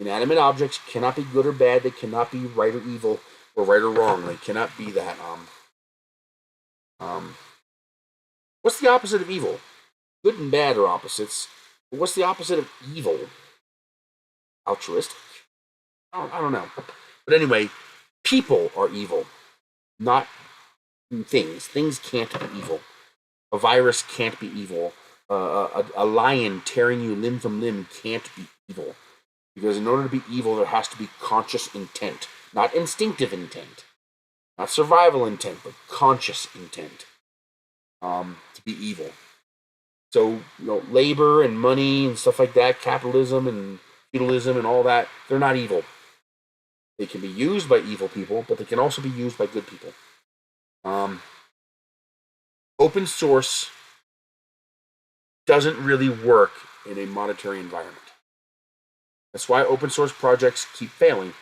Inanimate objects cannot be good or bad. They cannot be right or evil or right or wrong. They cannot be that. What's the opposite of evil? Good and bad are opposites. But what's the opposite of evil? Altruistic? I don't know. But anyway, people are evil, not things. Things can't be evil. A virus can't be evil. A lion tearing you limb from limb can't be evil. Because in order to be evil, there has to be conscious intent. Not instinctive intent. Not survival intent, but conscious intent. To be evil. So, labor and money and stuff like that, capitalism and feudalism and all that, they're not evil. They can be used by evil people, but they can also be used by good people. Open source doesn't really work in a monetary environment. That's why open source projects keep failing.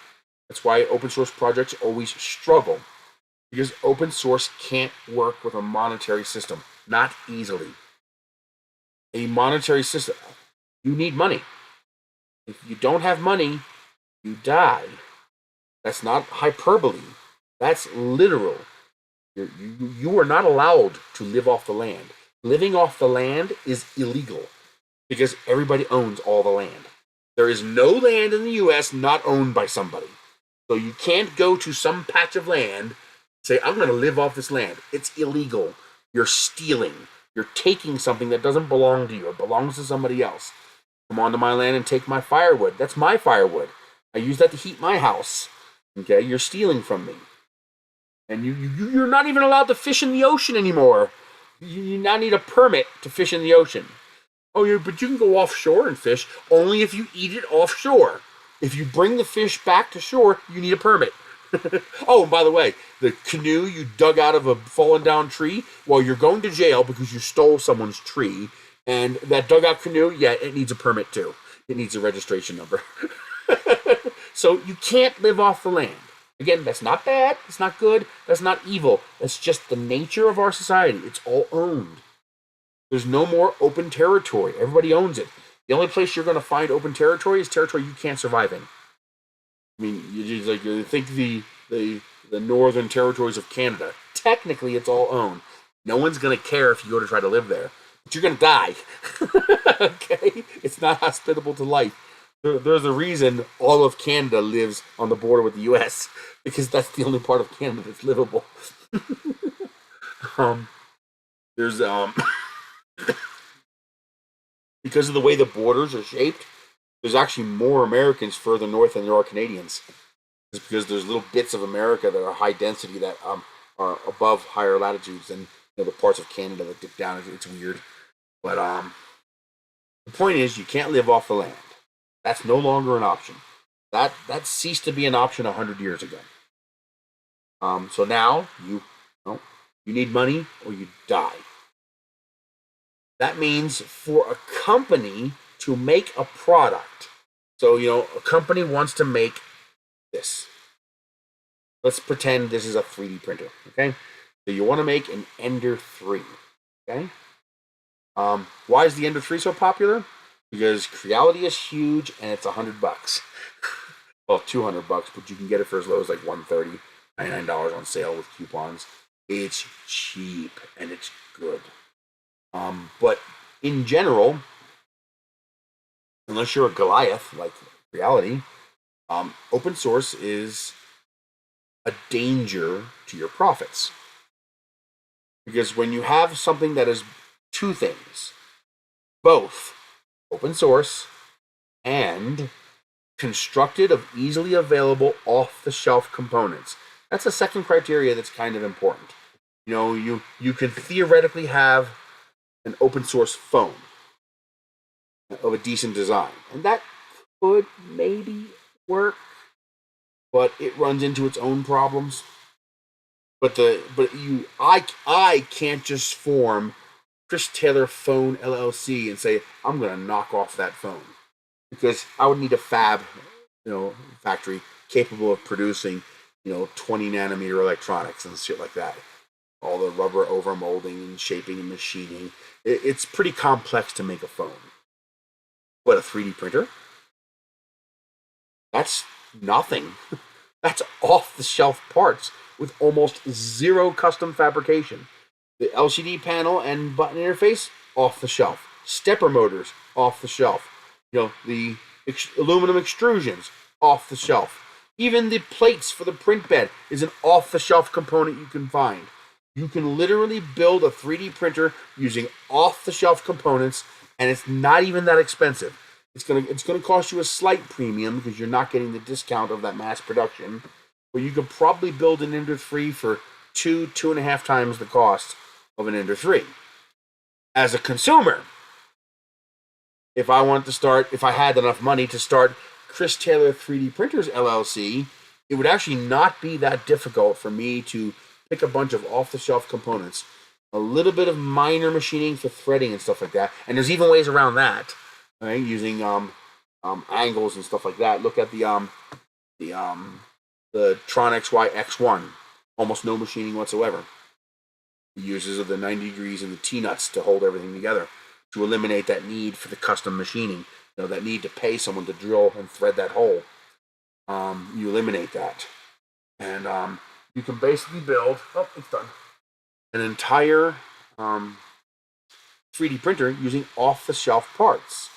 That's why open source projects always struggle. Because open source can't work with a monetary system. Not easily. A monetary system, you need money. If you don't have money, you die. That's not hyperbole. That's literal. You are not allowed to live off the land. Living off the land is illegal because everybody owns all the land. There is no land in the U.S. not owned by somebody. So you can't go to some patch of land and say, I'm going to live off this land. It's illegal. You're stealing. You're taking something that doesn't belong to you. It belongs to somebody else. Come onto my land and take my firewood. That's my firewood. I use that to heat my house. Okay, you're stealing from me. And you're not even allowed to fish in the ocean anymore. You now need a permit to fish in the ocean. Oh, yeah, but you can go offshore and fish only if you eat it offshore. If you bring the fish back to shore, you need a permit. Oh, and by the way, the canoe you dug out of a fallen down tree, well, you're going to jail because you stole someone's tree. And that dugout canoe, yeah, it needs a permit too. It needs a registration number. So you can't live off the land. Again, that's not bad. It's not good. That's not evil. That's just the nature of our society. It's all owned. There's no more open territory. Everybody owns it. The only place you're going to find open territory is territory you can't survive in. I mean, you just like think the northern territories of Canada. Technically, it's all owned. No one's going to care if you go to try to live there, but you're going to die. Okay, it's not hospitable to life. There's a reason all of Canada lives on the border with the U.S. because that's the only part of Canada that's livable. There's because of the way the borders are shaped, there's actually more Americans further north than there are Canadians. It's because there's little bits of America that are high density that are above higher latitudes than the parts of Canada that dip down. It's weird, but the point is you can't live off the land. That's no longer an option. That ceased to be an option 100 years ago. So now you need money or you die. That means for a company to make a product. So, a company wants to make this. Let's pretend this is a 3D printer, okay? So you want to make an Ender 3, okay? Why is the Ender 3 so popular? Because Creality is huge and it's $100. Well, $200, but you can get it for as low as like $130, $99 on sale with coupons. It's cheap and it's good. But in general, unless you're a Goliath like Creality, open source is a danger to your profits. Because when you have something that is two things, both open source and constructed of easily available off-the-shelf components, that's a second criteria that's kind of important. You could theoretically have an open source phone of a decent design, and that could maybe work, but it runs into its own problems. I can't just form Chris Taylor Phone LLC and say I'm going to knock off that phone, because I would need a fab, factory capable of producing 20 nanometer electronics and shit like that. All the rubber overmolding and shaping and machining. It's pretty complex to make a phone. But a 3D printer? That's nothing. That's off-the-shelf parts with almost zero custom fabrication. The LCD panel and button interface, off the shelf. Stepper motors, off the shelf. The aluminum extrusions, off the shelf. Even the plates for the print bed is an off-the-shelf component you can find. You can literally build a 3D printer using off-the-shelf components, and it's not even that expensive. It's gonna cost you a slight premium because you're not getting the discount of that mass production, but you could probably build an Ender 3 for 2.5 times the cost of an Ender 3. As a consumer, if I had enough money to start Chris Taylor 3D Printers LLC, it would actually not be that difficult for me to pick a bunch of off-the-shelf components, a little bit of minor machining for threading and stuff like that, and there's even ways around that, right? Using angles and stuff like that. Look at the Tron XY X1, almost no machining whatsoever. It uses the 90 degrees and the T-nuts to hold everything together to eliminate that need for the custom machining, that need to pay someone to drill and thread that hole. You eliminate that, and you can basically build, it's done, an entire 3D printer using off-the-shelf parts.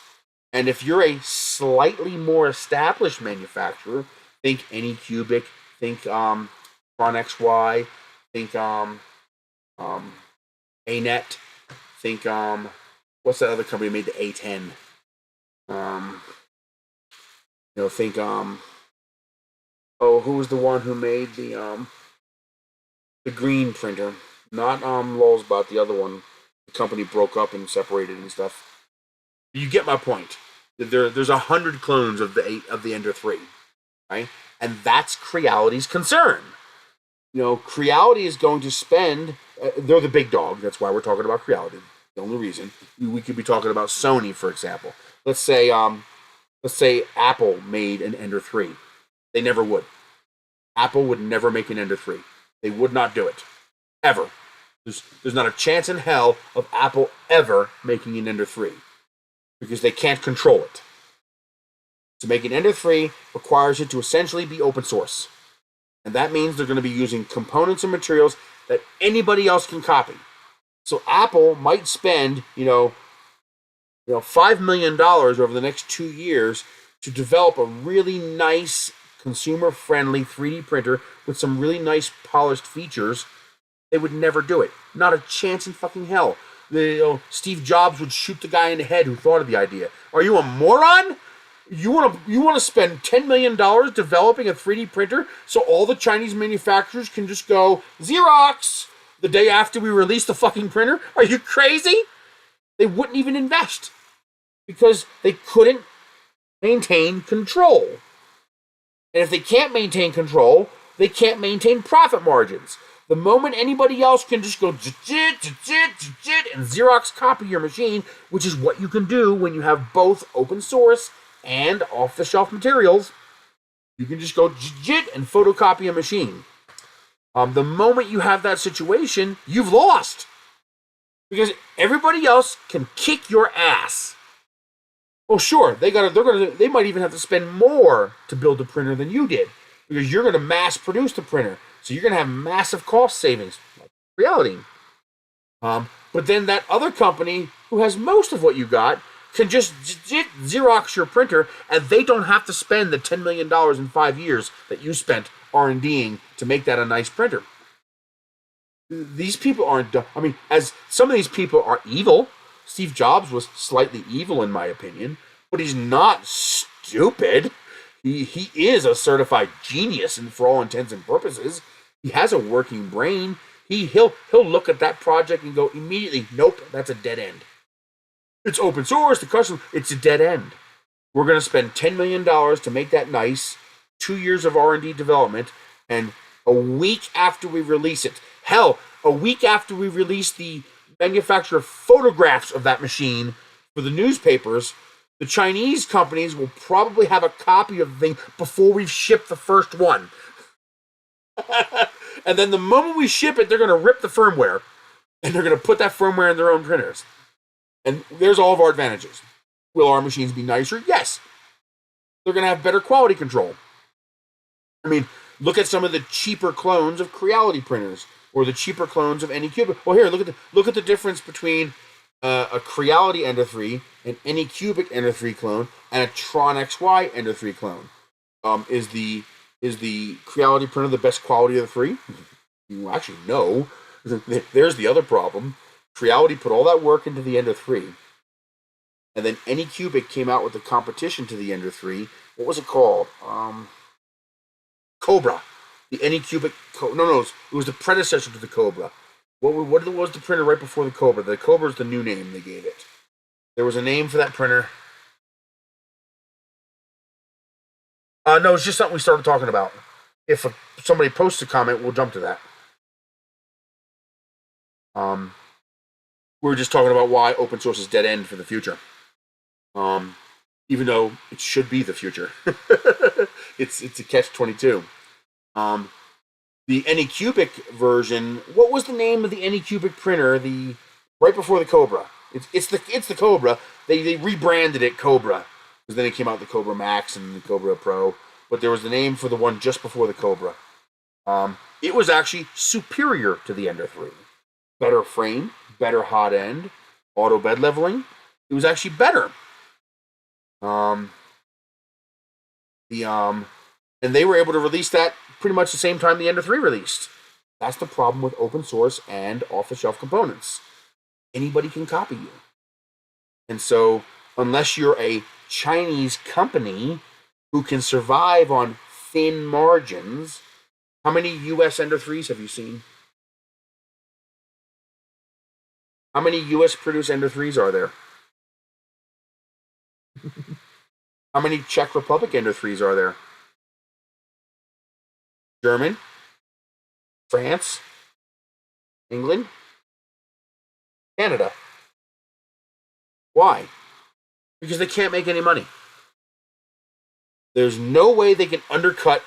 And if you're a slightly more established manufacturer, think Anycubic, think Tron XY, think ANET, think what's that other company made the A10? Think who was the one who made the green printer? Not Lulzbot, the other one. The company broke up and separated and stuff. You get my point. There's 100 clones of the Ender 3, right? And that's Creality's concern. Creality is going to spend. They're the big dog. That's why we're talking about Creality. The only reason. We could be talking about Sony, for example. Let's say Apple made an Ender 3. They never would. Apple would never make an Ender 3. They would not do it. Ever. There's not a chance in hell of Apple ever making an Ender 3. because they can't control it. To make an Ender 3 requires it to essentially be open source. And that means they're going to be using components and materials that anybody else can copy. So Apple might spend, $5 million over the next 2 years to develop a really nice, consumer-friendly 3D printer with some really nice polished features. They would never do it. Not a chance in fucking hell. Steve Jobs would shoot the guy in the head who thought of the idea. Are you a moron? You want to spend $10 million developing a 3D printer so all the Chinese manufacturers can just go Xerox the day after we release the fucking printer? Are you crazy? They wouldn't even invest because they couldn't maintain control. And if they can't maintain control, they can't maintain profit margins. The moment anybody else can just go and Xerox copy your machine, which is what you can do when you have both open source and off-the-shelf materials, you can just go and photocopy a machine. The moment you have that situation, you've lost. Because everybody else can kick your ass. Oh, sure, they might even have to spend more to build a printer than you did. Because you're going to mass produce the printer. So you're going to have massive cost savings. Like reality. But then that other company who has most of what you got can just Xerox your printer, and they don't have to spend the $10 million in 5 years that you spent R&Ding to make that a nice printer. These people aren't dumb. I mean, as some of these people are evil. Steve Jobs was slightly evil in my opinion, but he's not stupid. He is a certified genius, and for all intents and purposes, he has a working brain. He'll look at that project and go immediately, nope, that's a dead end. It's open source, the customer, it's a dead end. We're going to spend $10 million to make that nice, 2 years of R&D development, and a week after we release it, hell, a week after we release the manufacturer photographs of that machine for the newspapers, the Chinese companies will probably have a copy of the thing before we've shipped the first one. And then the moment we ship it, they're going to rip the firmware, and they're going to put that firmware in their own printers. And there's all of our advantages. Will our machines be nicer? Yes. They're going to have better quality control. I mean, look at some of the cheaper clones of Creality printers, or the cheaper clones of Anycubic. Well, here, look at the difference between a Creality Ender 3, an Anycubic Ender 3 clone, and a Tron XY Ender 3 clone. Is the Creality printer the best quality of the three? Well, actually, no. There's the other problem. Creality put all that work into the Ender 3, and then Anycubic came out with the competition to the Ender 3. What was it called? Cobra. The Anycubic. No, it was the predecessor to the Cobra. What was the printer right before the Cobra? The Cobra is the new name they gave it. There was a name for that printer. No, it's just something we started talking about. If somebody posts a comment, we'll jump to that. We were just talking about why open source is dead end for the future. Even though it should be the future. It's a catch-22. The Anycubic version, what was the name of the Anycubic printer right before the Cobra? It's the Cobra. They rebranded it Cobra, because then it came out the Cobra Max and the Cobra Pro. But there was the name for the one just before the Cobra. It was actually superior to the Ender 3. Better frame, better hot end, auto bed leveling. It was actually better. And they were able to release that pretty much the same time the Ender 3 released. That's the problem with open source and off-the-shelf components. Anybody can copy you. And so, unless you're a Chinese company who can survive on thin margins, how many US Ender 3s have you seen? How many US produced Ender 3s are there? How many Czech Republic Ender 3s are there? German? France? England? Canada? Why? Because they can't make any money. There's no way they can undercut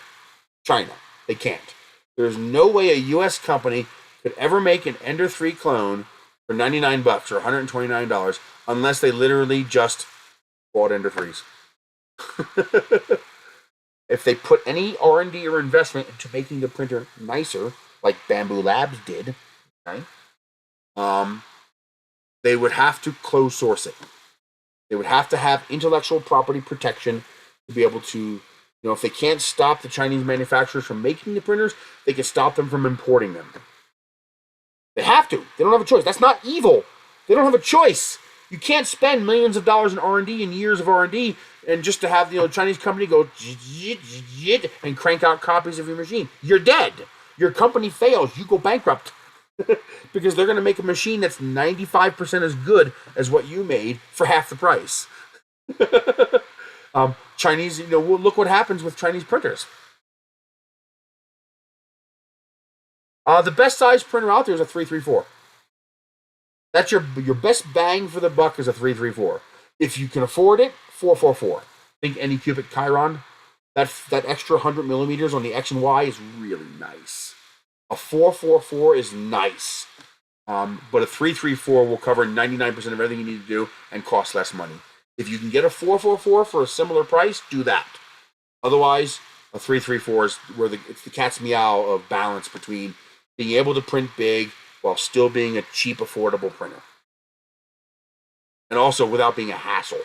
China. They can't. There's no way a US company could ever make an Ender 3 clone for $99 or $129 unless they literally just bought Ender 3s. If they put any R&D or investment into making the printer nicer, like Bamboo Labs did, okay, they would have to close source it. They would have to have intellectual property protection to be able to, if they can't stop the Chinese manufacturers from making the printers, they can stop them from importing them. They have to. They don't have a choice. That's not evil. They don't have a choice. You can't spend millions of dollars in R&D and years of R&D and just to have the Chinese company go and crank out copies of your machine. You're dead. Your company fails. You go bankrupt. Because they're going to make a machine that's 95% as good as what you made for half the price. Chinese, look what happens with Chinese printers. The best size printer out there is a 334. That's your best bang for the buck is a 334. If you can afford it, 444. Think Anycubic Chiron. That extra 100 millimeters on the X and Y is really nice. A 444 is nice. But a 334 will cover 99% of everything you need to do and cost less money. If you can get a 444 for a similar price, do that. Otherwise, a 334 is where it's the cat's meow of balance between being able to print big while still being a cheap, affordable printer. And also without being a hassle.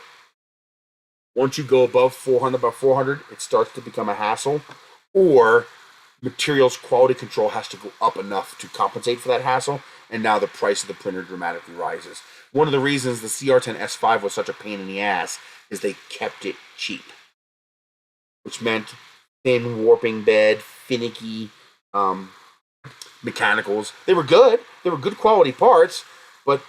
Once you go above 400, it starts to become a hassle, or materials quality control has to go up enough to compensate for that hassle, and now the price of the printer dramatically rises. One of the reasons the CR10 S5 was such a pain in the ass is they kept it cheap, which meant thin warping bed, finicky mechanicals. They were good. They were good quality parts, but,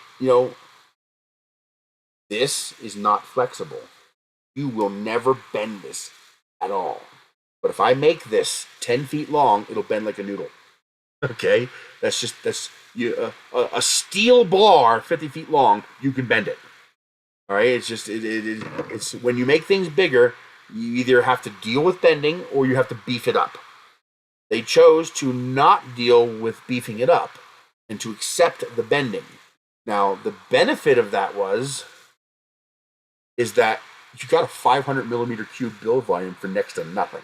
this is not flexible. You will never bend this at all. But if I make this 10 feet long, it'll bend like a noodle. Okay? That's a steel bar 50 feet long, you can bend it. All right? It's just, it's when you make things bigger, you either have to deal with bending or you have to beef it up. They chose to not deal with beefing it up and to accept the bending. Now, the benefit of that is that you got a 500 millimeter cube build volume for next to nothing.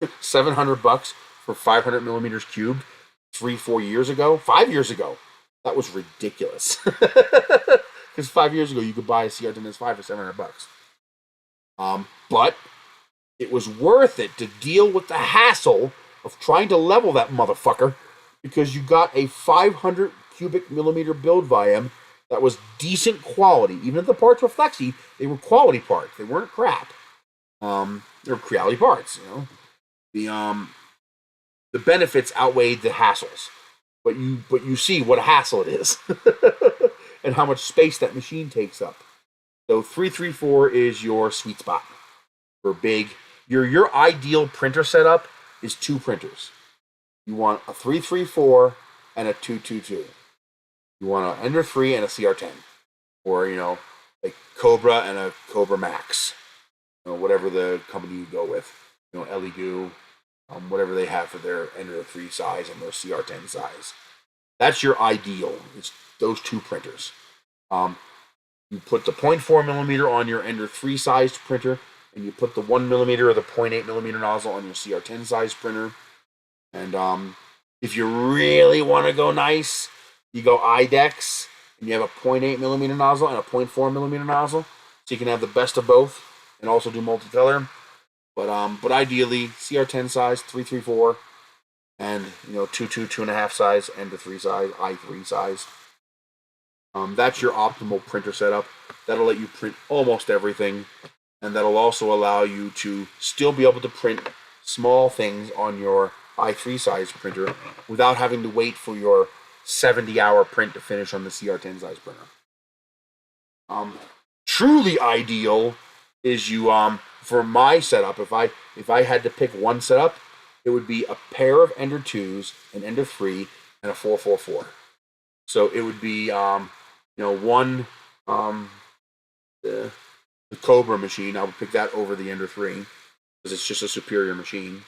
$700 for 500 millimeters cubed 5 years ago. That was ridiculous. Because 5 years ago, you could buy a CR10 S5 for $700. But it was worth it to deal with the hassle of trying to level that motherfucker because you got a 500 cubic millimeter build volume that was decent quality. Even if the parts were flexy, they were quality parts. They weren't crap. They were quality parts, The benefits outweighed the hassles. But you see what a hassle it is. And how much space that machine takes up. So 334 is your sweet spot for big. Your ideal printer setup is 2 printers. You want a 334 and a 222. You want an Ender 3 and a CR10. Or, like Cobra and a Cobra Max. Whatever the company you go with. Elegoo, whatever they have for their Ender 3 size and their CR10 size. That's your ideal. It's those 2 printers. You put the 0.4 millimeter on your Ender 3 sized printer, and you put the 1 millimeter or the 0.8 millimeter nozzle on your CR10 size printer. And if you really want to go nice, you go IDEX, and you have a 0.8 millimeter nozzle and a 0.4 millimeter nozzle, so you can have the best of both and also do multicolor. But ideally, CR10 size, 334, and 2.5 size, Ender 3 size, i3 size. That's your optimal printer setup. That'll let you print almost everything, and that'll also allow you to still be able to print small things on your i3 size printer without having to wait for your 70-hour print to finish on the CR10 size printer. Truly ideal is for my setup, if I had to pick one setup, it would be a pair of Ender 2s, an Ender 3, and a 444. So it would be one the Cobra machine. I would pick that over the Ender 3 because it's just a superior machine.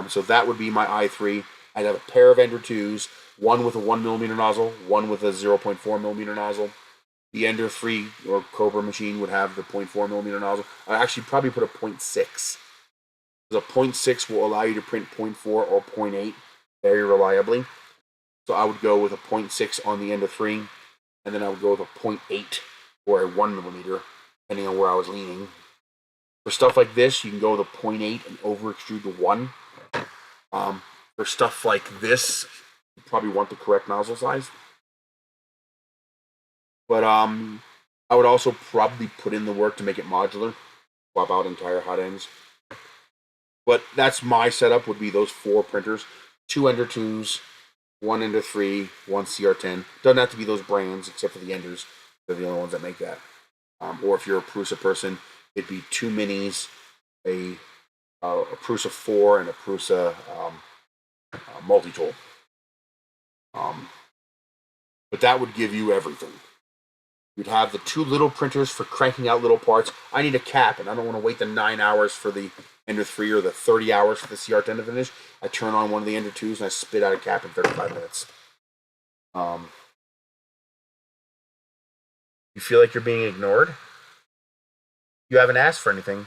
So that would be my i3. I'd have a pair of Ender 2s, one with a 1 millimeter nozzle, one with a 0.4 millimeter nozzle. The Ender 3 or Cobra machine would have the 0.4 millimeter nozzle. I actually probably put a 0.6. The 0.6 will allow you to print 0.4 or 0.8 very reliably. So I would go with a 0.6 on the Ender 3, and then I would go with a 0.8 or a 1 millimeter, depending on where I was leaning. For stuff like this, you can go with a 0.8 and over extrude to 1. For stuff like this, you probably want the correct nozzle size. But I would also probably put in the work to make it modular, swap out entire hot ends. But that's my setup, would be those 4 printers, 2 Ender 2s, 1 Ender 3, 1 CR10. Doesn't have to be those brands, except for the Enders. They're the only ones that make that. Or if you're a Prusa person, it'd be 2 minis, a Prusa 4, and a Prusa multi-tool. But that would give you everything. You'd have the 2 little printers for cranking out little parts. I need a cap, and I don't want to wait the 9 hours for the Ender 3 or the 30 hours for the CR10 to finish. I turn on one of the Ender 2s and I spit out a cap in 35 minutes. You feel like you're being ignored? You haven't asked for anything.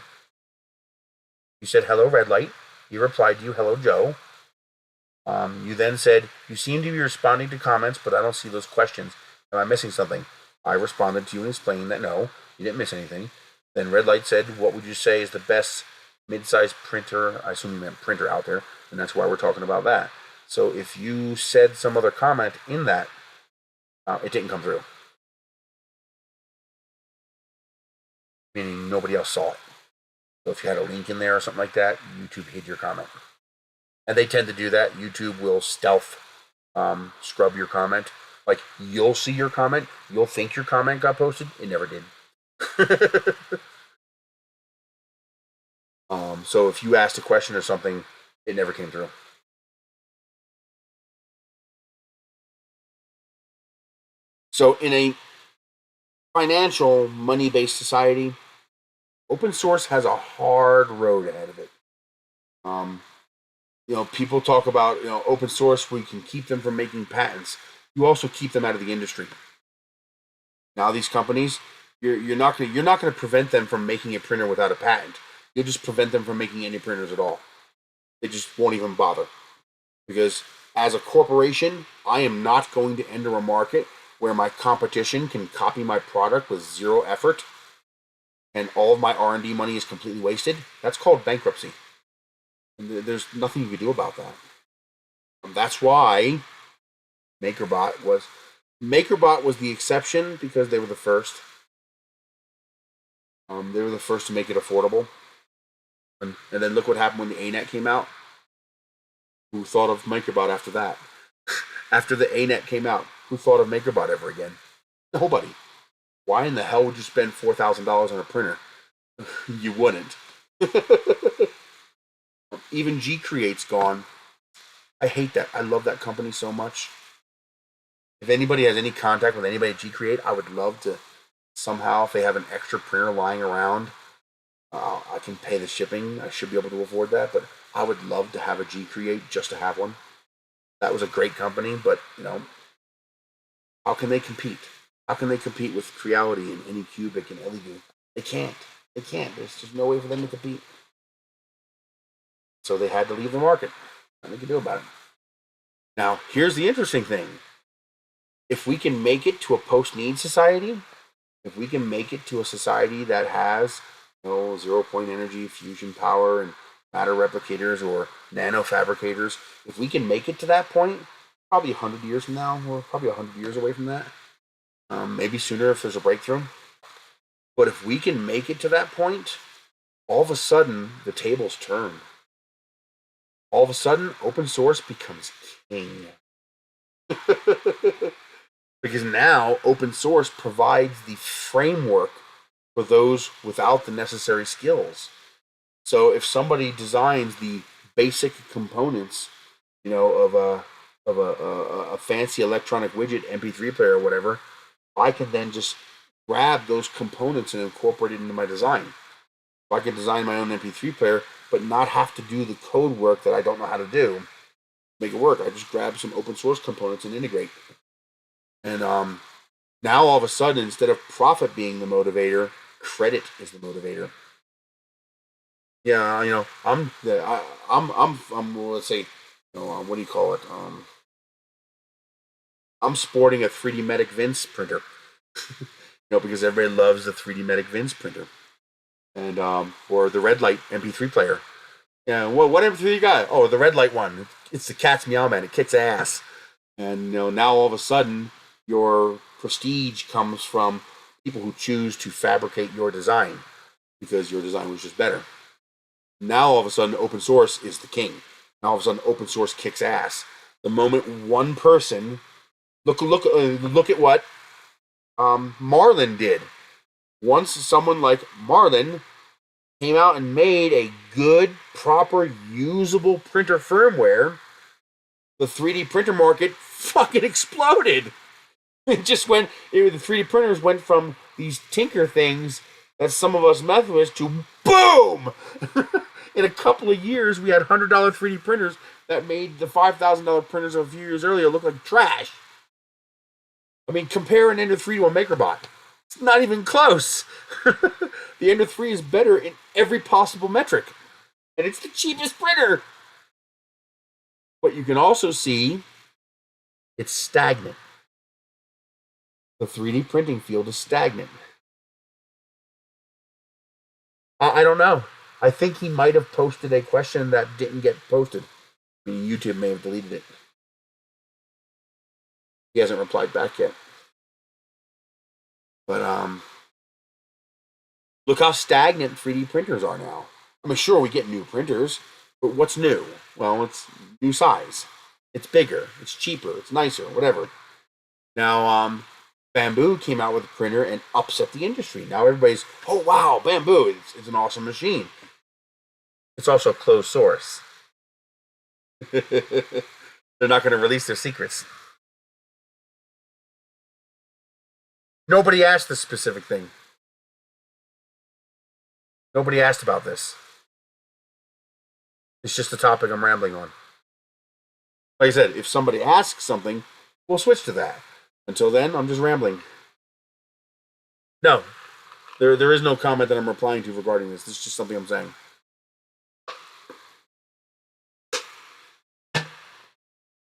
You said, hello, red light. He replied to you, hello, Joe. You then said, you seem to be responding to comments, but I don't see those questions. Am I missing something? I responded to you and explained that no, you didn't miss anything. Then red light said, what would you say is the best mid-size printer? I assume you meant printer out there, and that's why we're talking about that. So if you said some other comment in that, it didn't come through. Meaning nobody else saw it. So if you had a link in there or something like that, YouTube hid your comment. And they tend to do that. YouTube will stealth scrub your comment. Like, you'll see your comment, you'll think your comment got posted, it never did. So if you asked a question or something, it never came through. So in a financial, money-based society, open source has a hard road ahead of it. People talk about open source. We can keep them from making patents. You also keep them out of the industry. Now these companies, you're not going to prevent them from making a printer without a patent. You'll just prevent them from making any printers at all. They just won't even bother. Because as a corporation, I am not going to enter a market where my competition can copy my product with zero effort and all of my R&D money is completely wasted. That's called bankruptcy. And there's nothing you can do about that. That's why MakerBot was the exception, because they were the first. They were the first to make it affordable. And then look what happened when the ANET came out. Who thought of MakerBot after that? After the ANET came out, who thought of MakerBot ever again? Nobody. Why in the hell would you spend $4,000 on a printer? You wouldn't. Even G-Create's gone. I hate that. I love that company so much. If anybody has any contact with anybody at G-Create, I would love to somehow, if they have an extra printer lying around, I can pay the shipping. I should be able to afford that, but I would love to have a G-Create just to have one. That was a great company, but, how can they compete? How can they compete with Creality and Anycubic and Elegoo? They can't. They can't. There's just no way for them to compete. So they had to leave the market. Nothing they could do about it. Now, here's the interesting thing. If we can make it to a post-need society, if we can make it to a society that has 0-point energy, fusion power, and matter replicators or nano fabricators, if we can make it to that point, probably 100 years from now, we're probably 100 years away from that. Maybe sooner if there's a breakthrough. But if we can make it to that point, all of a sudden, the tables turn. All of a sudden, open source becomes king. Because now, open source provides the framework for those without the necessary skills. So if somebody designs the basic components, of a fancy electronic widget, MP3 player or whatever, I can then just grab those components and incorporate it into my design. I can design my own MP3 player, but not have to do the code work that I don't know how to do. Make it work. I just grab some open source components and integrate. And Now all of a sudden, instead of profit being the motivator, credit is the motivator. Yeah, I'm let's say, what do you call it? I'm sporting a 3D Medic Vince printer, because everybody loves the 3D Medic Vince printer, and or the red light MP3 player. Yeah, what MP3 you got? Oh, the red light one. It's the Cat's Meow Man. It kicks ass. And now all of a sudden, your prestige comes from people who choose to fabricate your design because your design was just better. Now all of a sudden, open source is the king. Now all of a sudden, open source kicks ass. The moment one person look at what Marlin did. Once someone like Marlin came out and made a good, proper, usable printer firmware, the 3D printer market fucking exploded. The 3D printers went from these tinker things that some of us mess with to boom! In a couple of years, we had $100 3D printers that made the $5,000 printers of a few years earlier look like trash. I mean, compare an Ender 3 to a MakerBot. It's not even close. The Ender 3 is better in every possible metric. And it's the cheapest printer. But you can also see it's stagnant. The 3D printing field is stagnant. I don't know. I think he might have posted a question that didn't get posted. I mean, YouTube may have deleted it. He hasn't replied back yet. But look how stagnant 3D printers are now. I mean, sure, we get new printers, but what's new? Well, it's new size. It's bigger. It's cheaper. It's nicer. Whatever. Now, Bamboo came out with a printer and upset the industry. Now everybody's, oh wow, Bamboo, it's an awesome machine. It's also closed source. They're not going to release their secrets. Nobody asked this specific thing. Nobody asked about this. It's just a topic I'm rambling on. Like I said, if somebody asks something, we'll switch to that. Until then, I'm just rambling. No, there is no comment that I'm replying to regarding this. This is just something I'm saying.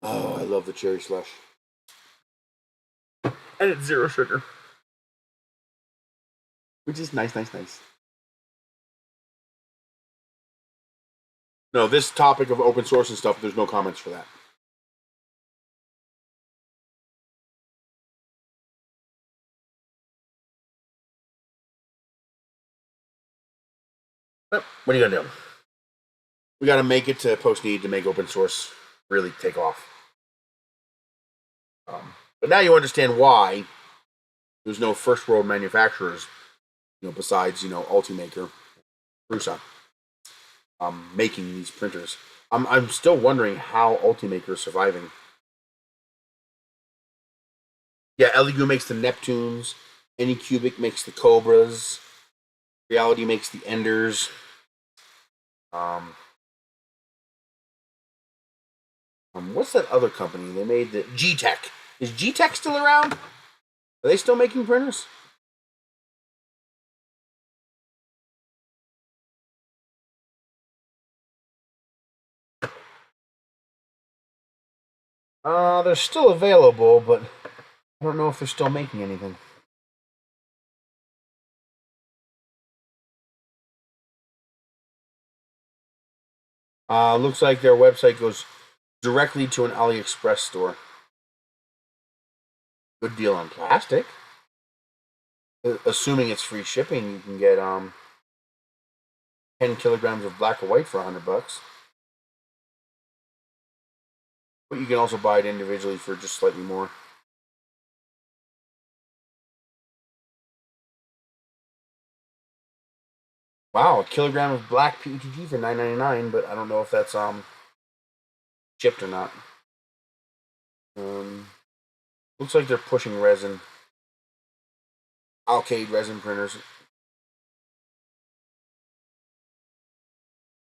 Oh, I love the cherry slush. And it's 0 sugar. Which is nice. No, this topic of open source and stuff, there's no comments for that. But what are you going to do? We got to make it to post-need to make open source really take off. But now you understand why there's no first world manufacturers, besides, Ultimaker, Prusa, making these printers. I'm still wondering how Ultimaker is surviving. Yeah, Elegoo makes the Neptunes, Anycubic makes the Cobras, Reality makes the Enders. What's that other company? They made the G-Tech. Is G-Tech still around? Are they still making printers? They're still available, but I don't know if they're still making anything. Looks like their website goes directly to an AliExpress store. Good deal on plastic. Assuming it's free shipping, you can get 10 kilograms of black or white for $100. But you can also buy it individually for just slightly more. Wow, a kilogram of black PETG for $9.99, but I don't know if that's shipped or not. Looks like they're pushing resin. Alcade resin printers.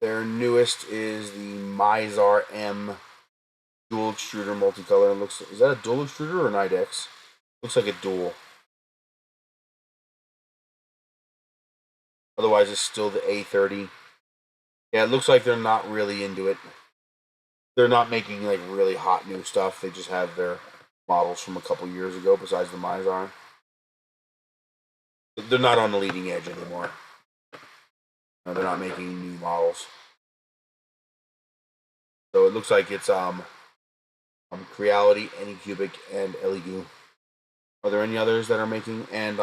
Their newest is the Mizar M dual extruder multicolor. Is that a dual extruder or an IDEX? Looks like a dual. Otherwise, it's still the A30. Yeah, it looks like they're not really into it. They're not making like really hot new stuff. They just have their models from a couple years ago, besides the Mizar. They're not on the leading edge anymore. No, they're not making new models. So it looks like it's Creality, Anycubic, and Elegoo. Are there any others that are making? And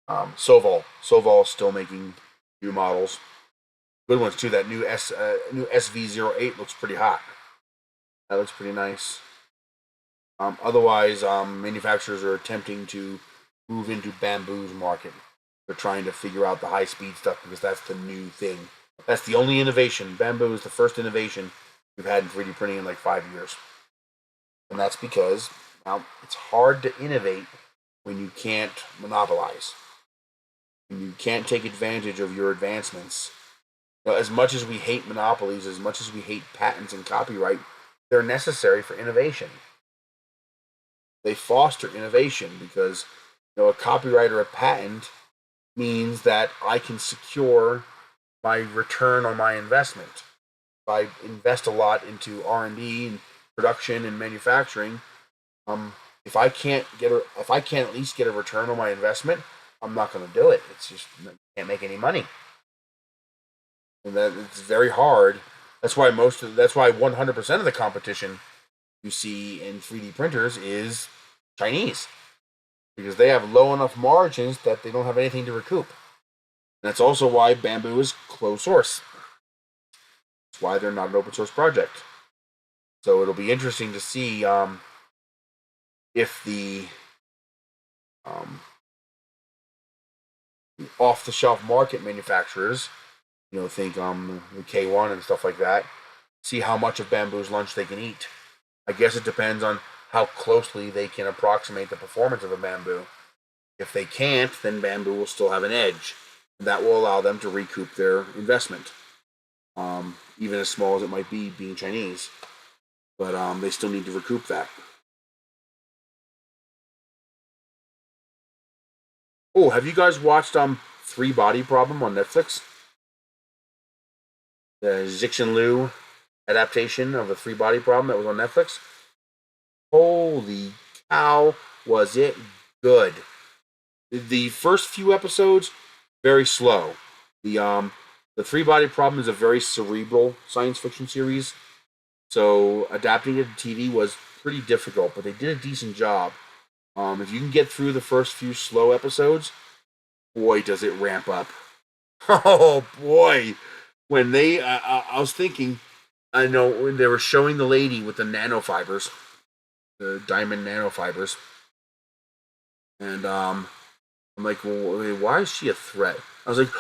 Soval. Soval is still making new models. Good ones too. That new SV08 looks pretty hot. That looks pretty nice. Otherwise, manufacturers are attempting to move into Bamboo's market. They're trying to figure out the high-speed stuff because that's the new thing. That's the only innovation. Bamboo is the first innovation we've had in 3D printing in like 5 years. And that's because now it's hard to innovate when you can't monopolize. When you can't take advantage of your advancements. You know, as much as we hate monopolies, as much as we hate patents and copyright, they're necessary for innovation. They foster innovation because a copyright or a patent means that I can secure my return on my investment. If I invest a lot into R&D and production and manufacturing, if I can't at least get a return on my investment, I'm not going to do it. It's just I can't make any money, and that it's very hard. That's why 100% of the competition you see in 3D printers is Chinese, because they have low enough margins that they don't have anything to recoup. And that's also why Bamboo is closed source. That's why they're not an open source project. So it'll be interesting to see if the off-the-shelf market manufacturers, think the K1 and stuff like that, see how much of Bamboo's lunch they can eat. I guess it depends on how closely they can approximate the performance of a Bamboo. If they can't, then Bamboo will still have an edge. That will allow them to recoup their investment, even as small as it might be, being Chinese. But they still need to recoup that. Oh, have you guys watched Three Body Problem on Netflix? The Zixin Liu adaptation of the Three Body Problem that was on Netflix. Holy cow, was it good. The first few episodes, very slow. The Three Body Problem is a very cerebral science fiction series, so adapting it to TV was pretty difficult, but they did a decent job. If you can get through the first few slow episodes, boy, does it ramp up. Oh boy, when I was thinking, I know when they were showing the lady with the nanofibers, the diamond nanofibers, and I'm like, well, why is she a threat? I was like,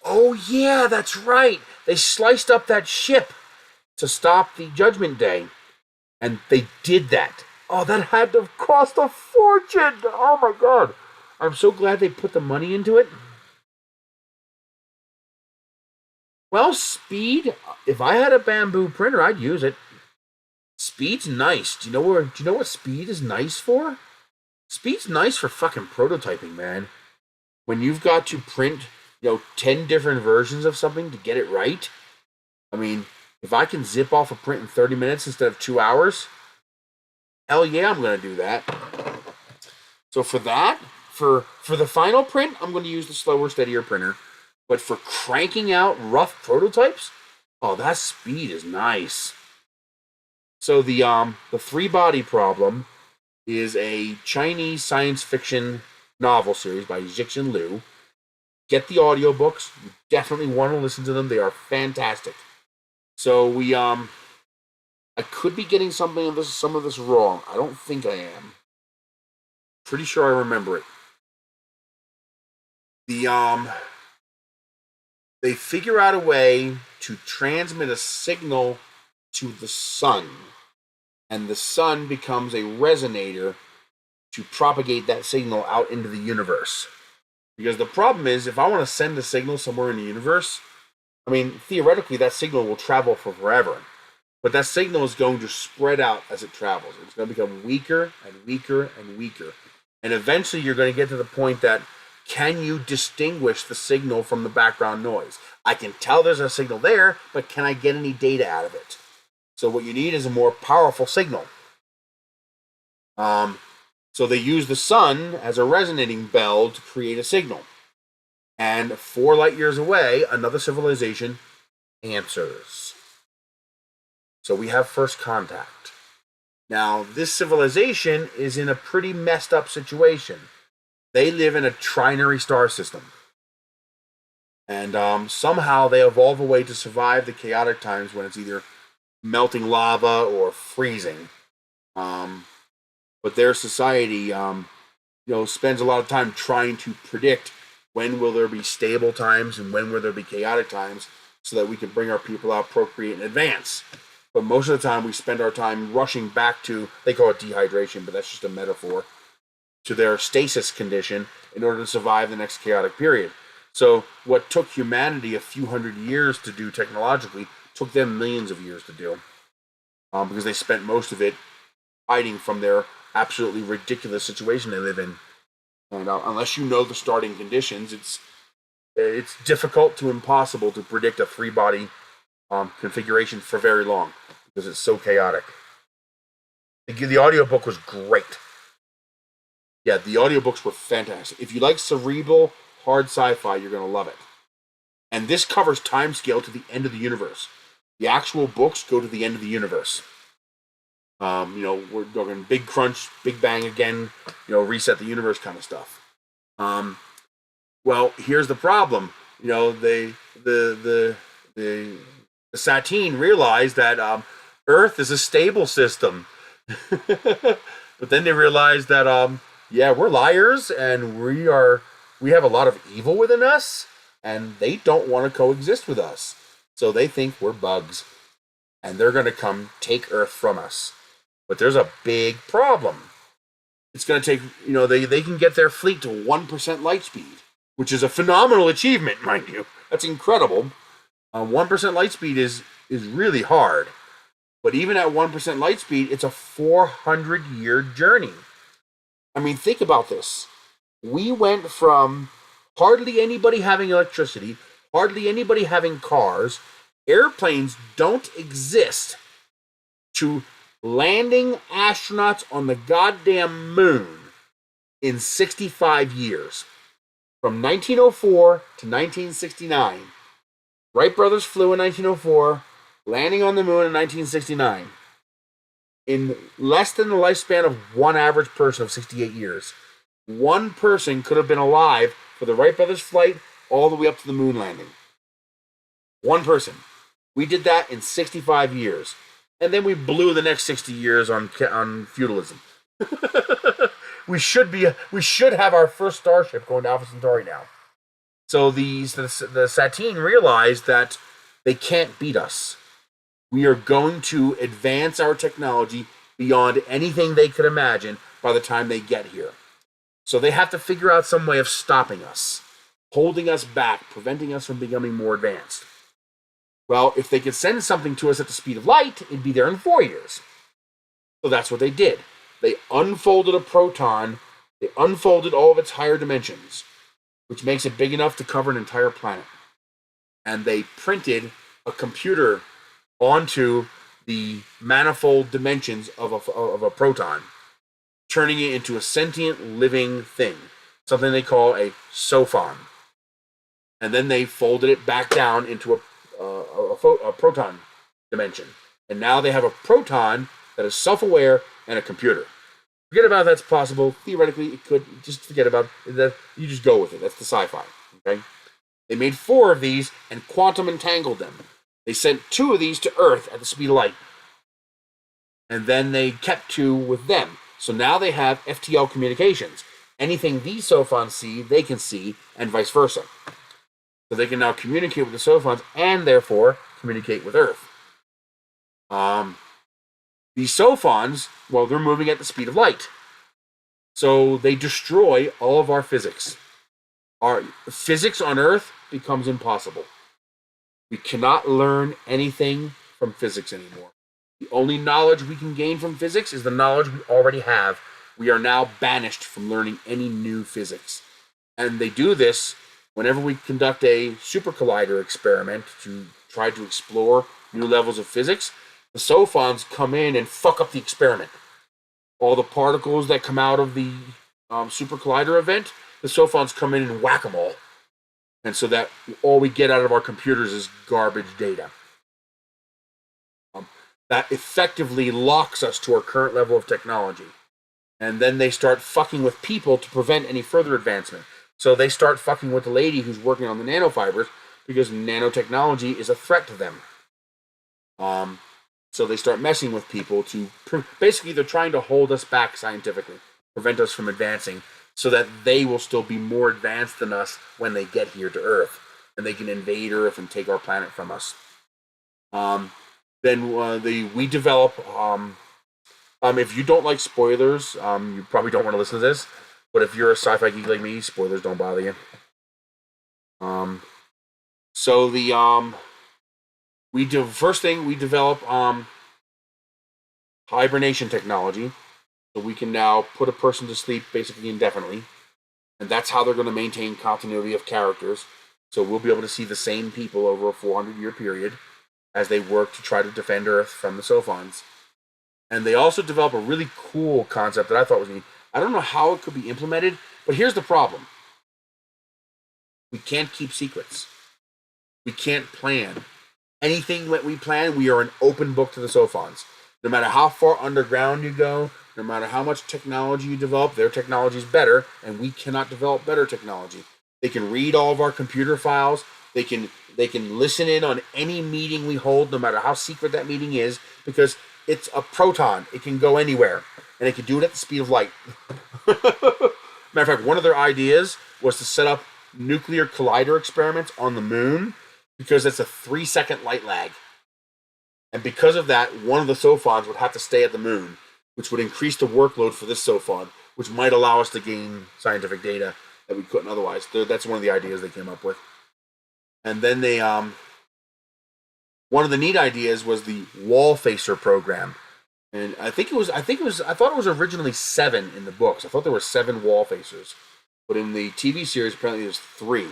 oh yeah, that's right. They sliced up that ship to stop the Judgment Day, and they did that. Oh, that had to have cost a fortune. Oh my god. I'm so glad they put the money into it. Well, speed. If I had a Bamboo printer, I'd use it. Speed's nice. Do you know what speed is nice for? Speed's nice for fucking prototyping, man. When you've got to print, 10 different versions of something to get it right. I mean, if I can zip off a print in 30 minutes instead of 2 hours, hell yeah, I'm going to do that. So for that, for the final print, I'm going to use the slower, steadier printer. But for cranking out rough prototypes, oh, that speed is nice. So the Three Body Problem is a Chinese science fiction novel series by Zixin Liu. Get the audiobooks. You definitely want to listen to them. They are fantastic. So I could be getting some of this wrong. I don't think I am. Pretty sure I remember it. They figure out a way to transmit a signal to the sun, and the sun becomes a resonator to propagate that signal out into the universe. Because the problem is, if I want to send a signal somewhere in the universe, I mean, theoretically, that signal will travel for forever. But that signal is going to spread out as it travels. It's going to become weaker and weaker and weaker. And eventually you're going to get to the point that, can you distinguish the signal from the background noise? I can tell there's a signal there, but can I get any data out of it? So what you need is a more powerful signal. So they use the sun as a resonating bell to create a signal. And 4 light years away, another civilization answers. So we have first contact. Now, this civilization is in a pretty messed up situation. They live in a trinary star system. And somehow they evolve a way to survive the chaotic times when it's either melting lava or freezing. But their society, spends a lot of time trying to predict when will there be stable times and when will there be chaotic times, so that we can bring our people out, procreate, and advance. But most of the time we spend our time rushing back to, they call it dehydration, but that's just a metaphor, to their stasis condition in order to survive the next chaotic period. So what took humanity a few hundred years to do technologically took them millions of years to do, because they spent most of it hiding from their absolutely ridiculous situation they live in. And unless you know the starting conditions, it's difficult to impossible to predict a 3-body configuration for very long, because it's so chaotic. The audiobook was great. Yeah, the audiobooks were fantastic. If you like cerebral, hard sci-fi, you're going to love it. And this covers time scale to the end of the universe. The actual books go to the end of the universe. We're talking Big Crunch, Big Bang again, reset the universe kind of stuff. Well, here's the problem. The Satine realized that Earth is a stable system. But then they realized that, we're liars, and we have a lot of evil within us, and they don't want to coexist with us. So they think we're bugs, and they're going to come take Earth from us. But there's a big problem. It's going to take, they can get their fleet to 1% light speed, which is a phenomenal achievement, mind you. That's incredible. 1% light speed is really hard. But even at 1% light speed, it's a 400-year journey. I mean, think about this. We went from hardly anybody having electricity, hardly anybody having cars, airplanes don't exist, to landing astronauts on the goddamn moon in 65 years. From 1904 to 1969. Wright brothers flew in 1904, landing on the moon in 1969. In less than the lifespan of one average person of 68 years. One person could have been alive for the Wright brothers flight all the way up to the moon landing. One person. We did that in 65 years. And then we blew the next 60 years on feudalism. We should have our first starship going to Alpha Centauri now. So the Satine realized that they can't beat us. We are going to advance our technology beyond anything they could imagine by the time they get here. So they have to figure out some way of stopping us, holding us back, preventing us from becoming more advanced. Well, if they could send something to us at the speed of light, it'd be there in 4 years. So that's what they did. They unfolded a proton. They unfolded all of its higher dimensions, which makes it big enough to cover an entire planet. And they printed a computer onto the manifold dimensions of a proton, turning it into a sentient living thing, something they call a sophon. And then they folded it back down into a proton dimension. And now they have a proton that is self-aware and a computer. Forget about that's possible. Theoretically, it could. Just forget about that. You just go with it. That's the sci-fi. Okay. They made 4 of these and quantum entangled them. They sent 2 of these to Earth at the speed of light. And then they kept 2 with them. So now they have FTL communications. Anything these sophons see, they can see, and vice versa. So they can now communicate with the sophons and therefore communicate with Earth. These sophons, well, they're moving at the speed of light. So they destroy all of our physics. Our physics on Earth becomes impossible. We cannot learn anything from physics anymore. The only knowledge we can gain from physics is the knowledge we already have. We are now banished from learning any new physics. And they do this whenever we conduct a super collider experiment to try to explore new levels of physics. The Sophons come in and fuck up the experiment. All the particles that come out of the super collider event, the Sophons come in and whack them all. And so that all we get out of our computers is garbage data. That effectively locks us to our current level of technology. And then they start fucking with people to prevent any further advancement. So they start fucking with the lady who's working on the nanofibers because nanotechnology is a threat to them. So they start messing with people to... Basically, they're trying to hold us back scientifically, prevent us from advancing, so that they will still be more advanced than us when they get here to Earth. And they can invade Earth and take our planet from us. We develop... if you don't like spoilers, you probably don't want to listen to this. But if you're a sci-fi geek like me, spoilers don't bother you. First thing we develop hibernation technology, so we can now put a person to sleep basically indefinitely, and that's how they're going to maintain continuity of characters. So we'll be able to see the same people over a 400-year period as they work to try to defend Earth from the Sophons. And they also develop a really cool concept that I thought was neat. I don't know how it could be implemented, but here's the problem. We can't keep secrets. We can't plan. Anything that we plan, we are an open book to the Sophons. No matter how far underground you go, no matter how much technology you develop, their technology is better, and we cannot develop better technology. They can read all of our computer files. They can listen in on any meeting we hold, no matter how secret that meeting is, because it's a proton. It can go anywhere, and it can do it at the speed of light. Matter of fact, one of their ideas was to set up nuclear collider experiments on the moon, because it's a 3-second light lag. And because of that, one of the Sophons would have to stay at the moon, which would increase the workload for this Sophon, which might allow us to gain scientific data that we couldn't otherwise. That's one of the ideas they came up with. And then they, one of the neat ideas was the wall facer program. And I thought it was originally 7 in the books. I thought there were 7 wall facers. But in the TV series, apparently there's 3.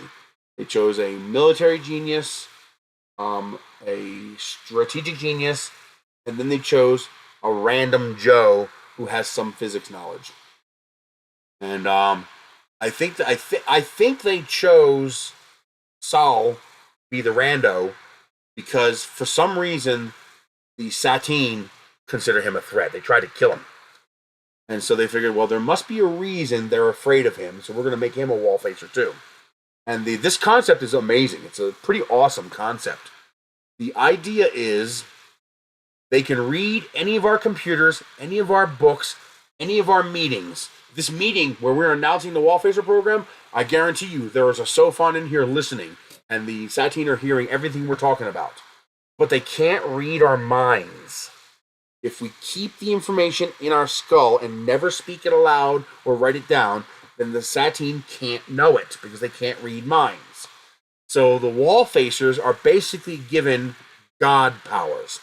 They chose a military genius, a strategic genius, and then they chose a random Joe who has some physics knowledge. And I think they chose Saul to be the rando because for some reason the Satine consider him a threat. They tried to kill him. And so they figured, well, there must be a reason they're afraid of him, so we're going to make him a wall facer too. And this concept is amazing. It's a pretty awesome concept. The idea is they can read any of our computers, any of our books, any of our meetings. This meeting where we're announcing the wall facer program, I guarantee you there is a Sophon in here listening, and the Satine are hearing everything we're talking about. But they can't read our minds. If we keep the information in our skull and never speak it aloud or write it down, then the Satine can't know it because they can't read minds. So the wall facers are basically given God powers.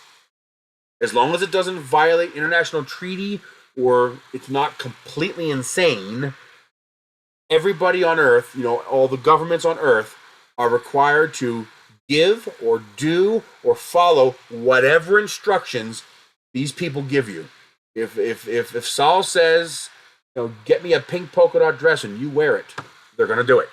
As long as it doesn't violate international treaty or it's not completely insane, everybody on Earth, all the governments on Earth are required to give or do or follow whatever instructions these people give you. If Saul says, get me a pink polka dot dress and you wear it, they're going to do it.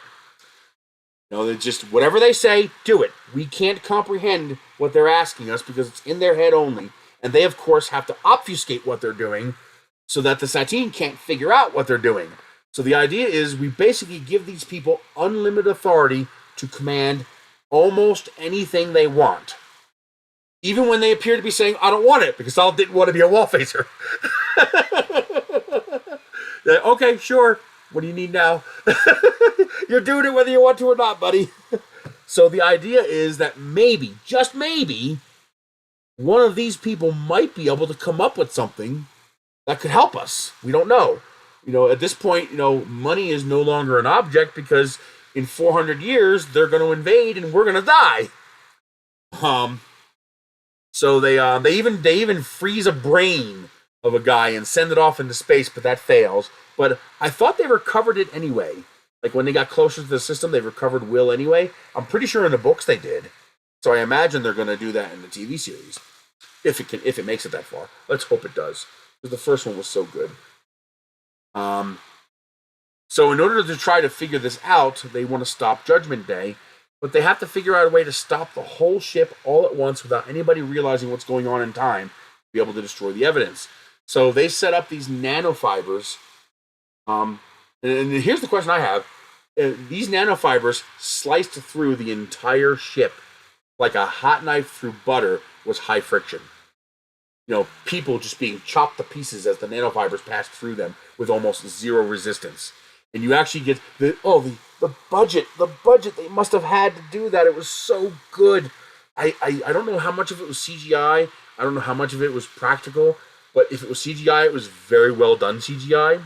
They just, whatever they say, do it. We can't comprehend what they're asking us because it's in their head only. And they, of course, have to obfuscate what they're doing so that the Satine can't figure out what they're doing. So the idea is we basically give these people unlimited authority to command almost anything they want. Even when they appear to be saying, I don't want it, because Saul didn't want to be a wall facer. Okay, sure. What do you need now? You're doing it whether you want to or not, buddy. So the idea is that maybe, just maybe, one of these people might be able to come up with something that could help us. We don't know. At this point, money is no longer an object because in 400 years, they're going to invade and we're going to die. So they even freeze a brain of a guy and send it off into space, but that fails. But I thought they recovered it anyway. Like when they got closer to the system, they recovered Will anyway. I'm pretty sure in the books they did. So I imagine they're going to do that in the TV series, if it makes it that far. Let's hope it does, because the first one was so good. So in order to try to figure this out, they want to stop Judgment Day, but they have to figure out a way to stop the whole ship all at once without anybody realizing what's going on in time to be able to destroy the evidence. So they set up these nanofibers. And here's the question I have. These nanofibers sliced through the entire ship like a hot knife through butter was high friction. You know, people just being chopped to pieces as the nanofibers passed through them with almost zero resistance. And you actually get the budget they must have had to do that. It was so good. I don't know how much of it was CGI. I don't know how much of it was practical. But if it was CGI, it was very well done CGI.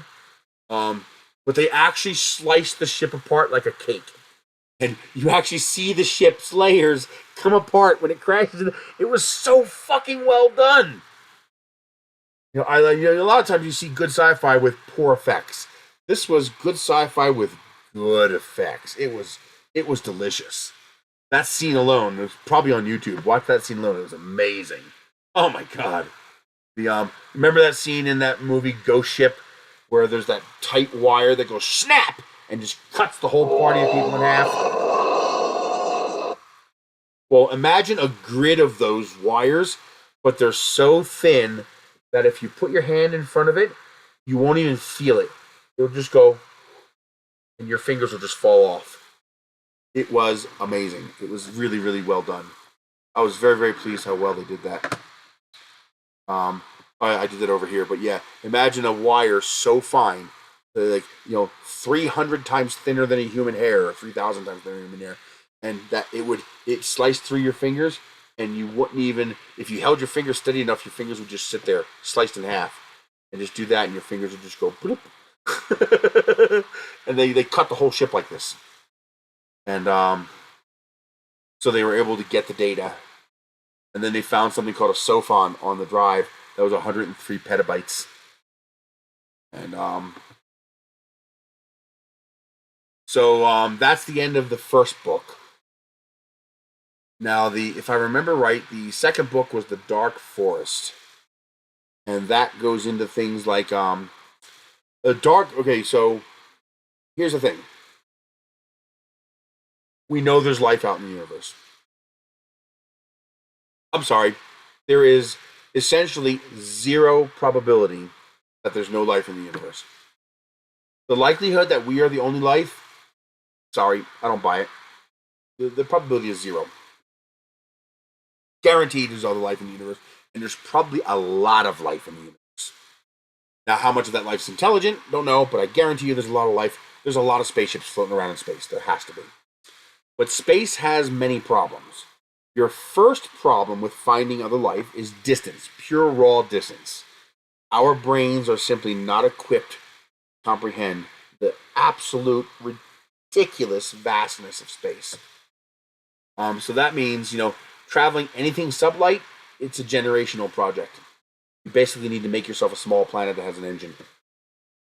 But they actually sliced the ship apart like a cake. And you actually see the ship's layers come apart when it crashes. It was so fucking well done. You know, a lot of times you see good sci-fi with poor effects. This was good sci-fi with good effects. It was delicious. That scene alone, it was probably on YouTube. Watch that scene alone. It was amazing. Oh my god. Remember that scene in that movie Ghost Ship where there's that tight wire that goes snap and just cuts the whole party of people in half? Well, imagine a grid of those wires, but they're so thin that if you put your hand in front of it, you won't even feel it. It'll just go, and your fingers will just fall off. It was amazing. It was really, really well done. I was very, very pleased how well they did that. I did it over here, but yeah, imagine a wire so fine, like 300 times thinner than a human hair, or 3,000 times thinner than a human hair, and that it sliced through your fingers, and you wouldn't even, if you held your fingers steady enough, your fingers would just sit there, sliced in half, and just do that, and your fingers would just go bloop. And they cut the whole ship like this, and so they were able to get the data, and then they found something called a sophon on the drive that was 103 petabytes, and so that's the end of the first book. Now, if I remember right, the second book was The Dark Forest, and that goes into things like Okay, so here's the thing. We know there's life out in the universe. I'm sorry, there is essentially zero probability that there's no life in the universe. The likelihood that we are the only life, sorry, I don't buy it. The probability is zero. Guaranteed there's other life in the universe, and there's probably a lot of life in the universe. Now, how much of that life is intelligent, don't know, but I guarantee you there's a lot of life. There's a lot of spaceships floating around in space. There has to be. But space has many problems. Your first problem with finding other life is distance, pure raw distance. Our brains are simply not equipped to comprehend the absolute ridiculous vastness of space. So that means, traveling anything sublight, it's a generational project. You basically need to make yourself a small planet that has an engine.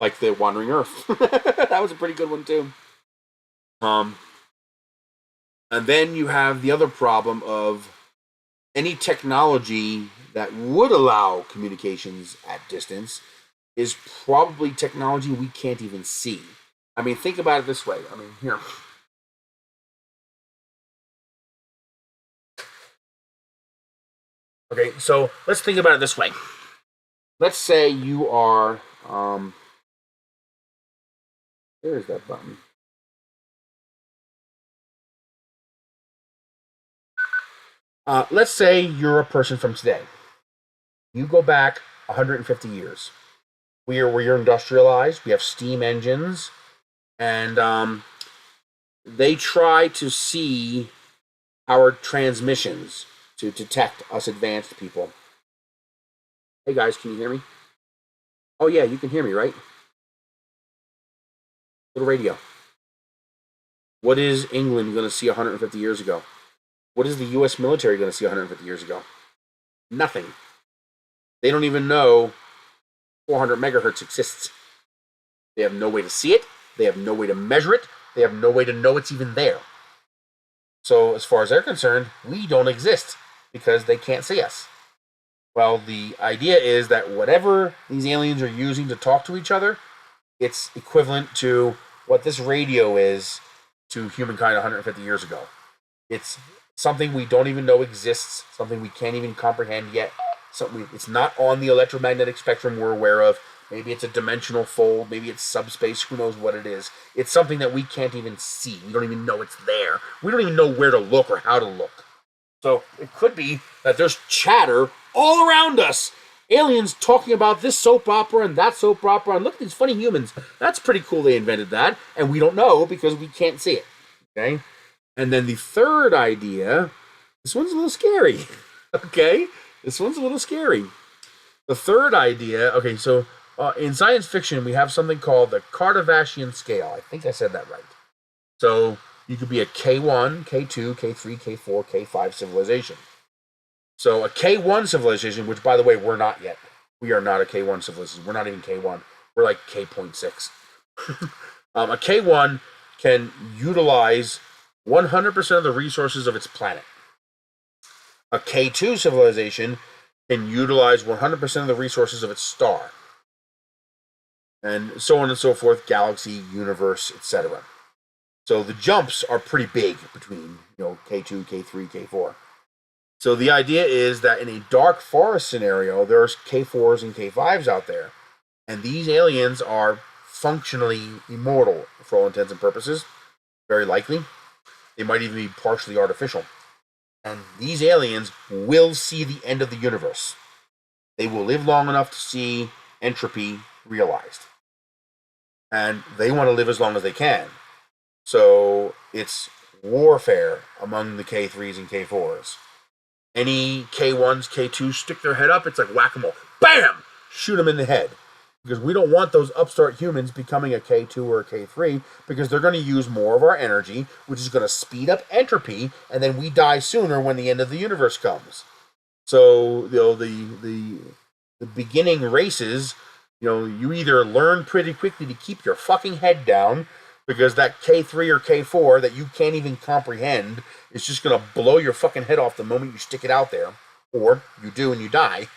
Like the Wandering Earth. That was a pretty good one, too. And then you have the other problem of any technology that would allow communications at distance is probably technology we can't even see. I mean, think about it this way. I mean, here. Okay, so let's think about it this way. Let's say you are, where is that button? Let's say you're a person from today. You go back 150 years. We're industrialized. We have steam engines, and they try to see our transmissions to detect us advanced people. Hey guys, can you hear me? Oh yeah, you can hear me, right? Little radio. What is England going to see 150 years ago? What is the U.S. military going to see 150 years ago? Nothing. They don't even know 400 megahertz exists. They have no way to see it. They have no way to measure it. They have no way to know it's even there. So as far as they're concerned, we don't exist because they can't see us. Well, the idea is that whatever these aliens are using to talk to each other, it's equivalent to what this radio is to humankind 150 years ago. It's something we don't even know exists, something we can't even comprehend yet. It's not on the electromagnetic spectrum we're aware of. Maybe it's a dimensional fold, maybe it's subspace, who knows what it is. It's something that we can't even see. We don't even know it's there. We don't even know where to look or how to look. So it could be that there's chatter all around us. Aliens talking about this soap opera and that soap opera, and look at these funny humans. That's pretty cool they invented that, and we don't know because we can't see it. Okay? And then the third idea, this one's a little scary. Okay? This one's a little scary. The third idea, okay, so in science fiction, we have something called the Kardashian scale. I think I said that right. So you could be a K1, K2, K3, K4, K5 civilization. So a K1 civilization, which, by the way, we're not yet. We are not a K1 civilization. We're not even K1. We're like K.6. A K1 can utilize 100% of the resources of its planet. A K2 civilization can utilize 100% of the resources of its star. And so on and so forth, galaxy, universe, etc. So the jumps are pretty big between, K2, K3, K4. So the idea is that in a dark forest scenario, there's K4s and K5s out there. And these aliens are functionally immortal for all intents and purposes. Very likely. They might even be partially artificial. And these aliens will see the end of the universe. They will live long enough to see entropy realized. And they want to live as long as they can. So it's warfare among the K3s and K4s. Any K1s, K2s stick their head up, it's like whack-a-mole. Bam! Shoot them in the head. Because we don't want those upstart humans becoming a K2 or a K3, because they're going to use more of our energy, which is going to speed up entropy, and then we die sooner when the end of the universe comes. So, the beginning races, you either learn pretty quickly to keep your fucking head down, because that K3 or K4 that you can't even comprehend is just going to blow your fucking head off the moment you stick it out there. Or you do and you die.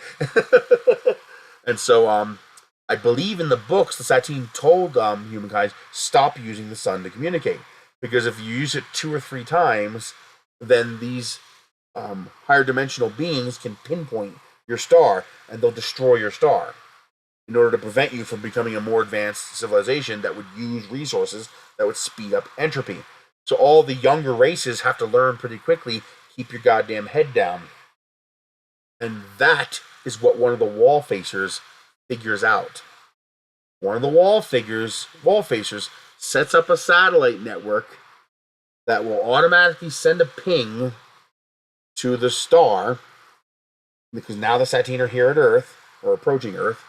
And so, I believe in the books, the Satine told humankind, stop using the sun to communicate. Because if you use it 2 or 3 times, then these higher dimensional beings can pinpoint your star, and they'll destroy your star in order to prevent you from becoming a more advanced civilization that would use resources that would speed up entropy. So all the younger races have to learn pretty quickly, keep your goddamn head down. And that is what one of the wall facers figures out. One of the wall facers sets up a satellite network that will automatically send a ping to the star, because now the Satine are here at Earth, or approaching Earth,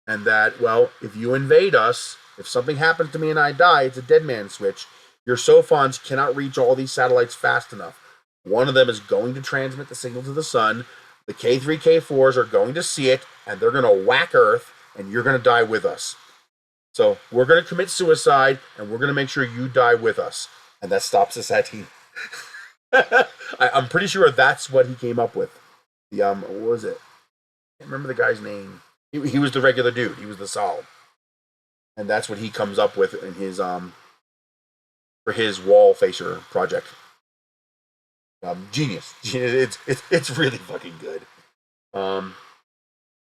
and that, well, if you invade us, if something happens to me and I die, it's a dead man switch. Your sophons cannot reach all these satellites fast enough. One of them is going to transmit the signal to the sun. The K3, K4s are going to see it, and they're going to whack Earth, and you're going to die with us. So we're going to commit suicide, and we're going to make sure you die with us. And that stops the Satine. I'm pretty sure that's what he came up with. What was it? I can't remember the guy's name. He was the regular dude. He was the Sol. And that's what he comes up with in his for his wall facer project. Genius. It's really fucking good. And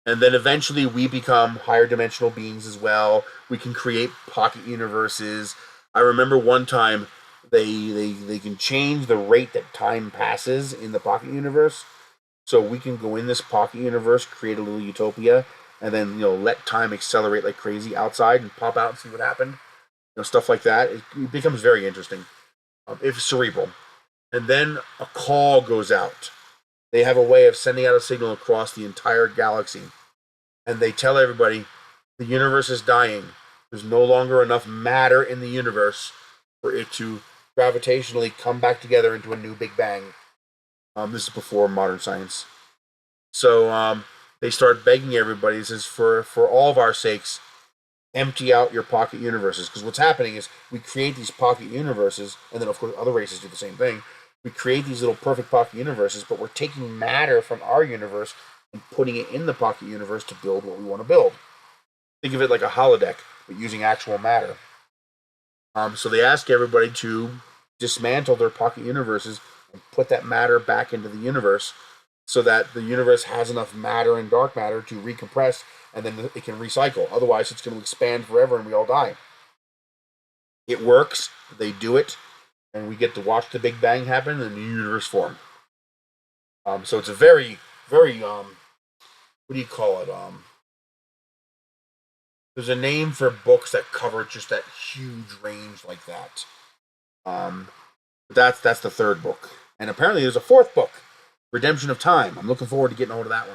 then eventually we become higher dimensional beings as well. We can create pocket universes. I remember one time they can change the rate that time passes in the pocket universe. So we can go in this pocket universe, create a little utopia, and then let time accelerate like crazy outside and pop out and see what happened. Stuff like that. It becomes very interesting. If cerebral. And then a call goes out. They have a way of sending out a signal across the entire galaxy. And they tell everybody the universe is dying. There's no longer enough matter in the universe for it to gravitationally come back together into a new Big Bang. This is before modern science. So they start begging everybody, says, for all of our sakes, empty out your pocket universes. Because what's happening is we create these pocket universes, and then of course other races do the same thing. We create these little perfect pocket universes, but we're taking matter from our universe and putting it in the pocket universe to build what we want to build. Think of it like a holodeck, but using actual matter. So they ask everybody to dismantle their pocket universes and put that matter back into the universe so that the universe has enough matter and dark matter to recompress, and then it can recycle. Otherwise, it's going to expand forever and we all die. It works. They do it. And we get to watch the Big Bang happen and the universe form. So it's a very, very, what do you call it? There's a name for books that cover just that huge range like that. That's the third book. And apparently there's a fourth book, Redemption of Time. I'm looking forward to getting hold of that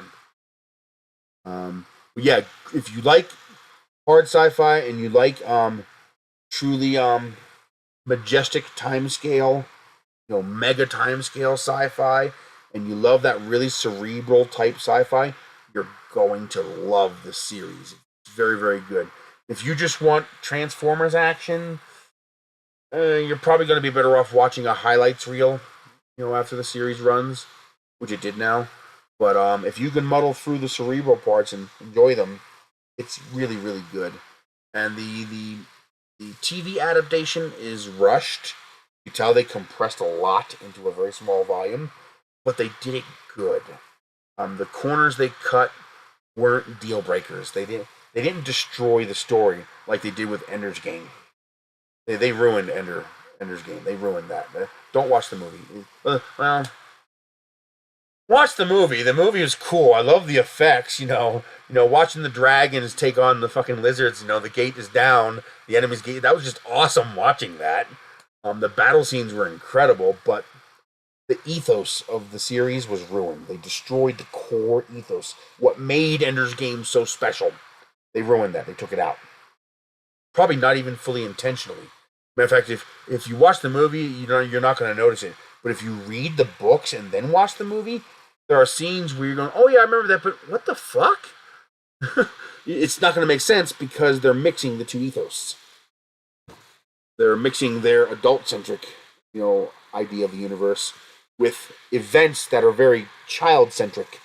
one. But yeah, if you like hard sci-fi and you like truly majestic time scale, mega time scale sci-fi, and you love that really cerebral type sci-fi, you're going to love the series. It's very, very good. If you just want Transformers action, you're probably going to be better off watching a highlights reel, after the series runs, which it did now. But if you can muddle through the cerebral parts and enjoy them, it's really, really good. And the TV adaptation is rushed. You tell they compressed a lot into a very small volume, but they did it good. The corners they cut weren't deal breakers. They didn't destroy the story like they did with Ender's Game. They ruined Ender's Game. They ruined that. Don't watch the movie. Well, watch the movie. The movie is cool. I love the effects. Watching the dragons take on the fucking lizards. The gate is down. The enemy's gate. That was just awesome watching that. The battle scenes were incredible, but the ethos of the series was ruined. They destroyed the core ethos. What made Ender's Game so special? They ruined that. They took it out. Probably not even fully intentionally. Matter of fact, if you watch the movie, you're not going to notice it. But if you read the books and then watch the movie, there are scenes where you're going, oh yeah, I remember that, but what the fuck? It's not going to make sense because they're mixing the two ethos. They're mixing their adult-centric, idea of the universe with events that are very child-centric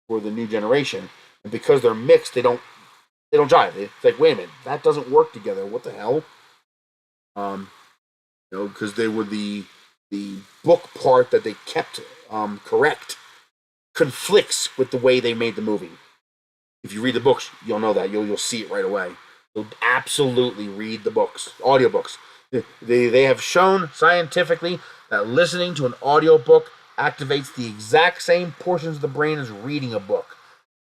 for the new generation. And because they're mixed, they don't jive. It's like, wait a minute, that doesn't work together. What the hell? Because they were the book part that they kept correct conflicts with the way they made the movie. If you read the books, you'll know that. You'll see it right away. So absolutely read the books, audiobooks. They have shown scientifically that listening to an audiobook activates the exact same portions of the brain as reading a book.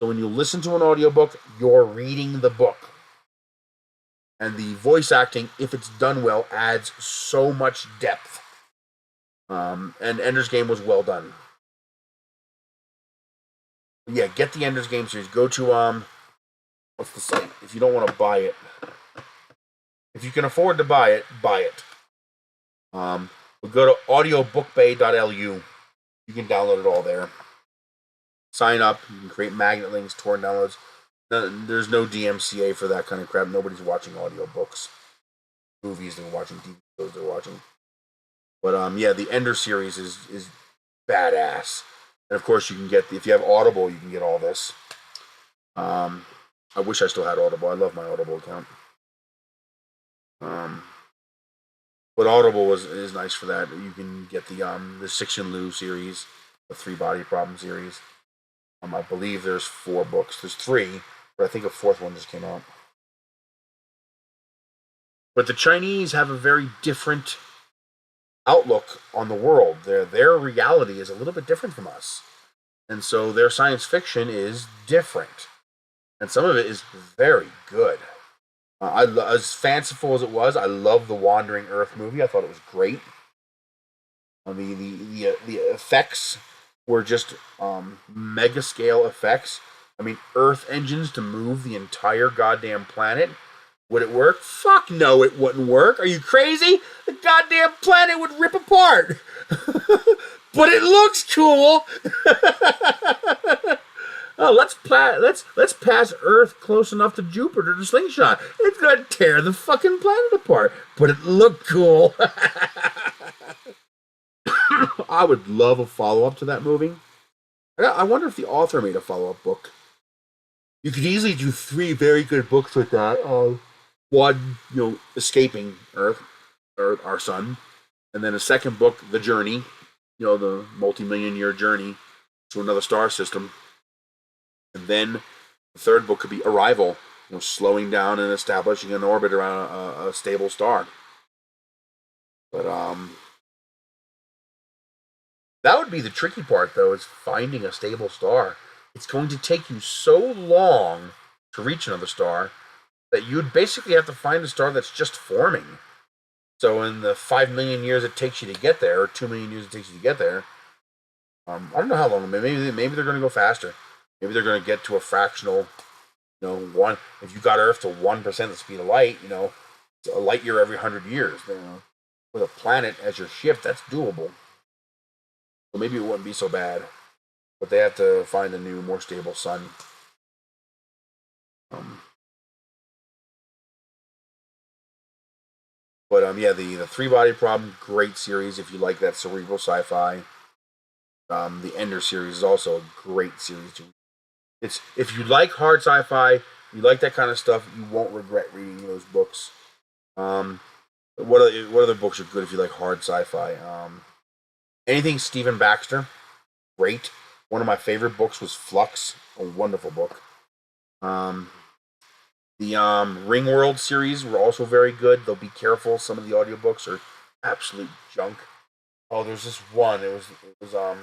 So when you listen to an audiobook, you're reading the book. And the voice acting, if it's done well, adds so much depth. And Ender's Game was well done. Yeah, get the Ender's Game series. Go to, what's the site? If you don't want to buy it. If you can afford to buy it, buy it. We'll go to audiobookbay.lu. You can download it all there. Sign up. You can create magnet links, torrent downloads. There's no DMCA for that kind of crap. Nobody's watching audiobooks. Movies, they're watching TV shows, they're watching. But yeah, the Ender series is badass. And of course you can get if you have Audible, you can get all this. I wish I still had Audible. I love my Audible account. But Audible is nice for that. You can get the Six and Lou series, the 3 Body Problem series. I believe there's 4 books. There's 3, but I think a 4th one just came out. But the Chinese have a very different outlook on the world. Their reality is a little bit different from us. And so their science fiction is different. And some of it is very good. As fanciful as it was, I love the Wandering Earth movie. I thought it was great. The effects were just mega scale effects. I mean, Earth engines to move the entire goddamn planet. Would it work? Fuck no, it wouldn't work. Are you crazy? The goddamn planet would rip apart. But it looks cool. Oh, let's pass Earth close enough to Jupiter to slingshot. It's gonna tear the fucking planet apart, but it looked cool. I would love a follow-up to that movie. I wonder if the author made a follow-up book. You could easily do 3 very good books with that. One, escaping Earth, or our sun, and then a second book, The Journey, the multi-million-year journey to another star system, and then the third book could be Arrival, slowing down and establishing an orbit around a stable star. But that would be the tricky part, though, is finding a stable star. It's going to take you so long to reach another star that you'd basically have to find a star that's just forming. So in the 5 million years it takes you to get there, or 2 million years it takes you to get there, I don't know how long. Maybe they're going to go faster. Maybe they're going to get to a fractional, one. If you got Earth to 1% the speed of light, a light year every 100 years. With a planet as your ship, that's doable. So maybe it wouldn't be so bad. But they have to find a new, more stable sun. Yeah, the Three Body Problem, great series if you like that cerebral sci-fi. The Ender series is also a great series. It's if you like hard sci-fi, you like that kind of stuff, you won't regret reading those books. What other books are good if you like hard sci-fi? Anything Stephen Baxter, great. One of my favorite books was Flux, a wonderful book. The Ringworld series were also very good, though be careful, some of the audiobooks are absolute junk. Oh, there's this one, it was I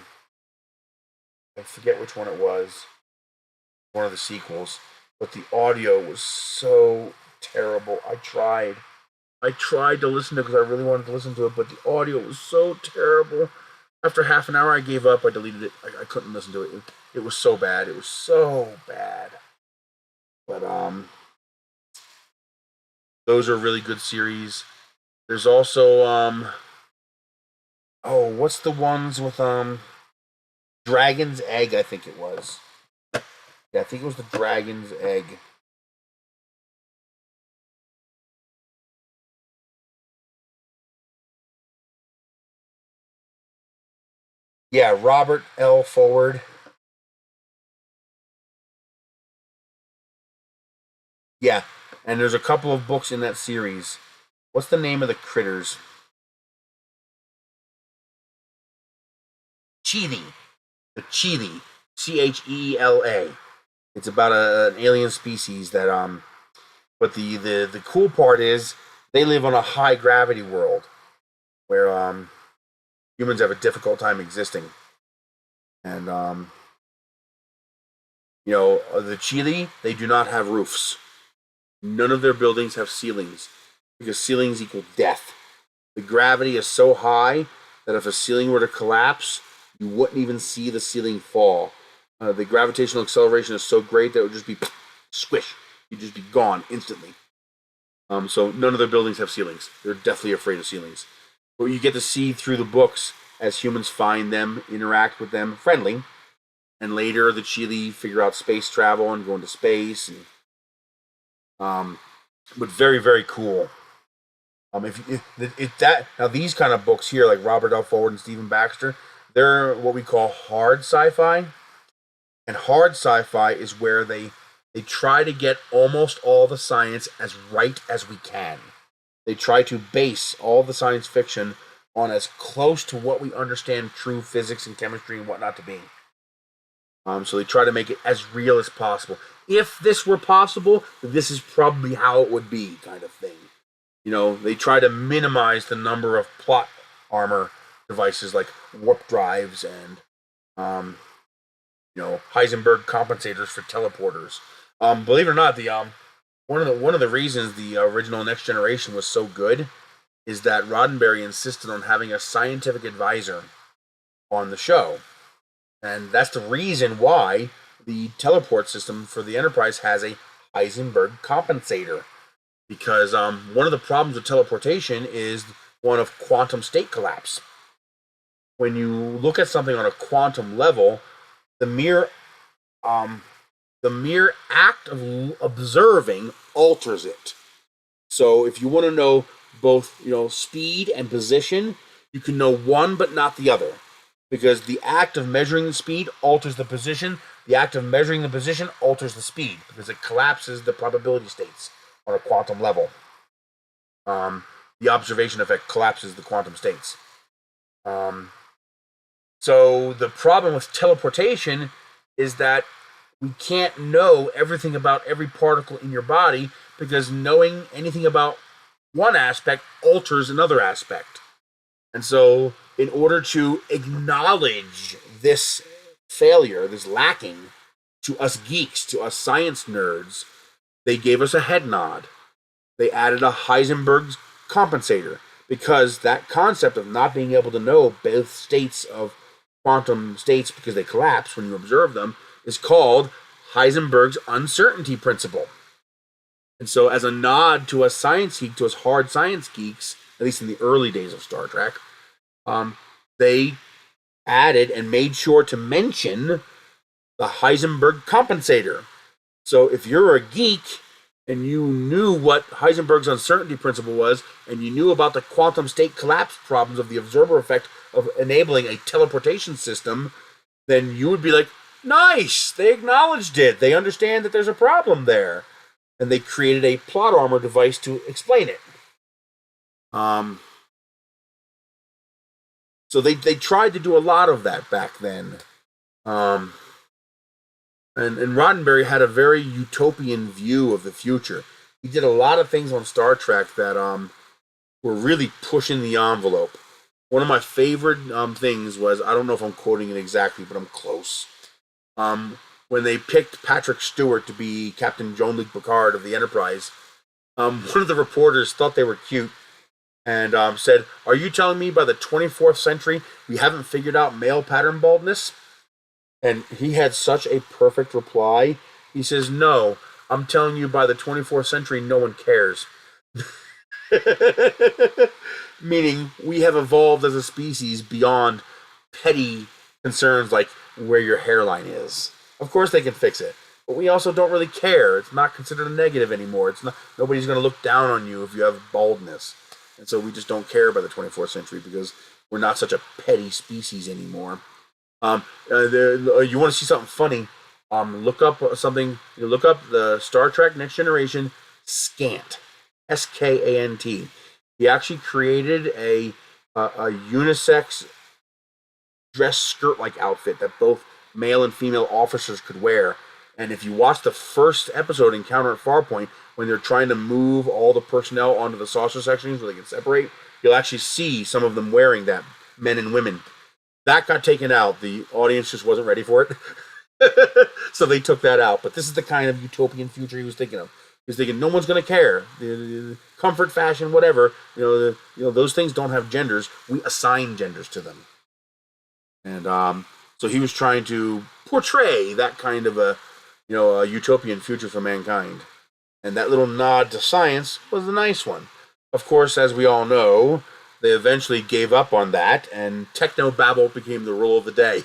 forget which one it was, one of the sequels, but the audio was so terrible. I tried to listen to it because I really wanted to listen to it, but the audio was so terrible. After half an hour, I gave up. I deleted it. I couldn't listen to it. It was so bad. It was so bad. But those are really good series. There's also what's the ones with Dragon's Egg? I think it was. Yeah, I think it was the Dragon's Egg. Yeah, Robert L. Forward. Yeah, and there's a couple of books in that series. What's the name of the critters? Cheetah. The Cheetah. Chela. It's about an alien species that but the cool part is they live on a high gravity world where humans have a difficult time existing. And the Chile, they do not have roofs. None of their buildings have ceilings because ceilings equal death. The gravity is so high that if a ceiling were to collapse, you wouldn't even see the ceiling fall. The gravitational acceleration is so great that it would just be squish. You'd just be gone instantly. So none of their buildings have ceilings. They're deathly afraid of ceilings. But you get to see through the books as humans find them, interact with them, friendly. And later the Chile figure out space travel and go into space. And, but very, very cool. Now these kind of books here, like Robert L. Forward and Stephen Baxter, they're what we call hard sci-fi. And hard sci-fi is where they try to get almost all the science as right as we can. They try to base all the science fiction on as close to what we understand true physics and chemistry and whatnot to be. So they try to make it as real as possible. If this were possible, this is probably how it would be, kind of thing. They try to minimize the number of plot armor devices like warp drives and Heisenberg compensators for teleporters. Believe it or not, one of the reasons the original Next Generation was so good is that Roddenberry insisted on having a scientific advisor on the show. And that's the reason why the teleport system for the Enterprise has a Heisenberg compensator. Because one of the problems with teleportation is one of quantum state collapse. When you look at something on a quantum level, the mere the mere act of observing alters it. So if you want to know both, speed and position, you can know one but not the other, because the act of measuring the speed alters the position. The act of measuring the position alters the speed because it collapses the probability states on a quantum level. The observation effect collapses the quantum states. So the problem with teleportation is that we can't know everything about every particle in your body, because knowing anything about one aspect alters another aspect. And so in order to acknowledge this failure, this lacking, to us geeks, to us science nerds, they gave us a head nod. They added a Heisenberg's compensator, because that concept of not being able to know both states of quantum states because they collapse when you observe them is called Heisenberg's uncertainty principle. And so as a nod to us science geeks, to us hard science geeks, at least in the early days of Star Trek, they added and made sure to mention the Heisenberg compensator. So if you're a geek and you knew what Heisenberg's uncertainty principle was, and you knew about the quantum state collapse problems of the observer effect of enabling a teleportation system, then you would be like, nice, they acknowledged it. They understand that there's a problem there. And they created a plot armor device to explain it. So they tried to do a lot of that back then. And Roddenberry had a very utopian view of the future. He did a lot of things on Star Trek that were really pushing the envelope. One of my favorite things was, I don't know if I'm quoting it exactly, but I'm close. When they picked Patrick Stewart to be Captain Jean-Luc Picard of the Enterprise, one of the reporters thought they were cute and said, "Are you telling me by the 24th century we haven't figured out male pattern baldness?" And he had such a perfect reply. He says, "No, I'm telling you by the 24th century no one cares." Meaning we have evolved as a species beyond petty concerns like where your hairline is. Of course they can fix it, but we also don't really care. It's not considered a negative anymore. It's not. Nobody's going to look down on you if you have baldness. And so we just don't care by the 24th century because we're not such a petty species anymore. You want to see something funny? Look up something. Look up the Star Trek Next Generation Scant, SKANT. He actually created a unisex dress skirt-like outfit that both male and female officers could wear. And if you watch the first episode, Encounter at Farpoint, when they're trying to move all the personnel onto the saucer sections where they can separate, you'll actually see some of them wearing that, men and women. That got taken out. The audience just wasn't ready for it. So they took that out. But this is the kind of utopian future he was thinking of. He was thinking no one's going to care. The comfort, fashion, whatever. Those things don't have genders. We assign genders to them. And so he was trying to portray that kind of a utopian future for mankind. And that little nod to science was a nice one. Of course, as we all know, they eventually gave up on that, and technobabble became the rule of the day.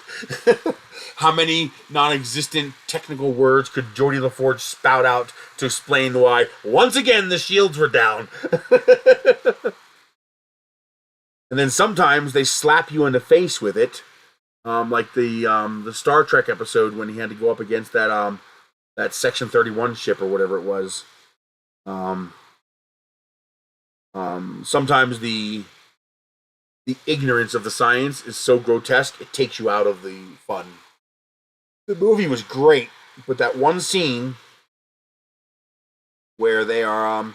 How many non-existent technical words could Geordie LaForge spout out to explain why, once again, the shields were down? And then sometimes they slap you in the face with it, like the Star Trek episode when he had to go up against that Section 31 ship or whatever it was. Sometimes the ignorance of the science is so grotesque it takes you out of the fun. The movie was great, but that one scene where they are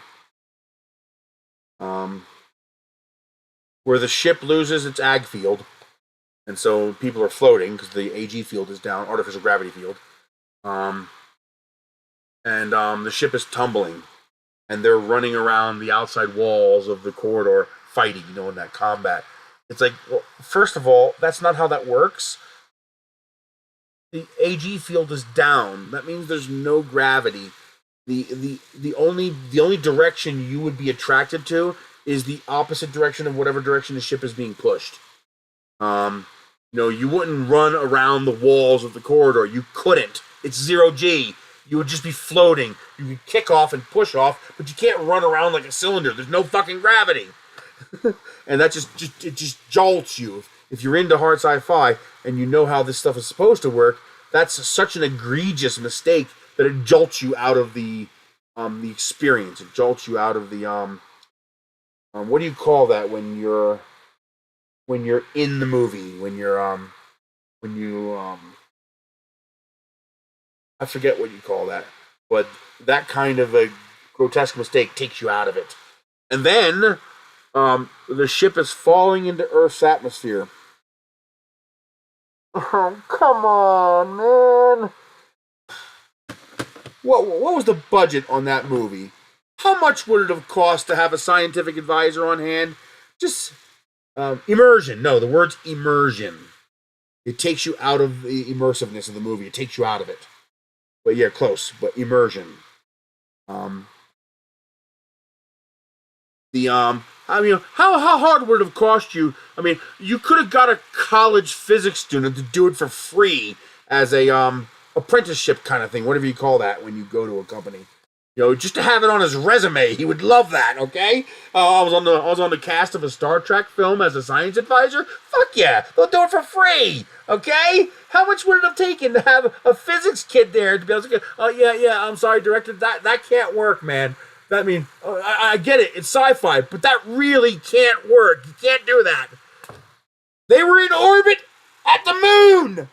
where the ship loses its ag field, and so people are floating because the AG field is down, artificial gravity field, and the ship is tumbling, and they're running around the outside walls of the corridor fighting, in that combat. It's like, well, first of all, that's not how that works. The AG field is down. That means there's no gravity. The only direction you would be attracted to is the opposite direction of whatever direction the ship is being pushed. You wouldn't run around the walls of the corridor. You couldn't. it's 0 G. You would just be floating. You could kick off and push off, but you can't run around like a cylinder. There's no fucking gravity. And that just jolts you. If you're into hard sci-fi and you know how this stuff is supposed to work, that's such an egregious mistake that it jolts you out of the experience. It jolts you out of the what do you call that when you're in the movie? When you I forget what you call that, but that kind of a grotesque mistake takes you out of it. And then the ship is falling into Earth's atmosphere. Oh, come on, man. What was the budget on that movie? How much would it have cost to have a scientific advisor on hand? Just immersion. No, the word's immersion. It takes you out of the immersiveness of the movie. It takes you out of it. But yeah, close. But immersion. I mean, how hard would it have cost you? I mean, you could have got a college physics student to do it for free as a apprenticeship kind of thing, whatever you call that when you go to a company. You know, just to have it on his resume, he would love that. Okay, I was on the cast of a Star Trek film as a science advisor. Fuck yeah, they'll do it for free. Okay, how much would it have taken to have a physics kid there to be able to go? Oh yeah, I'm sorry, director, that can't work, man. I mean, I get it, it's sci-fi, but that really can't work. You can't do that. They were in orbit at the moon,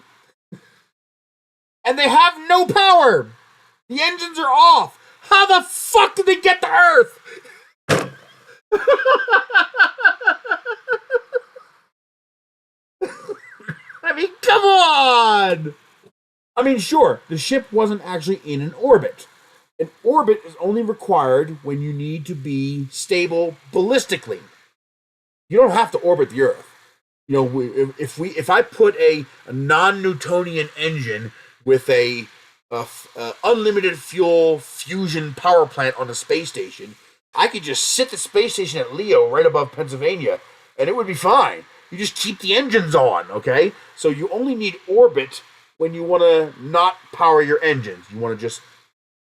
and they have no power. The engines are off. How the fuck did they get to Earth? I mean, come on! I mean, sure, the ship wasn't actually in an orbit. An orbit is only required when you need to be stable ballistically. You don't have to orbit the Earth. You know, if I put a non-Newtonian engine with a unlimited fuel fusion power plant on the space station, I could just sit the space station at Leo right above Pennsylvania, and it would be fine. You just keep the engines on, okay? So you only need orbit when you want to not power your engines. You want to just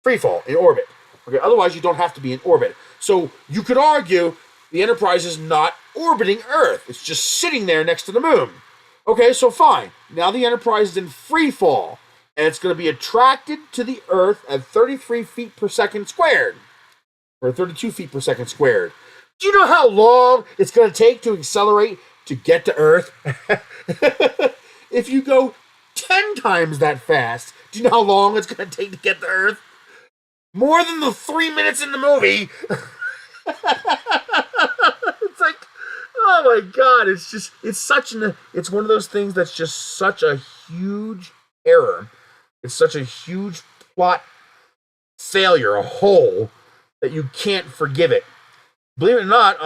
free fall in orbit. Okay, otherwise you don't have to be in orbit. So you could argue the Enterprise is not orbiting Earth. It's just sitting there next to the moon. Okay, so fine. Now the Enterprise is in free fall, and it's going to be attracted to the Earth at 33 feet per second squared, or 32 feet per second squared. Do you know how long it's going to take to accelerate to get to Earth? If you go 10 times that fast, do you know how long it's going to take to get to Earth? More than the 3 minutes in the movie. It's like, oh my God, it's one of those things that's just such a huge error. It's such a huge plot failure, a hole, that you can't forgive it. Believe it or not,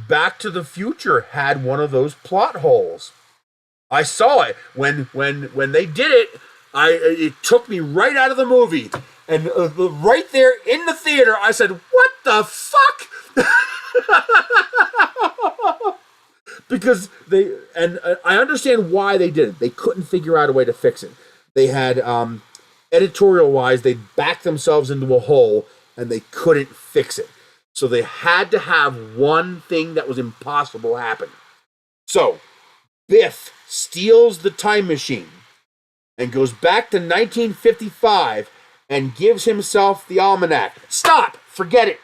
Back to the Future had one of those plot holes. I saw it when they did it. It took me right out of the movie, and right there in the theater, I said, "What the fuck?" Because I understand why they did it. They couldn't figure out a way to fix it. They had editorial-wise, they backed themselves into a hole, and they couldn't fix it. So they had to have one thing that was impossible happen. So Biff steals the time machine and goes back to 1955 and gives himself the almanac. Stop! Forget it!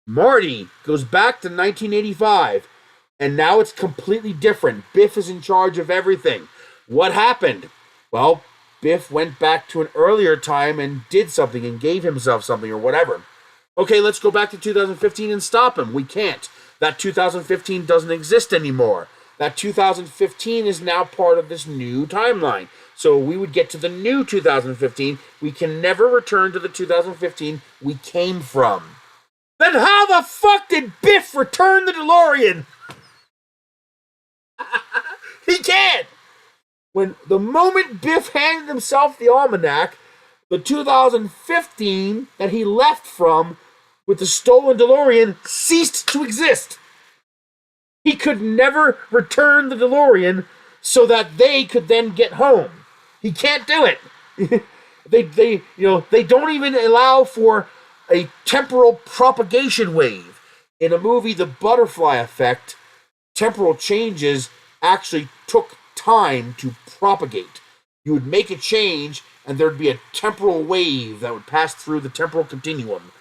Marty goes back to 1985, and now it's completely different. Biff is in charge of everything. What happened? Well, Biff went back to an earlier time and did something and gave himself something or whatever. Okay, let's go back to 2015 and stop him. We can't. That 2015 doesn't exist anymore. That 2015 is now part of this new timeline. So we would get to the new 2015. We can never return to the 2015 we came from. Then how the fuck did Biff return the DeLorean? He can't. When the moment Biff handed himself the almanac, the 2015 that he left from with the stolen DeLorean ceased to exist. He could never return the DeLorean so that they could then get home. He can't do it. they don't even allow for a temporal propagation wave. In a movie, The Butterfly Effect, temporal changes actually took time to propagate. You would make a change, and there'd be a temporal wave that would pass through the temporal continuum.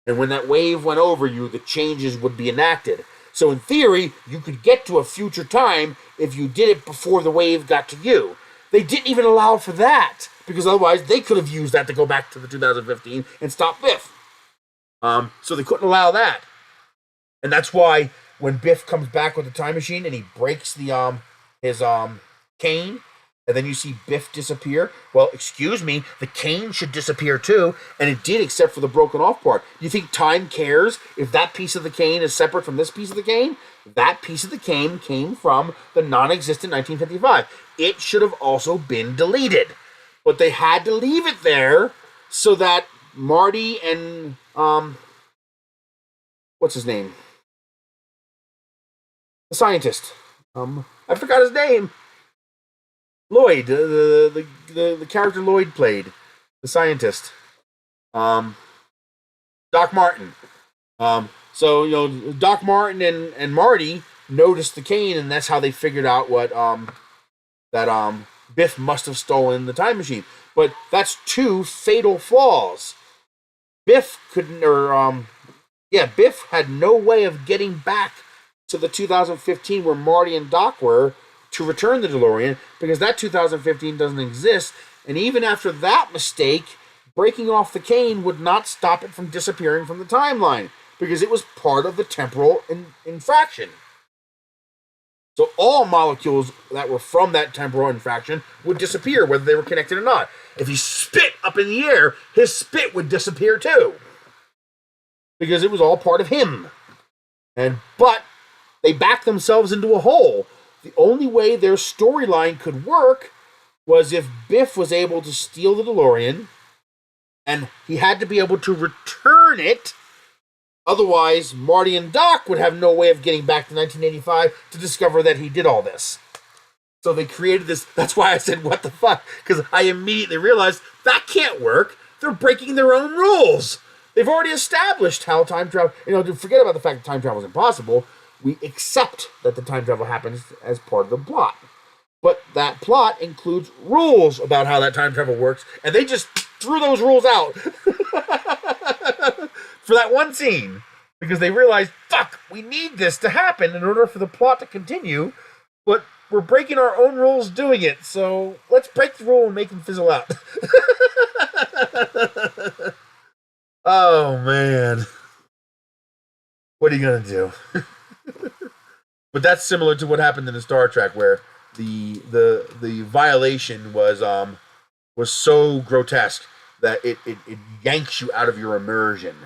And when that wave went over you, the changes would be enacted. So in theory, you could get to a future time if you did it before the wave got to you. They didn't even allow for that, because otherwise they could have used that to go back to the 2015 and stop Biff. So they couldn't allow that. And that's why when Biff comes back with the time machine and he breaks the his cane, and then you see Biff disappear. Well, excuse me, the cane should disappear too, and it did except for the broken off part. You think time cares if that piece of the cane is separate from this piece of the cane? That piece of the cane came from the non-existent 1955. It should have also been deleted. But they had to leave it there so that Marty and what's his name? The scientist. I forgot his name. Lloyd, the character Lloyd played, the scientist. Doc Martin. So Doc Martin and Marty noticed the cane, and that's how they figured out what that Biff must have stolen the time machine. But that's two fatal flaws. Biff couldn't, Biff had no way of getting back to the 2015 where Marty and Doc were to return the DeLorean, because that 2015 doesn't exist, and even after that mistake, breaking off the cane would not stop it from disappearing from the timeline, because it was part of the temporal infraction. So all molecules that were from that temporal infraction would disappear, whether they were connected or not. If he spit up in the air, his spit would disappear too, because it was all part of him. But they backed themselves into a hole. The only way their storyline could work was if Biff was able to steal the DeLorean, and he had to be able to return it. Otherwise, Marty and Doc would have no way of getting back to 1985 to discover that he did all this. So they created this. That's why I said, what the fuck? Because I immediately realized that can't work. They're breaking their own rules. They've already established how time travel... to forget about the fact that time travel is impossible. We accept that the time travel happens as part of the plot. But that plot includes rules about how that time travel works, and they just threw those rules out for that one scene, because they realized, fuck, we need this to happen in order for the plot to continue, but we're breaking our own rules doing it, so let's break the rule and make them fizzle out. Oh, man. What are you going to do? But that's similar to what happened in the Star Trek, where the violation was so grotesque that it yanks you out of your immersion.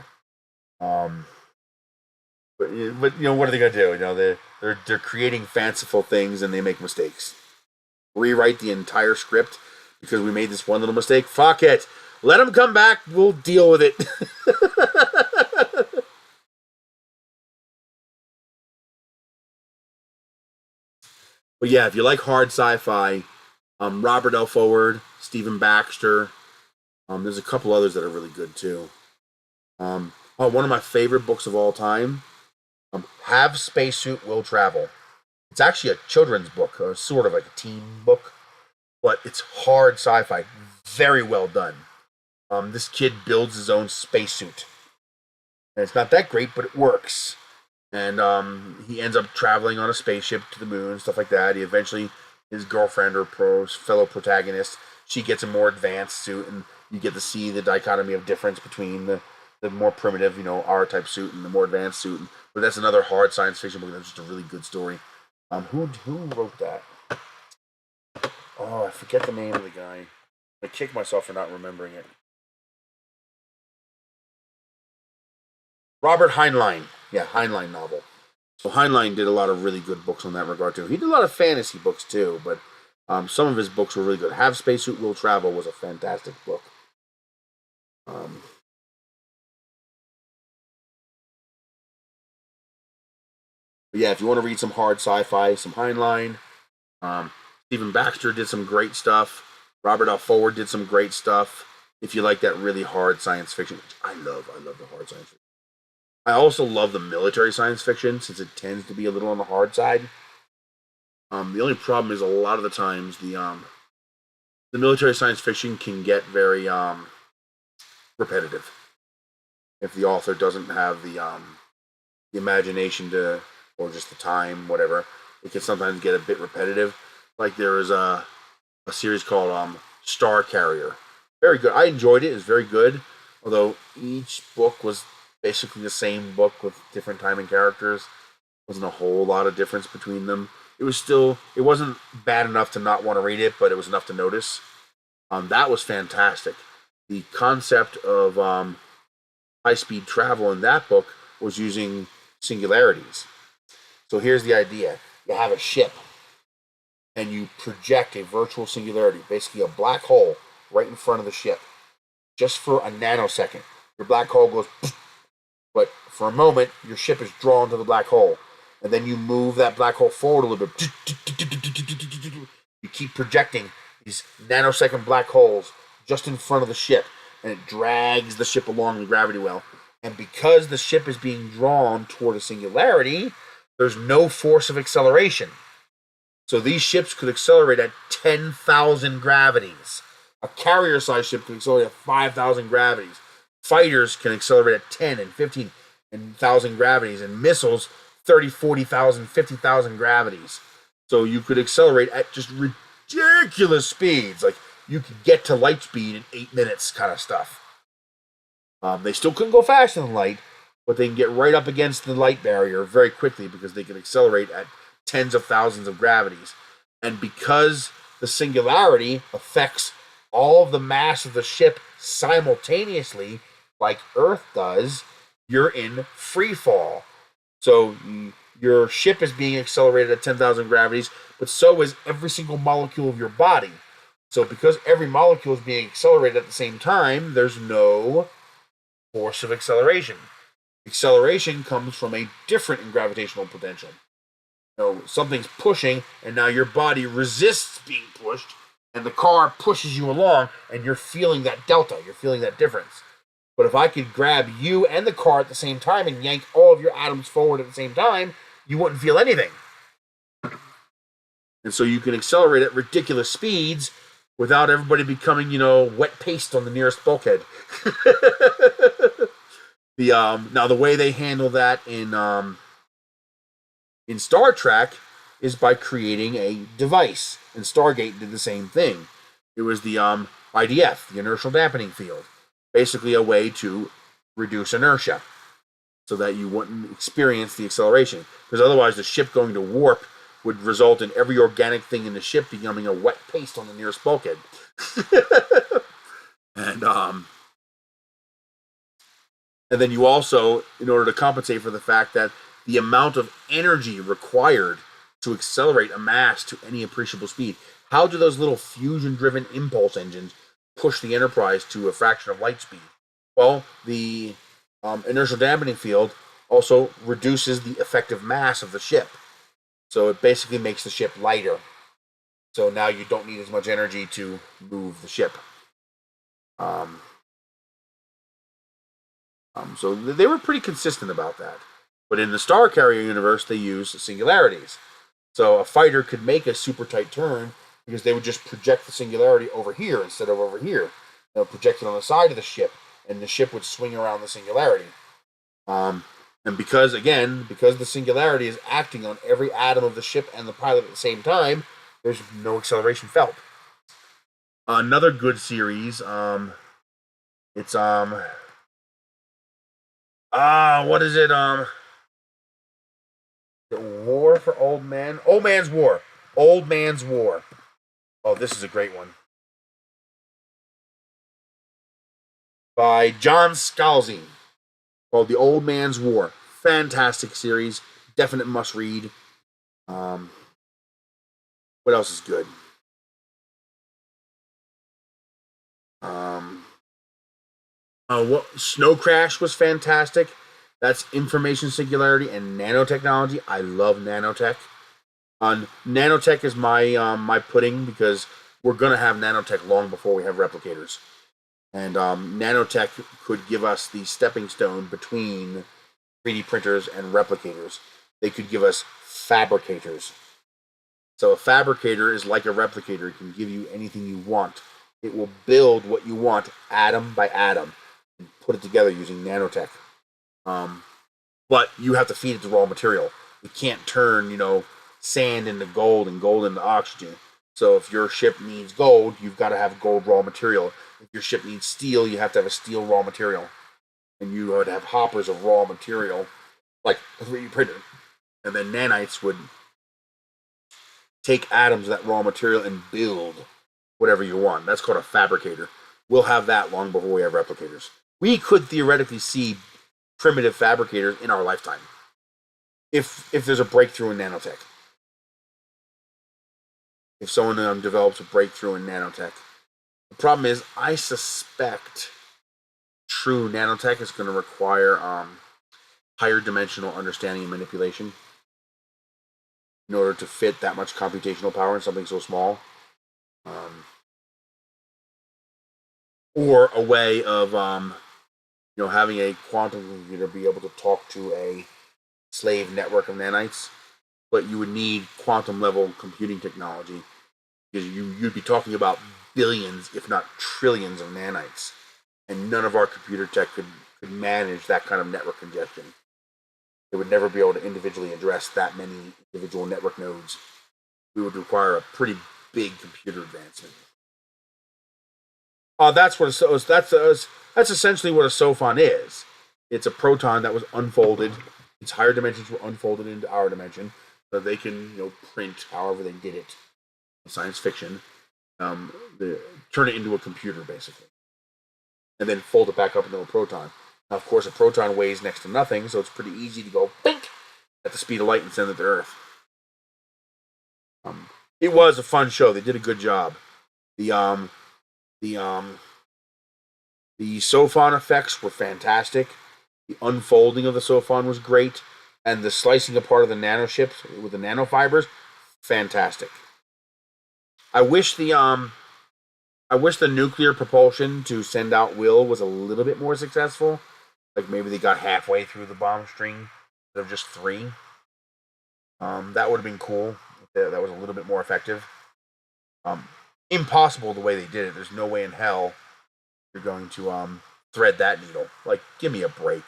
But what are they gonna do? They're creating fanciful things, and they make mistakes. Rewrite the entire script because we made this one little mistake. Fuck it. Let them come back. We'll deal with it. But yeah, if you like hard sci-fi, Robert L. Forward, Stephen Baxter, there's a couple others that are really good too. One of my favorite books of all time, Have Spacesuit Will Travel. It's actually a children's book, or sort of like a teen book, but it's hard sci-fi, very well done. This kid builds his own spacesuit, and it's not that great, but it works. And he ends up traveling on a spaceship to the moon and stuff like that. He eventually, his girlfriend or fellow protagonist, she gets a more advanced suit, and you get to see the dichotomy of difference between the more primitive, R-type suit and the more advanced suit. But that's another hard science fiction book. That's just a really good story. Who wrote that? Oh, I forget the name of the guy. I kick myself for not remembering it. Robert Heinlein. Yeah, Heinlein novel. So Heinlein did a lot of really good books on that regard too. He did a lot of fantasy books too, but some of his books were really good. Have Spacesuit Will Travel was a fantastic book. But yeah, if you want to read some hard sci-fi, some Heinlein, Stephen Baxter did some great stuff. Robert L. Forward did some great stuff. If you like that really hard science fiction, which I love the hard science fiction. I also love the military science fiction since it tends to be a little on the hard side. The only problem is a lot of the times the military science fiction can get very repetitive if the author doesn't have the imagination to, or just the time, whatever. It can sometimes get a bit repetitive. Like there is a series called Star Carrier. Very good. I enjoyed it. It's very good. Although each book was basically the same book with different time and characters. Wasn't a whole lot of difference between them. It wasn't bad enough to not want to read it, but it was enough to notice. That was fantastic. The concept of high-speed travel in that book was using singularities. So here's the idea. You have a ship, and you project a virtual singularity, basically a black hole, right in front of the ship. Just for a nanosecond. Your black hole goes, but for a moment, your ship is drawn to the black hole. And then you move that black hole forward a little bit. You keep projecting these nanosecond black holes just in front of the ship, and it drags the ship along the gravity well. And because the ship is being drawn toward a singularity, there's no force of acceleration. So these ships could accelerate at 10,000 gravities. A carrier-sized ship can accelerate at 5,000 gravities. Fighters can accelerate at 10 and 15,000 gravities, and missiles 30, 40,000, 50,000 gravities. So you could accelerate at just ridiculous speeds. Like you could get to light speed in 8 minutes kind of stuff. They still couldn't go faster than light, but they can get right up against the light barrier very quickly because they can accelerate at tens of thousands of gravities. And because the singularity affects all of the mass of the ship simultaneously, like Earth does, you're in free fall. So your ship is being accelerated at 10,000 gravities, but so is every single molecule of your body. So because every molecule is being accelerated at the same time, there's no force of acceleration. Acceleration comes from a different gravitational potential. So something's pushing, and now your body resists being pushed, and the car pushes you along, and you're feeling that delta. You're feeling that difference. But if I could grab you and the car at the same time and yank all of your atoms forward at the same time, you wouldn't feel anything. And so you can accelerate at ridiculous speeds without everybody becoming, wet paste on the nearest bulkhead. Now the way they handle that in Star Trek is by creating a device, and Stargate did the same thing. It was the IDF, the inertial dampening field, basically a way to reduce inertia so that you wouldn't experience the acceleration, because otherwise the ship going to warp would result in every organic thing in the ship becoming a wet paste on the nearest bulkhead. And then you also, in order to compensate for the fact that the amount of energy required to accelerate a mass to any appreciable speed, how do those little fusion-driven impulse engines push the Enterprise to a fraction of light speed? Well, the inertial dampening field also reduces the effective mass of the ship. So it basically makes the ship lighter. So now you don't need as much energy to move the ship. So they were pretty consistent about that. But in the Star Carrier universe, they use singularities. So a fighter could make a super tight turn because they would just project the singularity over here instead of over here. They'll project it on the side of the ship, and the ship would swing around the singularity. And because the singularity is acting on every atom of the ship and the pilot at the same time, there's no acceleration felt. Another good series, it's what is it? War for Old Man? Old Man's War. Old Man's War. Oh, this is a great one. By John Scalzi. Called The Old Man's War. Fantastic series. Definite must read. What else is good? Snow Crash was fantastic. That's information singularity and nanotechnology. I love nanotech. Nanotech is my my pudding because we're going to have nanotech long before we have replicators. And nanotech could give us the stepping stone between 3D printers and replicators. They could give us fabricators. So a fabricator is like a replicator. It can give you anything you want. It will build what you want atom by atom and put it together using nanotech. But you have to feed it the raw material. It can't turn, sand into gold and gold into oxygen. So if your ship needs gold, you've got to have gold raw material. If your ship needs steel, you have to have a steel raw material. And you would have hoppers of raw material, like a 3D printer. And then nanites would take atoms of that raw material and build whatever you want. That's called a fabricator. We'll have that long before we have replicators. We could theoretically see primitive fabricators in our lifetime if there's a breakthrough in nanotech. If someone develops a breakthrough in nanotech. The problem is, I suspect true nanotech is going to require higher dimensional understanding and manipulation in order to fit that much computational power in something so small. Or a way of having a quantum computer be able to talk to a slave network of nanites, but you would need quantum level computing technology because you'd be talking about billions, if not trillions, of nanites, and none of our computer tech could manage that kind of network congestion. They would never be able to individually address that many individual network nodes. We would require a pretty big computer advancement. That's essentially what a sophon is. It's a proton that was unfolded. Its higher dimensions were unfolded into our dimension, so they can print however they did it in science fiction. Turn it into a computer basically, and then fold it back up into a proton. Now, of course, a proton weighs next to nothing, so it's pretty easy to go bink at the speed of light and send it to Earth. It was a fun show. They did a good job. The sophon effects were fantastic. The unfolding of the sophon was great, and the slicing apart of the nanoships with the nanofibers, fantastic. I wish the nuclear propulsion to send out Will was a little bit more successful. Like maybe they got halfway through the bomb string instead of just 3. That would have been cool. That was a little bit more effective. Impossible the way they did it. There's no way in hell you're going to thread that needle. Like, give me a break.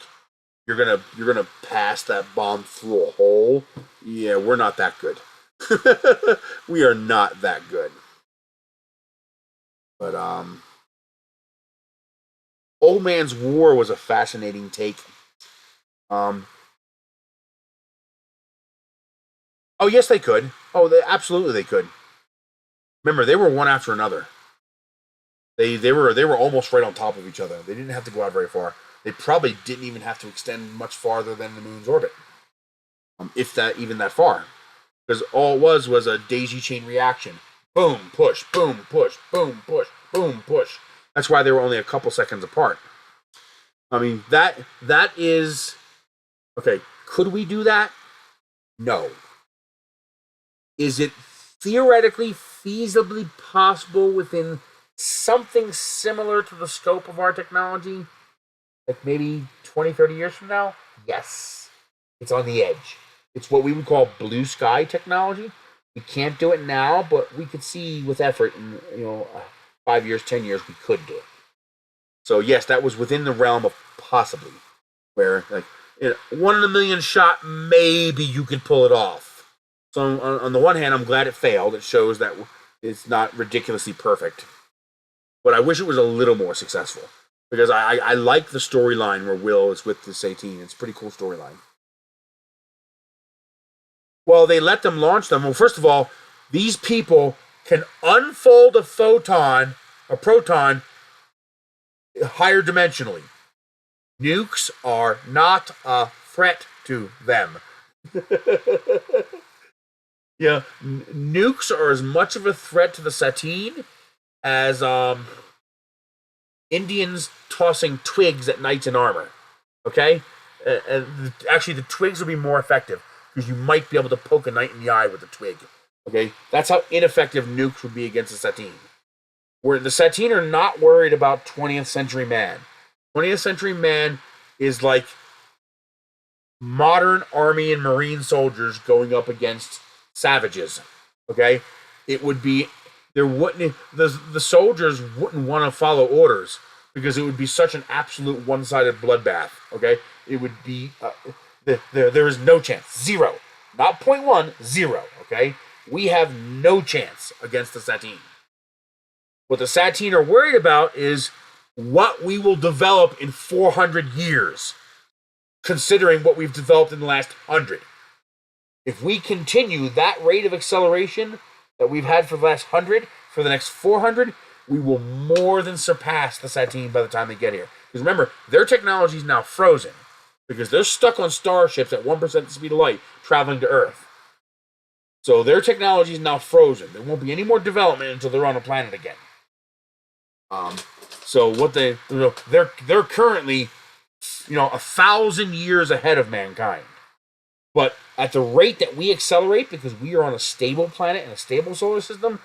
You're gonna pass that bomb through a hole. Yeah, we're not that good. We are not that good. But Old Man's War was a fascinating take. Oh yes, they could. Oh, absolutely they could. Remember, they were one after another. They were almost right on top of each other. They didn't have to go out very far. They probably didn't even have to extend much farther than the moon's orbit, if that far, because all it was a daisy chain reaction. Boom, push, boom, push, boom, push, boom, push. That's why they were only a couple seconds apart. I mean, that is okay. Could we do that? No. Is it theoretically, feasibly possible within something similar to the scope of our technology? Like maybe 20, 30 years from now? Yes. It's on the edge. It's what we would call blue sky technology. We can't do it now, but we could see with effort in 5 years, 10 years, we could do it. So yes, that was within the realm of possibly, where like 1 in a million shot, maybe you could pull it off. So on the one hand, I'm glad it failed. It shows that it's not ridiculously perfect. But I wish it was a little more successful. Because I like the storyline where Will is with the Sateen. It's a pretty cool storyline. Well, they let them launch them. Well, first of all, these people can unfold a proton higher dimensionally. Nukes are not a threat to them. Yeah, nukes are as much of a threat to the Sateen as Indians tossing twigs at knights in armor. Okay? Actually, the twigs will be more effective because you might be able to poke a knight in the eye with a twig. Okay, that's how ineffective nukes would be against the Sateen. Where the Sateen are not worried about 20th century man. 20th century man is like modern army and marine soldiers going up against savages. Okay, it would be there wouldn't the soldiers wouldn't want to follow orders because it would be such an absolute one-sided bloodbath. Okay, it would be there is no chance, zero, not 0.1, zero. Okay, we have no chance against the Sateen. What the Sateen are worried about is what we will develop in 400 years, considering what we've developed in the last 100. If we continue that rate of acceleration that we've had for the last 100, for the next 400, we will more than surpass the Sateen by the time they get here. Because remember, their technology is now frozen because they're stuck on starships at 1% the speed of light traveling to Earth. So their technology is now frozen. There won't be any more development until they're on a planet again. So what they're currently, 1,000 years ahead of mankind. But at the rate that we accelerate, because we are on a stable planet and a stable solar system,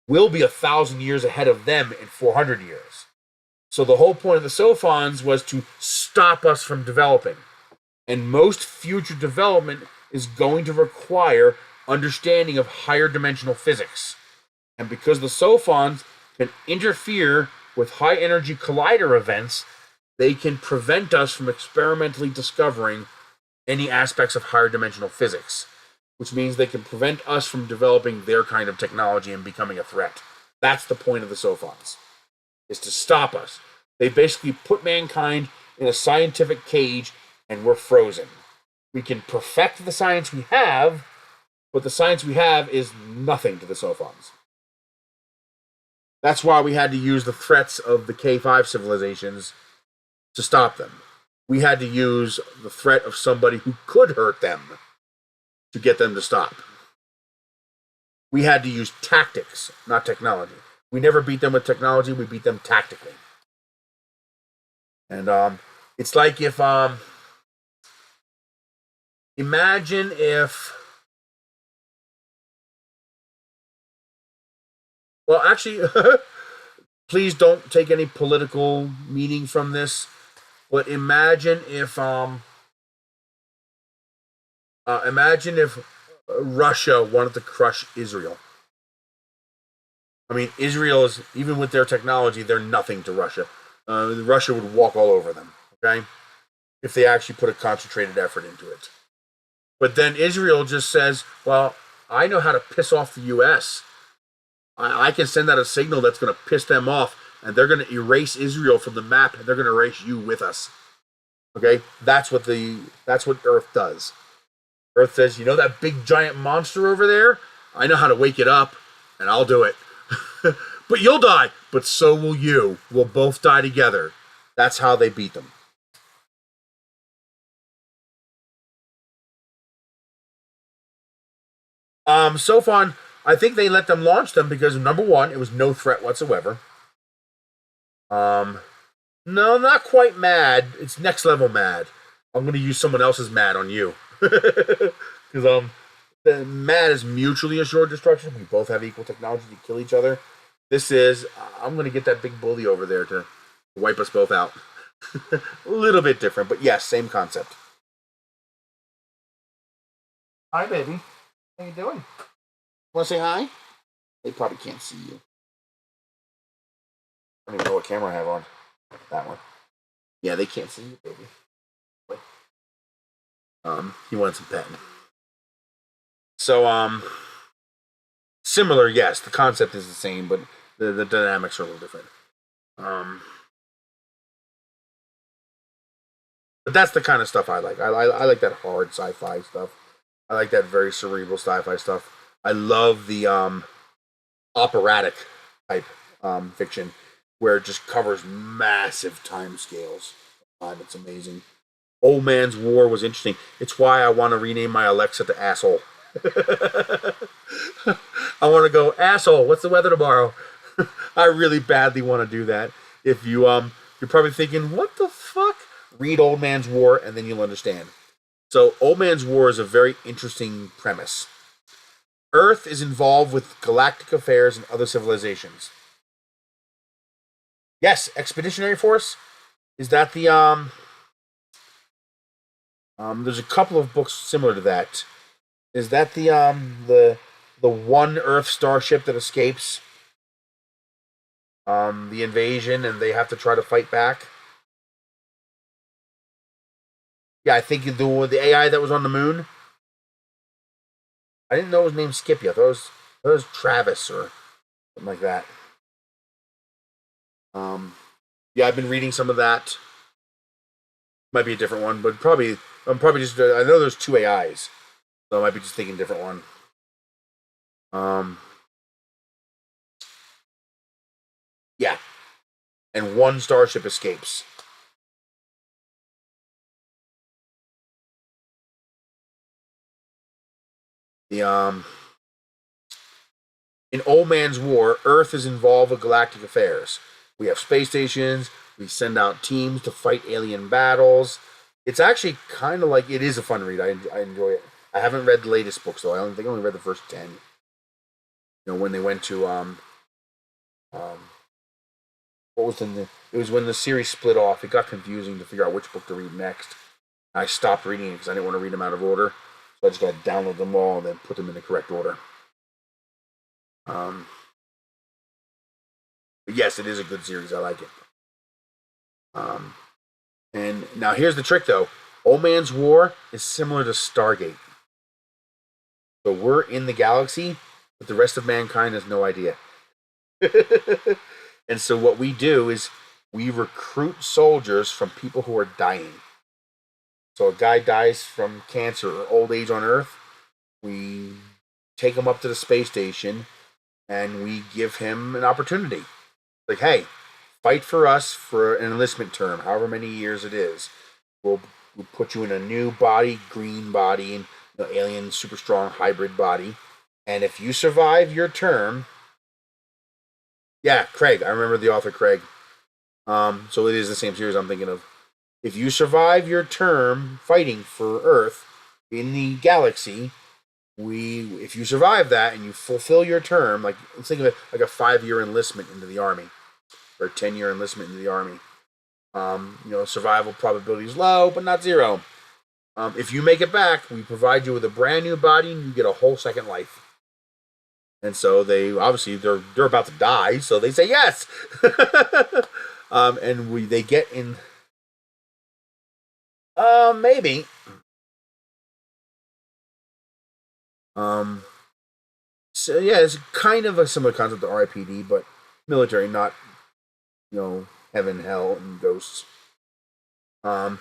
we'll be 1,000 years ahead of them in 400 years. So the whole point of the Sophons was to stop us from developing. And most future development is going to require understanding of higher dimensional physics. And because the Sophons can interfere with high energy collider events, they can prevent us from experimentally discovering any aspects of higher dimensional physics, which means they can prevent us from developing their kind of technology and becoming a threat. That's the point of the Sophons, is to stop us. They basically put mankind in a scientific cage and we're frozen. We can perfect the science we have, but the science we have is nothing to the Sophons. That's why we had to use the threats of the K5 civilizations to stop them. We had to use the threat of somebody who could hurt them to get them to stop. We had to use tactics, not technology. We never beat them with technology, we beat them tactically. And it's like if, imagine if, well, actually, please don't take any political meaning from this, but imagine if Russia wanted to crush Israel. I mean, Israel is, even with their technology, they're nothing to Russia. Russia would walk all over them, okay? If they actually put a concentrated effort into it. But then Israel just says, well, I know how to piss off the U.S. I can send out a signal that's going to piss them off, and they're going to erase Israel from the map, and they're going to erase you with us. Okay? That's what Earth does. Earth says, you know that big giant monster over there? I know how to wake it up, and I'll do it. But you'll die, but so will you. We'll both die together. That's how they beat them. Sophon, I think they let them launch them because, number one, it was no threat whatsoever. No, not quite mad. It's next level mad. I'm going to use someone else's mad on you. Because the mad is mutually assured destruction. We both have equal technology to kill each other. This is, I'm going to get that big bully over there to wipe us both out. A little bit different, but yes, same concept. Hi, baby. How you doing? Want to say hi? They probably can't see you. I don't even know what camera I have on. That one. Yeah, they can't see you, baby. He wanted some petting. So, similar, yes. The concept is the same, but the dynamics are a little different. But that's the kind of stuff I like. I like that hard sci-fi stuff. I like that very cerebral sci-fi stuff. I love the operatic type fiction where it just covers massive time scales. It's amazing. Old Man's War was interesting. It's why I want to rename my Alexa to Asshole. I want to go, asshole, what's the weather tomorrow? I really badly want to do that. If you you're probably thinking, what the fuck? Read Old Man's War and then you'll understand. So Old Man's War is a very interesting premise. Earth is involved with galactic affairs and other civilizations. Yes, Expeditionary Force. Is that the there's a couple of books similar to that. Is that the one Earth starship that escapes the invasion and they have to try to fight back? Yeah, I think the AI that was on the moon. I didn't know his name Skippy. I thought it was Travis or something like that. Yeah, I've been reading some of that. Might be a different one, but I'm probably just. I know there's two AIs, so I might be just thinking a different one. Yeah, and one starship escapes. The in Old Man's War, Earth is involved with galactic affairs. We have space stations. We send out teams to fight alien battles. It's actually kind of like it is a fun read. I enjoy it. I haven't read the latest books though. I only read the first 10. You know, when they went to what was it was when the series split off. It got confusing to figure out which book to read next. I stopped reading it because I didn't want to read them out of order. So I just got to download them all and then put them in the correct order. But yes, it is a good series. I like it. And now here's the trick, though. Old Man's War is similar to Stargate. So we're in the galaxy, but the rest of mankind has no idea. And so what we do is we recruit soldiers from people who are dying. So a guy dies from cancer or old age on Earth. We take him up to the space station and we give him an opportunity. Like, hey, fight for us for an enlistment term, however many years it is. We'll put you in a new body, green body, and alien, super strong hybrid body. And if you survive your term, yeah, Craig. I remember the author Craig. So it is the same series I'm thinking of. If you survive your term fighting for Earth in the galaxy, if you survive that and you fulfill your term, like let's think of it like a 5-year enlistment into the army or a 10-year enlistment into the army. Survival probability is low, but not zero. If you make it back, we provide you with a brand new body and you get a whole second life. And so they obviously they're about to die, so they say yes. And they get in. Maybe. So yeah, it's kind of a similar concept to RIPD, but military, not heaven, hell, and ghosts. So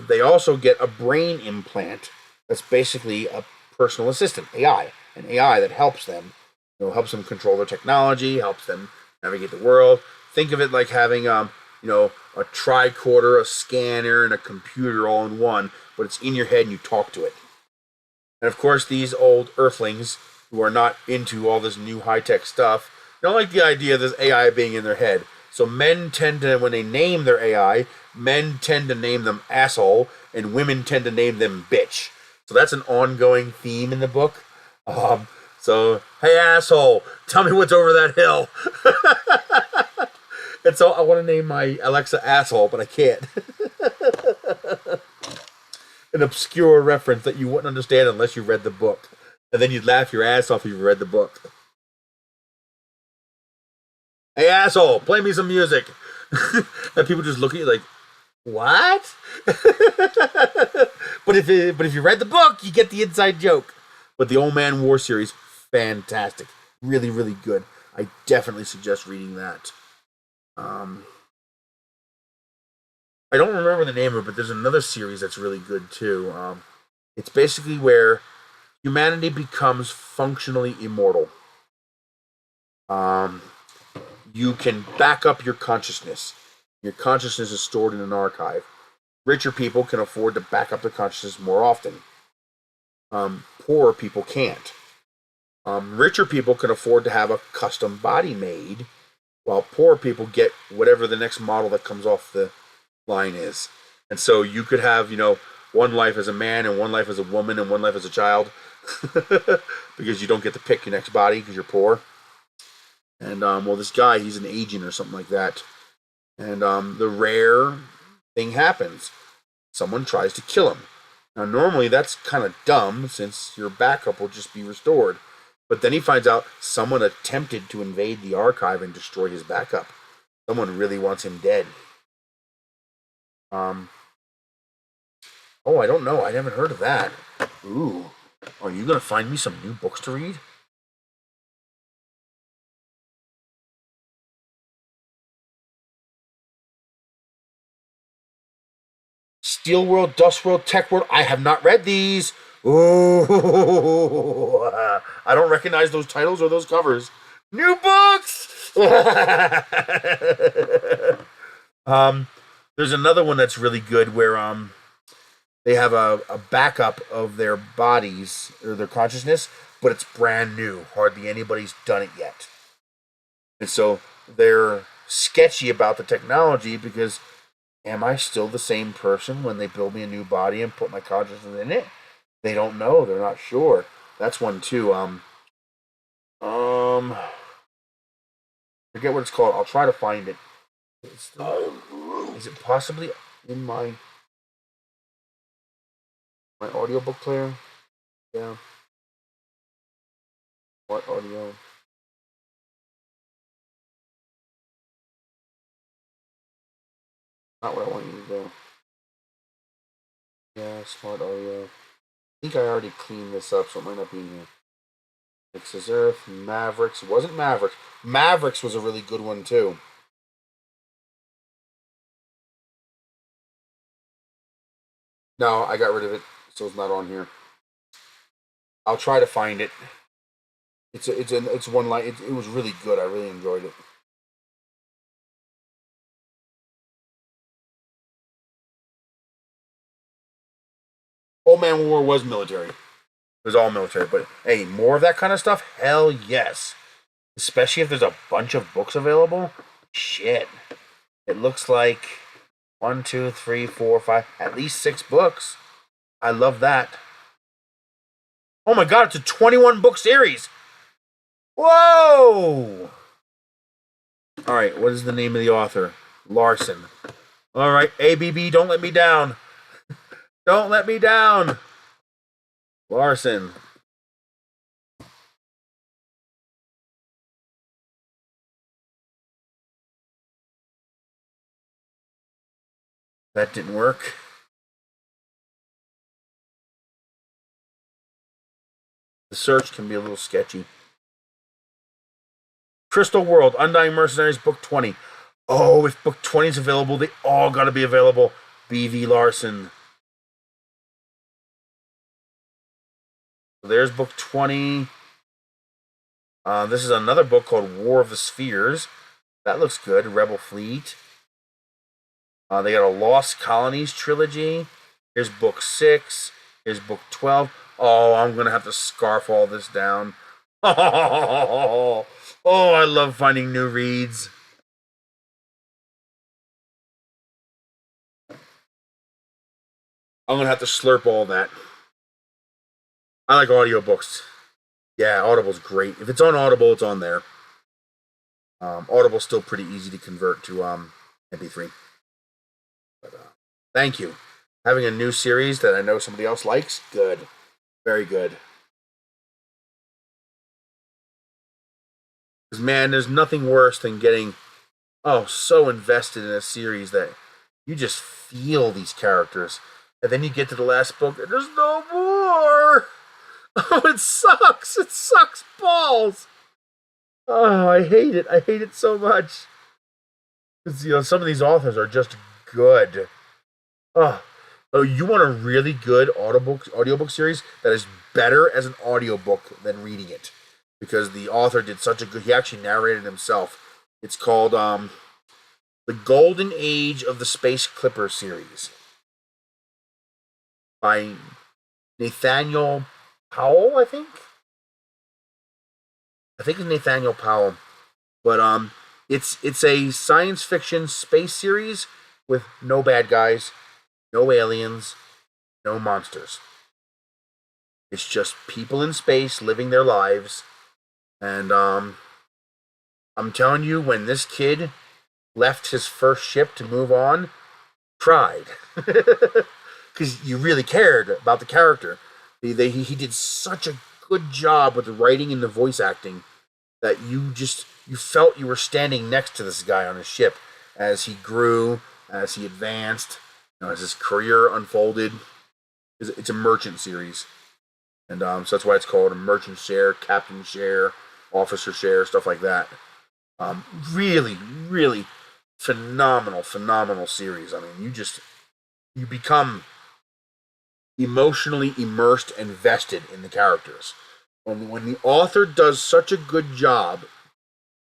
they also get a brain implant that's basically a personal assistant, AI, an AI that helps them, helps them control their technology, helps them navigate the world. Think of it like having a tricorder, a scanner, and a computer all in one, but it's in your head and you talk to it. And of course, these old Earthlings who are not into all this new high-tech stuff don't like the idea of this AI being in their head. So men tend to, when they name their AI, men tend to name them asshole, and women tend to name them bitch. So that's an ongoing theme in the book. So, hey asshole, tell me what's over that hill. And so I want to name my Alexa asshole, but I can't. An obscure reference that you wouldn't understand unless you read the book. And then you'd laugh your ass off if you read the book. Hey asshole, play me some music. And people just look at you like, what? But if you read the book, you get the inside joke. But the Old Man War series, fantastic. Really, really good. I definitely suggest reading that. I don't remember the name of it, but there's another series that's really good too. It's basically where humanity becomes functionally immortal. You can back up your consciousness. Your consciousness is stored in an archive. Richer people can afford to back up their consciousness more often. Poorer people can't. Richer people can afford to have a custom body made, while poor people get whatever the next model that comes off the line is. And so you could have, one life as a man and one life as a woman and one life as a child. because you don't get to pick your next body because you're poor. And well, this guy, he's an agent or something like that. And the rare thing happens. Someone tries to kill him. Now, normally that's kind of dumb since your backup will just be restored. But then he finds out someone attempted to invade the archive and destroy his backup. Someone really wants him dead. Oh, I don't know. I haven't heard of that. Ooh. Are you going to find me some new books to read? Steel World, Dust World, Tech World. I have not read these. Ooh. I don't recognize those titles or those covers. New books! There's another one that's really good where they have a backup of their bodies or their consciousness, but it's brand new. Hardly anybody's done it yet. And so they're sketchy about the technology because am I still the same person when they build me a new body and put my consciousness in it? They don't know. They're not sure. That's one too. Forget what it's called. I'll try to find it. Is it possibly in my audiobook player? Yeah. What audio? Not what I want you to do. Yeah, smart audio. I think I already cleaned this up, so it might not be in here. Texas Earth, Mavericks. It wasn't Mavericks. Mavericks was a really good one too. No, I got rid of it, so it's not on here. I'll try to find it. It's one line. It was really good. I really enjoyed it. Old Man War was military. It was all military, but hey, more of that kind of stuff? Hell yes. Especially if there's a bunch of books available. Shit. It looks like 1, 2, 3, 4, 5, at least 6 books. I love that. Oh my god, it's a 21 book series. Whoa! Alright, what is the name of the author? Larson. Alright, ABB, don't let me down. Don't let me down. Larson. That didn't work. The search can be a little sketchy. Crystal World, Undying Mercenaries, Book 20. Oh, if Book 20 is available, they all gotta be available. B.V. Larson. So there's Book 20. This is another book called War of the Spheres. That looks good. Rebel Fleet. They got a Lost Colonies trilogy. Here's Book 6. Here's Book 12. Oh, I'm going to have to scarf all this down. Oh, I love finding new reads. I'm going to have to slurp all that. I like audiobooks. Yeah, Audible's great. If it's on Audible, it's on there. Audible's still pretty easy to convert to MP3. But, thank you. Having a new series that I know somebody else likes, good. Very good. Because, man, there's nothing worse than getting, so invested in a series that you just feel these characters. And then you get to the last book and there's no more. Oh, it sucks. It sucks balls. Oh, I hate it. I hate it so much. Because, some of these authors are just good. Oh, you want a really good audiobook series that is better as an audiobook than reading it. Because the author did such a good... He actually narrated himself. It's called The Golden Age of the Space Clipper series. By Nathaniel Powell, I think. I think it's Nathaniel Powell. But it's a science fiction space series with no bad guys, no aliens, no monsters. It's just people in space living their lives. And I'm telling you, when this kid left his first ship to move on, cried. Because you really cared about the character. He did such a good job with the writing and the voice acting that you felt you were standing next to this guy on his ship as he grew, as he advanced, as his career unfolded. It's a merchant series, and so that's why it's called a merchant share, captain share, officer share, stuff like that. Really, really phenomenal series. I mean, you become emotionally immersed and vested in the characters. When the author does such a good job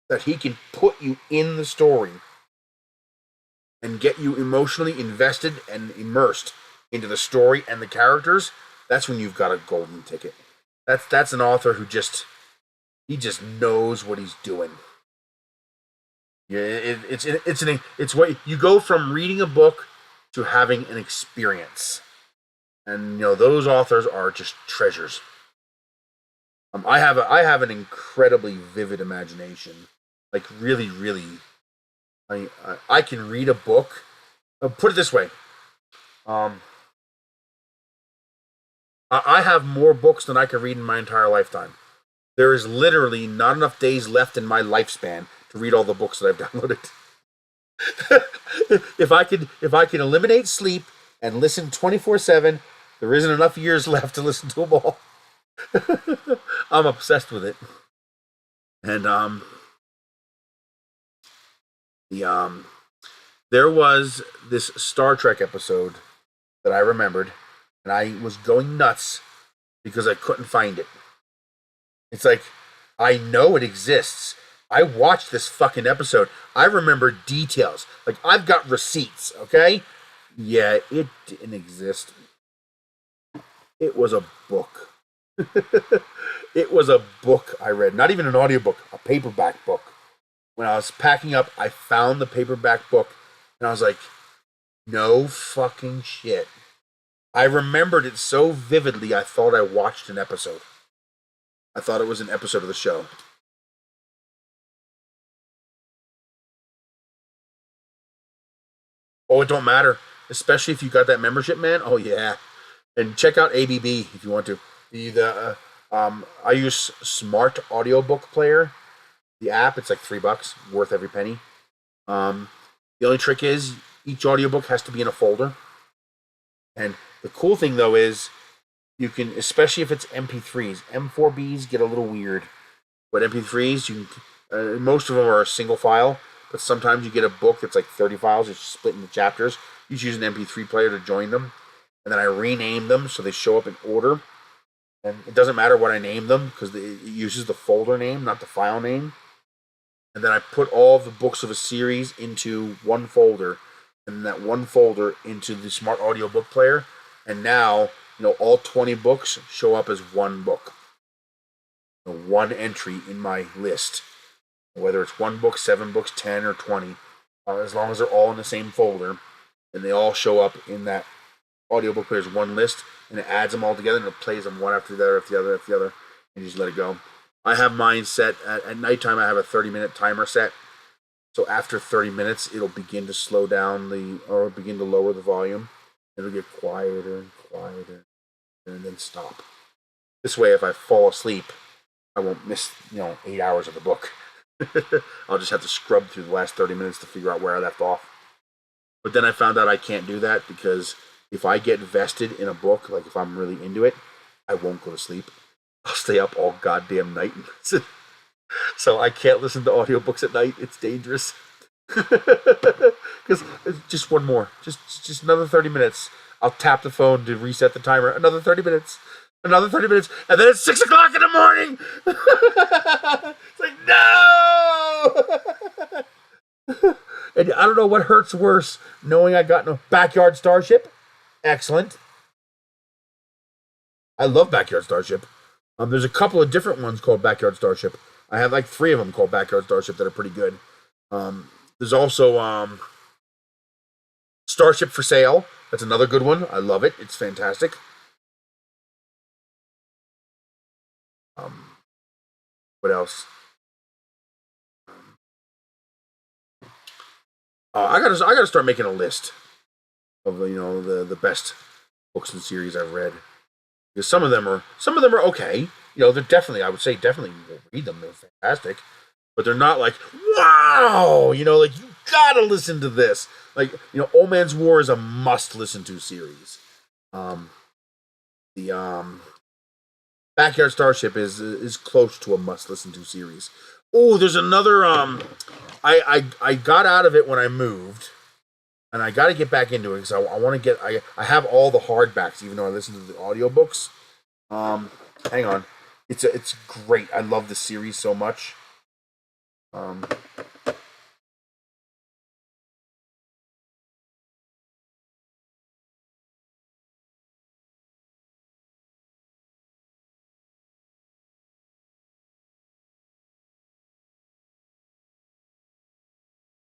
that he can put you in the story and get you emotionally invested and immersed into the story and the characters, that's when you've got a golden ticket. That's an author who just knows what he's doing. Yeah, it's what you go from reading a book to having an experience, and those authors are just treasures. I have an incredibly vivid imagination, like really, really. I can read a book. Put it this way, I have more books than I could read in my entire lifetime. There is literally not enough days left in my lifespan to read all the books that I've downloaded. If I could eliminate sleep and listen 24/7, there isn't enough years left to listen to them all. I'm obsessed with it. And there was this Star Trek episode that I remembered, and I was going nuts because I couldn't find it. It's like, I know it exists. I watched this fucking episode. I remember details. Like, I've got receipts, okay? Yeah, it didn't exist. It was a book. It was a book I read. Not even an audiobook, a paperback book. When I was packing up, I found the paperback book, and I was like, no fucking shit. I remembered it so vividly, I thought I watched an episode. I thought it was an episode of the show. Oh, it don't matter. Especially if you got that membership, man. Oh, yeah. And check out ABB if you want to. I use Smart Audiobook Player. The app, it's like $3, worth every penny. The only trick is each audiobook has to be in a folder. And the cool thing, though, is you can, especially if it's MP3s, M4Bs get a little weird. But MP3s, most of them are a single file, but sometimes you get a book that's like 30 files, it's split into chapters. You just use an MP3 player to join them. And then I rename them so they show up in order. And it doesn't matter what I name them because it uses the folder name, not the file name. And then I put all the books of a series into one folder, and that one folder into the Smart Audiobook Player. And now, all 20 books show up as one book. One entry in my list. Whether it's one book, 7 books, 10, or 20. As long as they're all in the same folder, and they all show up in that audiobook player's one list, and it adds them all together, and it plays them one after the other, after the other, after the other, and you just let it go. I have mine set at nighttime. I have a 30-minute timer set. So after 30 minutes, it'll begin to slow down or begin to lower the volume. It'll get quieter and quieter, and then stop. This way, if I fall asleep, I won't miss 8 hours of the book. I'll just have to scrub through the last 30 minutes to figure out where I left off. But then I found out I can't do that because if I get vested in a book, like if I'm really into it, I won't go to sleep. I'll stay up all goddamn night and listen. So I can't listen to audiobooks at night. It's dangerous. Because just one more. Just another 30 minutes. I'll tap the phone to reset the timer. Another 30 minutes. Another 30 minutes. And then it's 6 o'clock in the morning. It's like, no! And I don't know what hurts worse. Knowing I got no Backyard Starship. Excellent. I love Backyard Starship. There's a couple of different ones called Backyard Starship. I have like 3 of them called Backyard Starship that are pretty good. There's also Starship for Sale. That's another good one. I love it. It's fantastic. What else? I gotta start making a list of the best books and series I've read, because some of them are okay. They're definitely, I would say, definitely read them. They're fantastic, but they're not like, wow. Like, you gotta listen to this. Like, Old Man's War is a must listen to series. The Backyard Starship is close to a must listen to series. Oh, there's another. I got out of it when I moved, and I got to get back into it because I want to get. I have all the hardbacks, even though I listen to the audiobooks. Hang on, it's great. I love the series so much.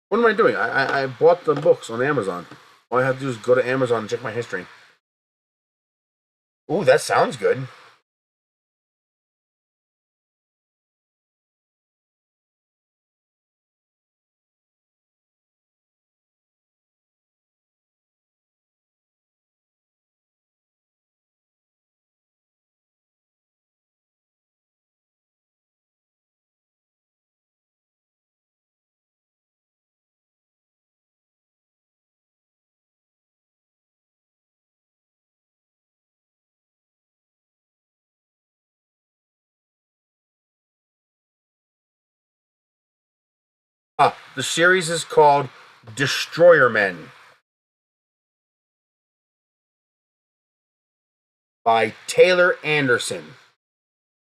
What am I doing? I bought the books on Amazon. All I have to do is go to Amazon and check my history. Ooh, that sounds good. The series is called Destroyer Men by Taylor Anderson.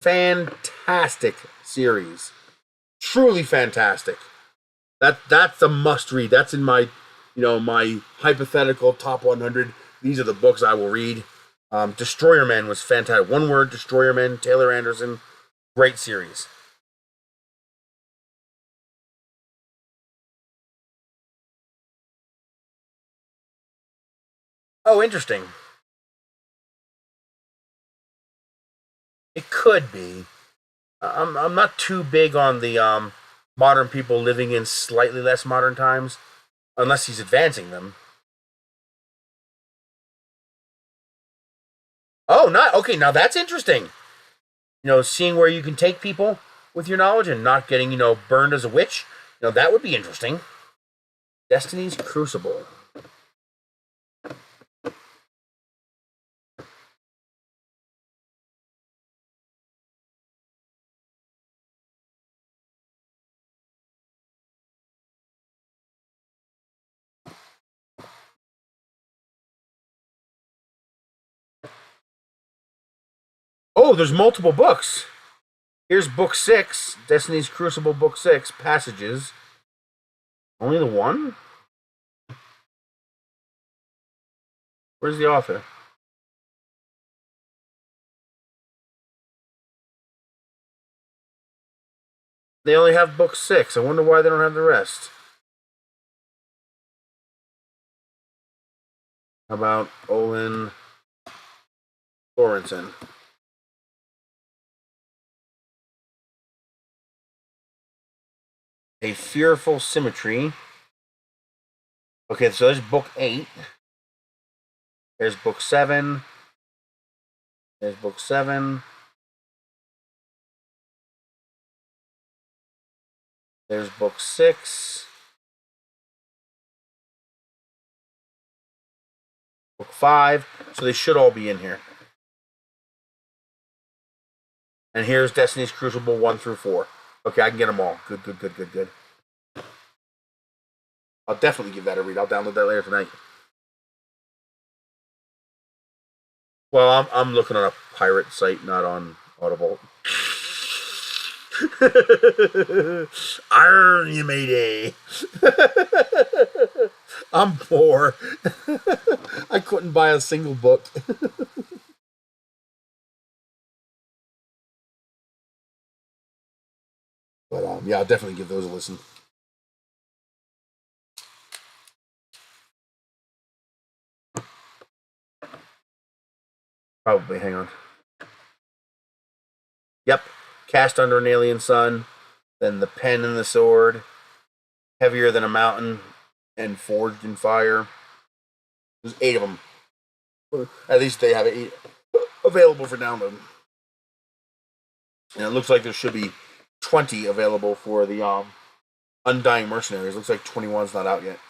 Fantastic series. Truly fantastic. That's a must read. That's in my my hypothetical top 100. These are the books I will read. Destroyer Men was fantastic. One word, Destroyer Men, Taylor Anderson. Great series. Oh, interesting. It could be. I'm not too big on the modern people living in slightly less modern times, unless he's advancing them. Oh, not okay. Now that's interesting. Seeing where you can take people with your knowledge and not getting burned as a witch. That would be interesting. Destiny's Crucible. Oh, there's multiple books. Here's book 6, Destiny's Crucible, book 6, Passages. Only the one? Where's the author? They only have book 6. I wonder why they don't have the rest. How about Olin Sorensen? A Fearful Symmetry. Okay, so there's book 8. There's book 7. There's book 7. There's book 6. Book 5. So they should all be in here. And here's Destiny's Crucible 1 through 4. Okay, I can get them all. Good, good, good, good, good. I'll definitely give that a read. I'll download that later tonight. Well, I'm looking on a pirate site, not on Audible. Arr, you matey. I'm poor. I couldn't buy a single book. But yeah, I'll definitely give those a listen. Probably, hang on. Yep, Cast Under an Alien Sun, then The Pen and the Sword, Heavier Than a Mountain, and Forged in Fire. There's 8 of them. At least they have 8 available for download. And it looks like there should be 20 available for the Undying Mercenaries. Looks like 21's not out yet.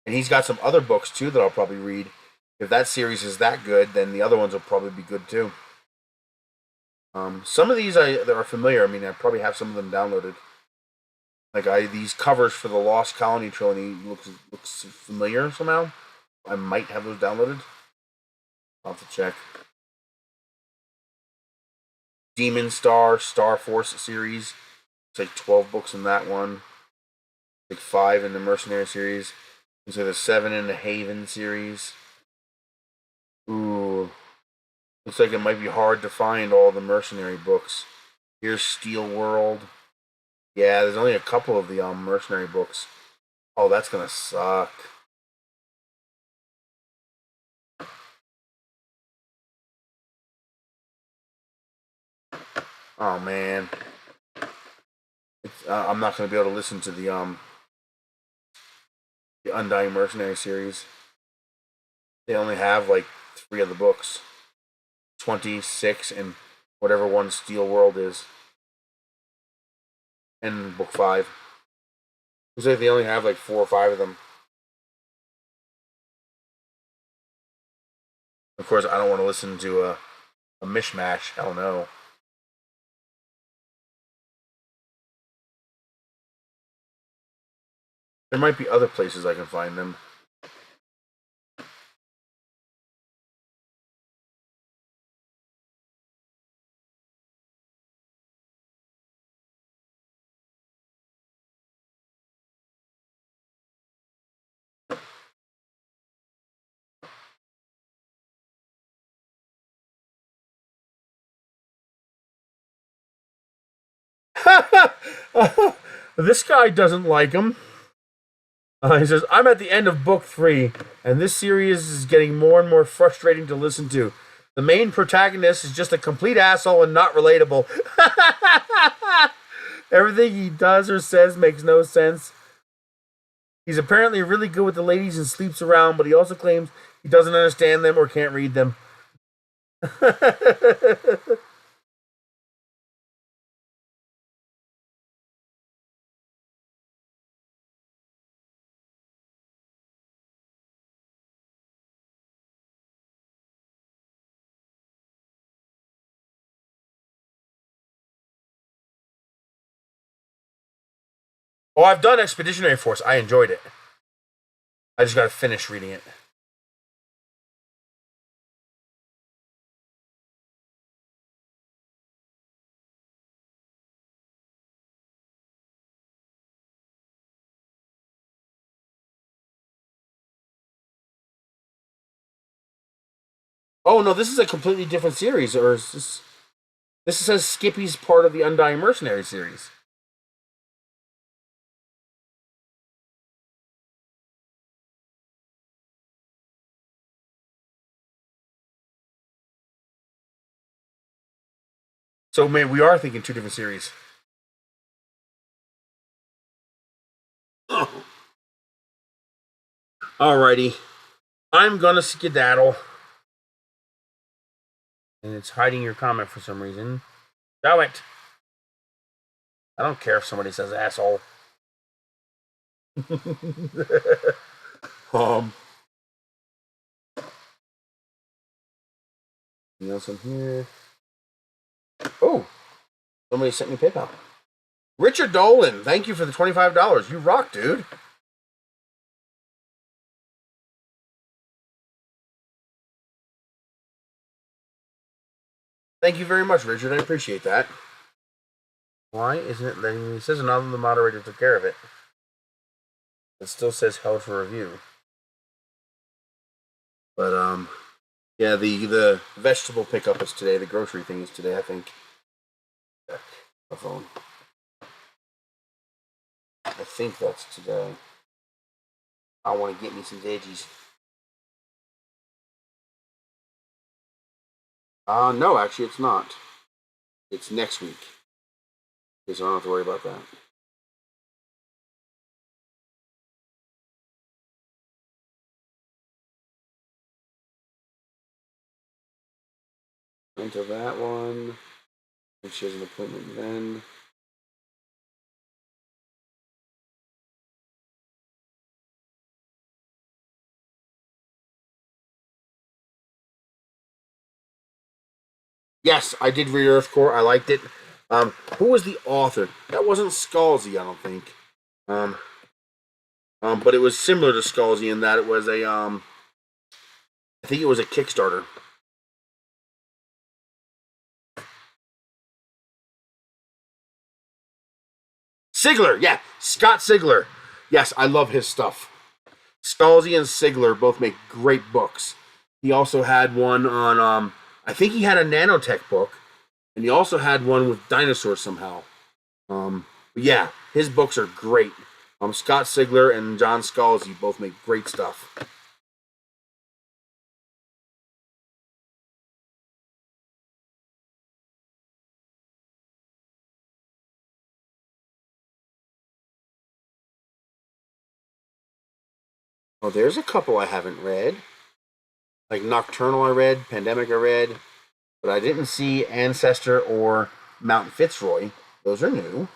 And he's got some other books too that I'll probably read. If that series is that good, then the other ones will probably be good too. Some of these that are familiar. I mean, I probably have some of them downloaded. Like these covers for the Lost Colony trilogy looks familiar somehow. I might have those downloaded. I'll have to check. Demon Star Force series. It's like 12 books in that one. Like 5 in the Mercenary series. And so there's 7 in the Haven series. Ooh. Looks like it might be hard to find all the Mercenary books. Here's Steel World. Yeah, there's only a couple of the Mercenary books. Oh, that's gonna suck. Oh man, I'm not gonna be able to listen to the Undying Mercenary series. They only have like 3 of the books, 26, and whatever one Steel World is, and book 5. Looks like they only have like 4 or 5 of them. Of course, I don't want to listen to a mishmash. Hell no. There might be other places I can find them. This guy doesn't like him. He says, I'm at the end of book 3, and this series is getting more and more frustrating to listen to. The main protagonist is just a complete asshole and not relatable. Everything he does or says makes no sense. He's apparently really good with the ladies and sleeps around, but he also claims he doesn't understand them or can't read them. Oh, I've done Expeditionary Force. I enjoyed it. I just got to finish reading it. Oh no, this is a completely different series, or is this? This says Skippy's part of the Undying Mercenary series. So maybe we are thinking 2 different series. Alrighty. I'm gonna skedaddle. And it's hiding your comment for some reason. Show it. I don't care if somebody says asshole. Anything else in here? Oh, somebody sent me PayPal. Richard Dolan, thank you for the $25. You rock, dude. Thank you very much, Richard. I appreciate that. Why isn't it letting me? It says another of the moderator took care of it. It still says held for review. But yeah, the vegetable pickup is today. The grocery thing is today, I think. My phone. I think that's today. I want to get me some veggies. No, actually, it's not. It's next week. So I don't have to worry about that. Into that one. And she has an appointment then. Yes, I did read Earthcore. I liked it. Who was the author? That wasn't Scalzi, I don't think. But it was similar to Scalzi in that it was a I think it was a Kickstarter. Sigler, yeah, Scott Sigler. Yes, I love his stuff. Scalzi and Sigler both make great books. He also had one on I think he had a nanotech book, and he also had one with dinosaurs somehow. But yeah, his books are great. Scott Sigler and John Scalzi both make great stuff. Oh, there's a couple I haven't read. Like Nocturnal I read, Pandemic I read, but I didn't see Ancestor or Mount Fitzroy. Those are new.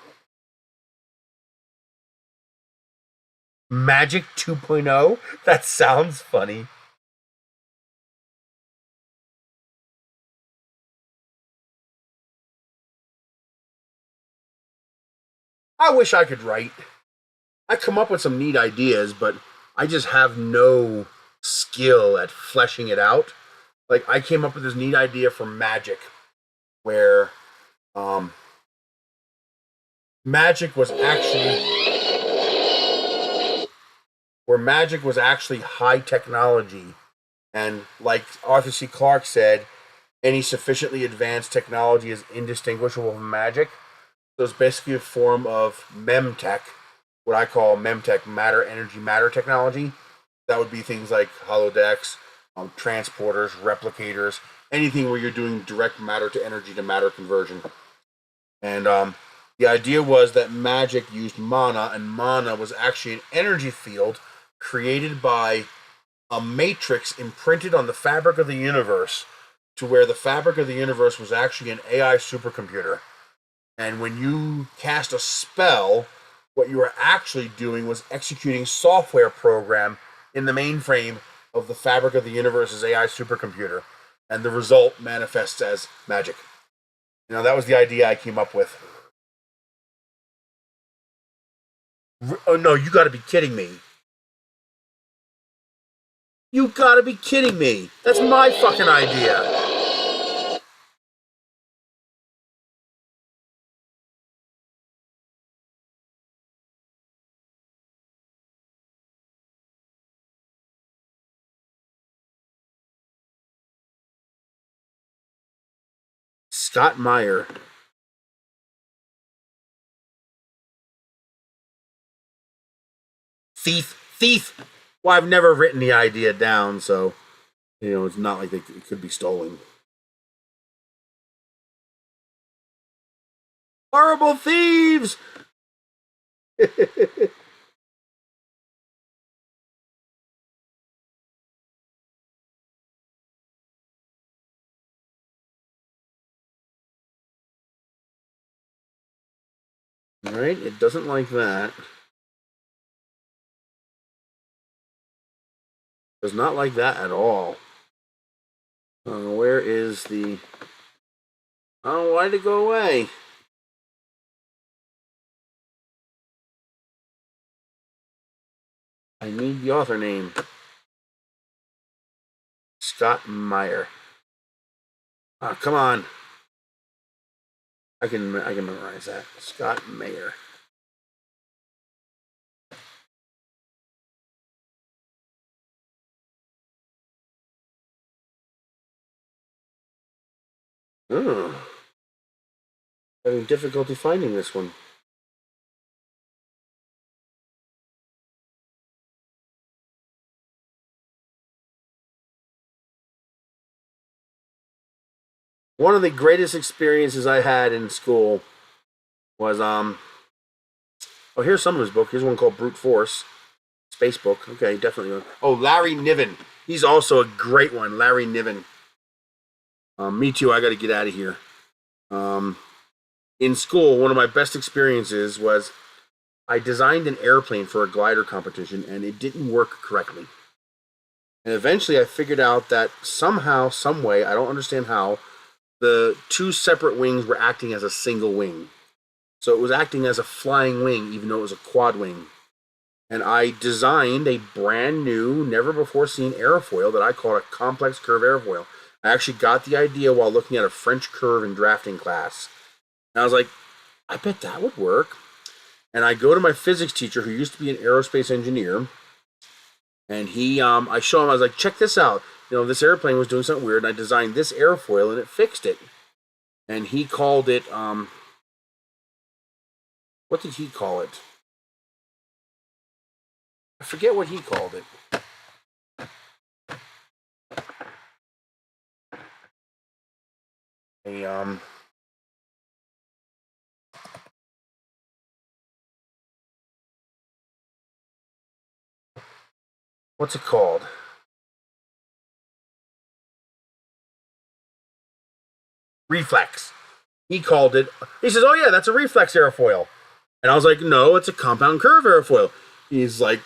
Magic 2.0? That sounds funny. I wish I could write. I come up with some neat ideas, but I just have no skill at fleshing it out. Like I came up with this neat idea for magic, where magic was actually high technology, and like Arthur C. Clarke said, any sufficiently advanced technology is indistinguishable from magic. So it's basically a form of memtech, what I call memtech, matter, energy, matter technology. That would be things like holodecks, transporters, replicators, anything where you're doing direct matter to matter conversion. And the idea was that magic used mana, and mana was actually an energy field created by a matrix imprinted on the fabric of the universe, to where the fabric of the universe was actually an AI supercomputer. And when you cast a spell, what you were actually doing was executing software program in the mainframe of the fabric of the universe's AI supercomputer. And the result manifests as magic. That was the idea I came up with. Oh no, you gotta be kidding me. You gotta be kidding me. That's my fucking idea. Scott Meyer. Thief. Well, I've never written the idea down, so it's not like it could be stolen. Horrible thieves! Right? It doesn't like that. Does not like that at all. Where is the... Oh, why did it go away? I need the author name. Scott Meyer. Oh, come on. I can memorize that. Scott Meyer. Oh. Having difficulty finding this one. One of the greatest experiences I had in school was oh, here's some of his book. Here's one called Brute Force. Space book. Okay, definitely. Oh, Larry Niven. He's also a great one. Larry Niven. Me too. I got to get out of here. In school, one of my best experiences was I designed an airplane for a glider competition, and it didn't work correctly. And eventually, I figured out that somehow, some way, I don't understand how, the two separate wings were acting as a single wing. So it was acting as a flying wing, even though it was a quad wing. And I designed a brand new, never before seen airfoil that I called a complex curve airfoil. I actually got the idea while looking at a French curve in drafting class. And I was like, I bet that would work. And I go to my physics teacher, who used to be an aerospace engineer, and I show him, I was like, check this out. You know, this airplane was doing something weird, and I designed this airfoil, and it fixed it. And he called it, what did he call it? I forget what he called it. What's it called? Reflex. He called it. He says, "Oh yeah, that's a reflex airfoil," and I was like, "No, it's a compound curve airfoil." He's like,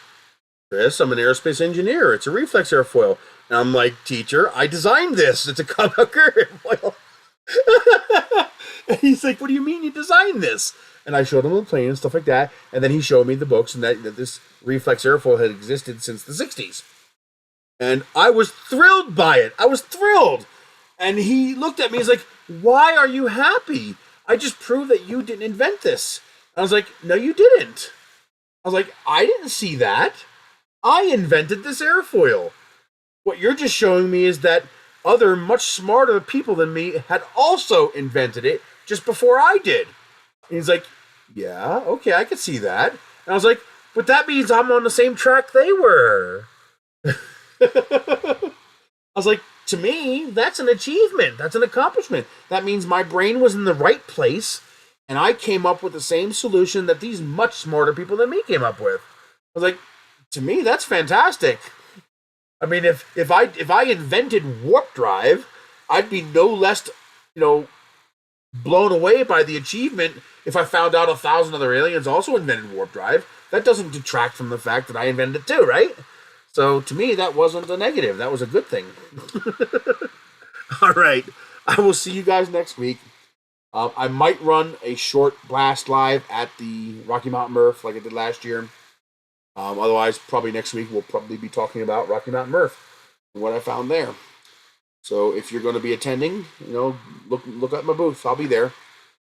"Chris, I'm an aerospace engineer. It's a reflex airfoil." And I'm like, "Teacher, I designed this. It's a compound curve airfoil." And he's like, "What do you mean you designed this?" And I showed him the plane and stuff like that. And then he showed me the books and that this reflex airfoil had existed since the 60s. And I was thrilled by it. I was thrilled. And he looked at me. He's like, "Why are you happy? I just proved that you didn't invent this." And I was like, "No, you didn't." I was like, "I didn't see that. I invented this airfoil. What you're just showing me is that other much smarter people than me had also invented it just before I did." And he's like, "Yeah, okay, I could see that." And I was like, "But that means I'm on the same track they were." I was like, to me, that's an achievement. That's an accomplishment. That means my brain was in the right place, and I came up with the same solution that these much smarter people than me came up with. I was like, to me, that's fantastic. I mean, if I invented warp drive, I'd be no less, blown away by the achievement if I found out 1,000 other aliens also invented warp drive. That doesn't detract from the fact that I invented it too, right? So to me, that wasn't a negative. That was a good thing. All right. I will see you guys next week. I might run a short blast live at the Rocky Mountain Murph like I did last year. Otherwise, probably next week we'll probably be talking about Rocky Mountain Murph and what I found there. So if you're going to be attending, look at my booth. I'll be there.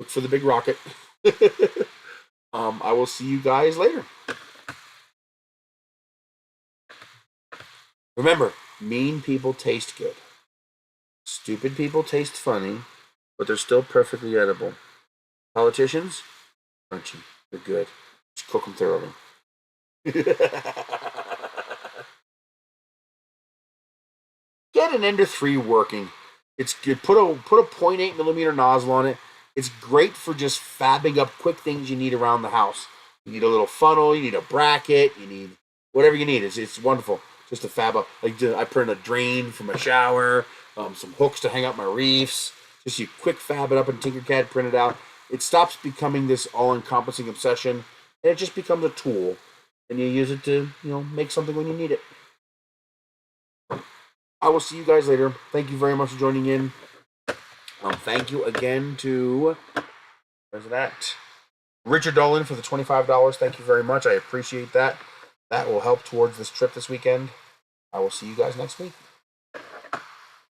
Look for the big rocket. I will see you guys later. Remember, mean people taste good. Stupid people taste funny, but they're still perfectly edible. Politicians, crunchy. They're good. Just cook them thoroughly. Get an Ender 3 working. It's good. Put a 0.8 millimeter nozzle on it. It's great for just fabbing up quick things you need around the house. You need a little funnel. You need a bracket. You need whatever you need. It's wonderful. Just to fab up. Like I put in a drain for my shower. Some hooks to hang up my reefs. Just you quick fab it up in Tinkercad, print it out. It stops becoming this all-encompassing obsession, and it just becomes a tool. And you use it to, make something when you need it. I will see you guys later. Thank you very much for joining in. Thank you again to, where's that? Richard Dolan for the $25. Thank you very much. I appreciate that. That will help towards this trip this weekend. I will see you guys next week.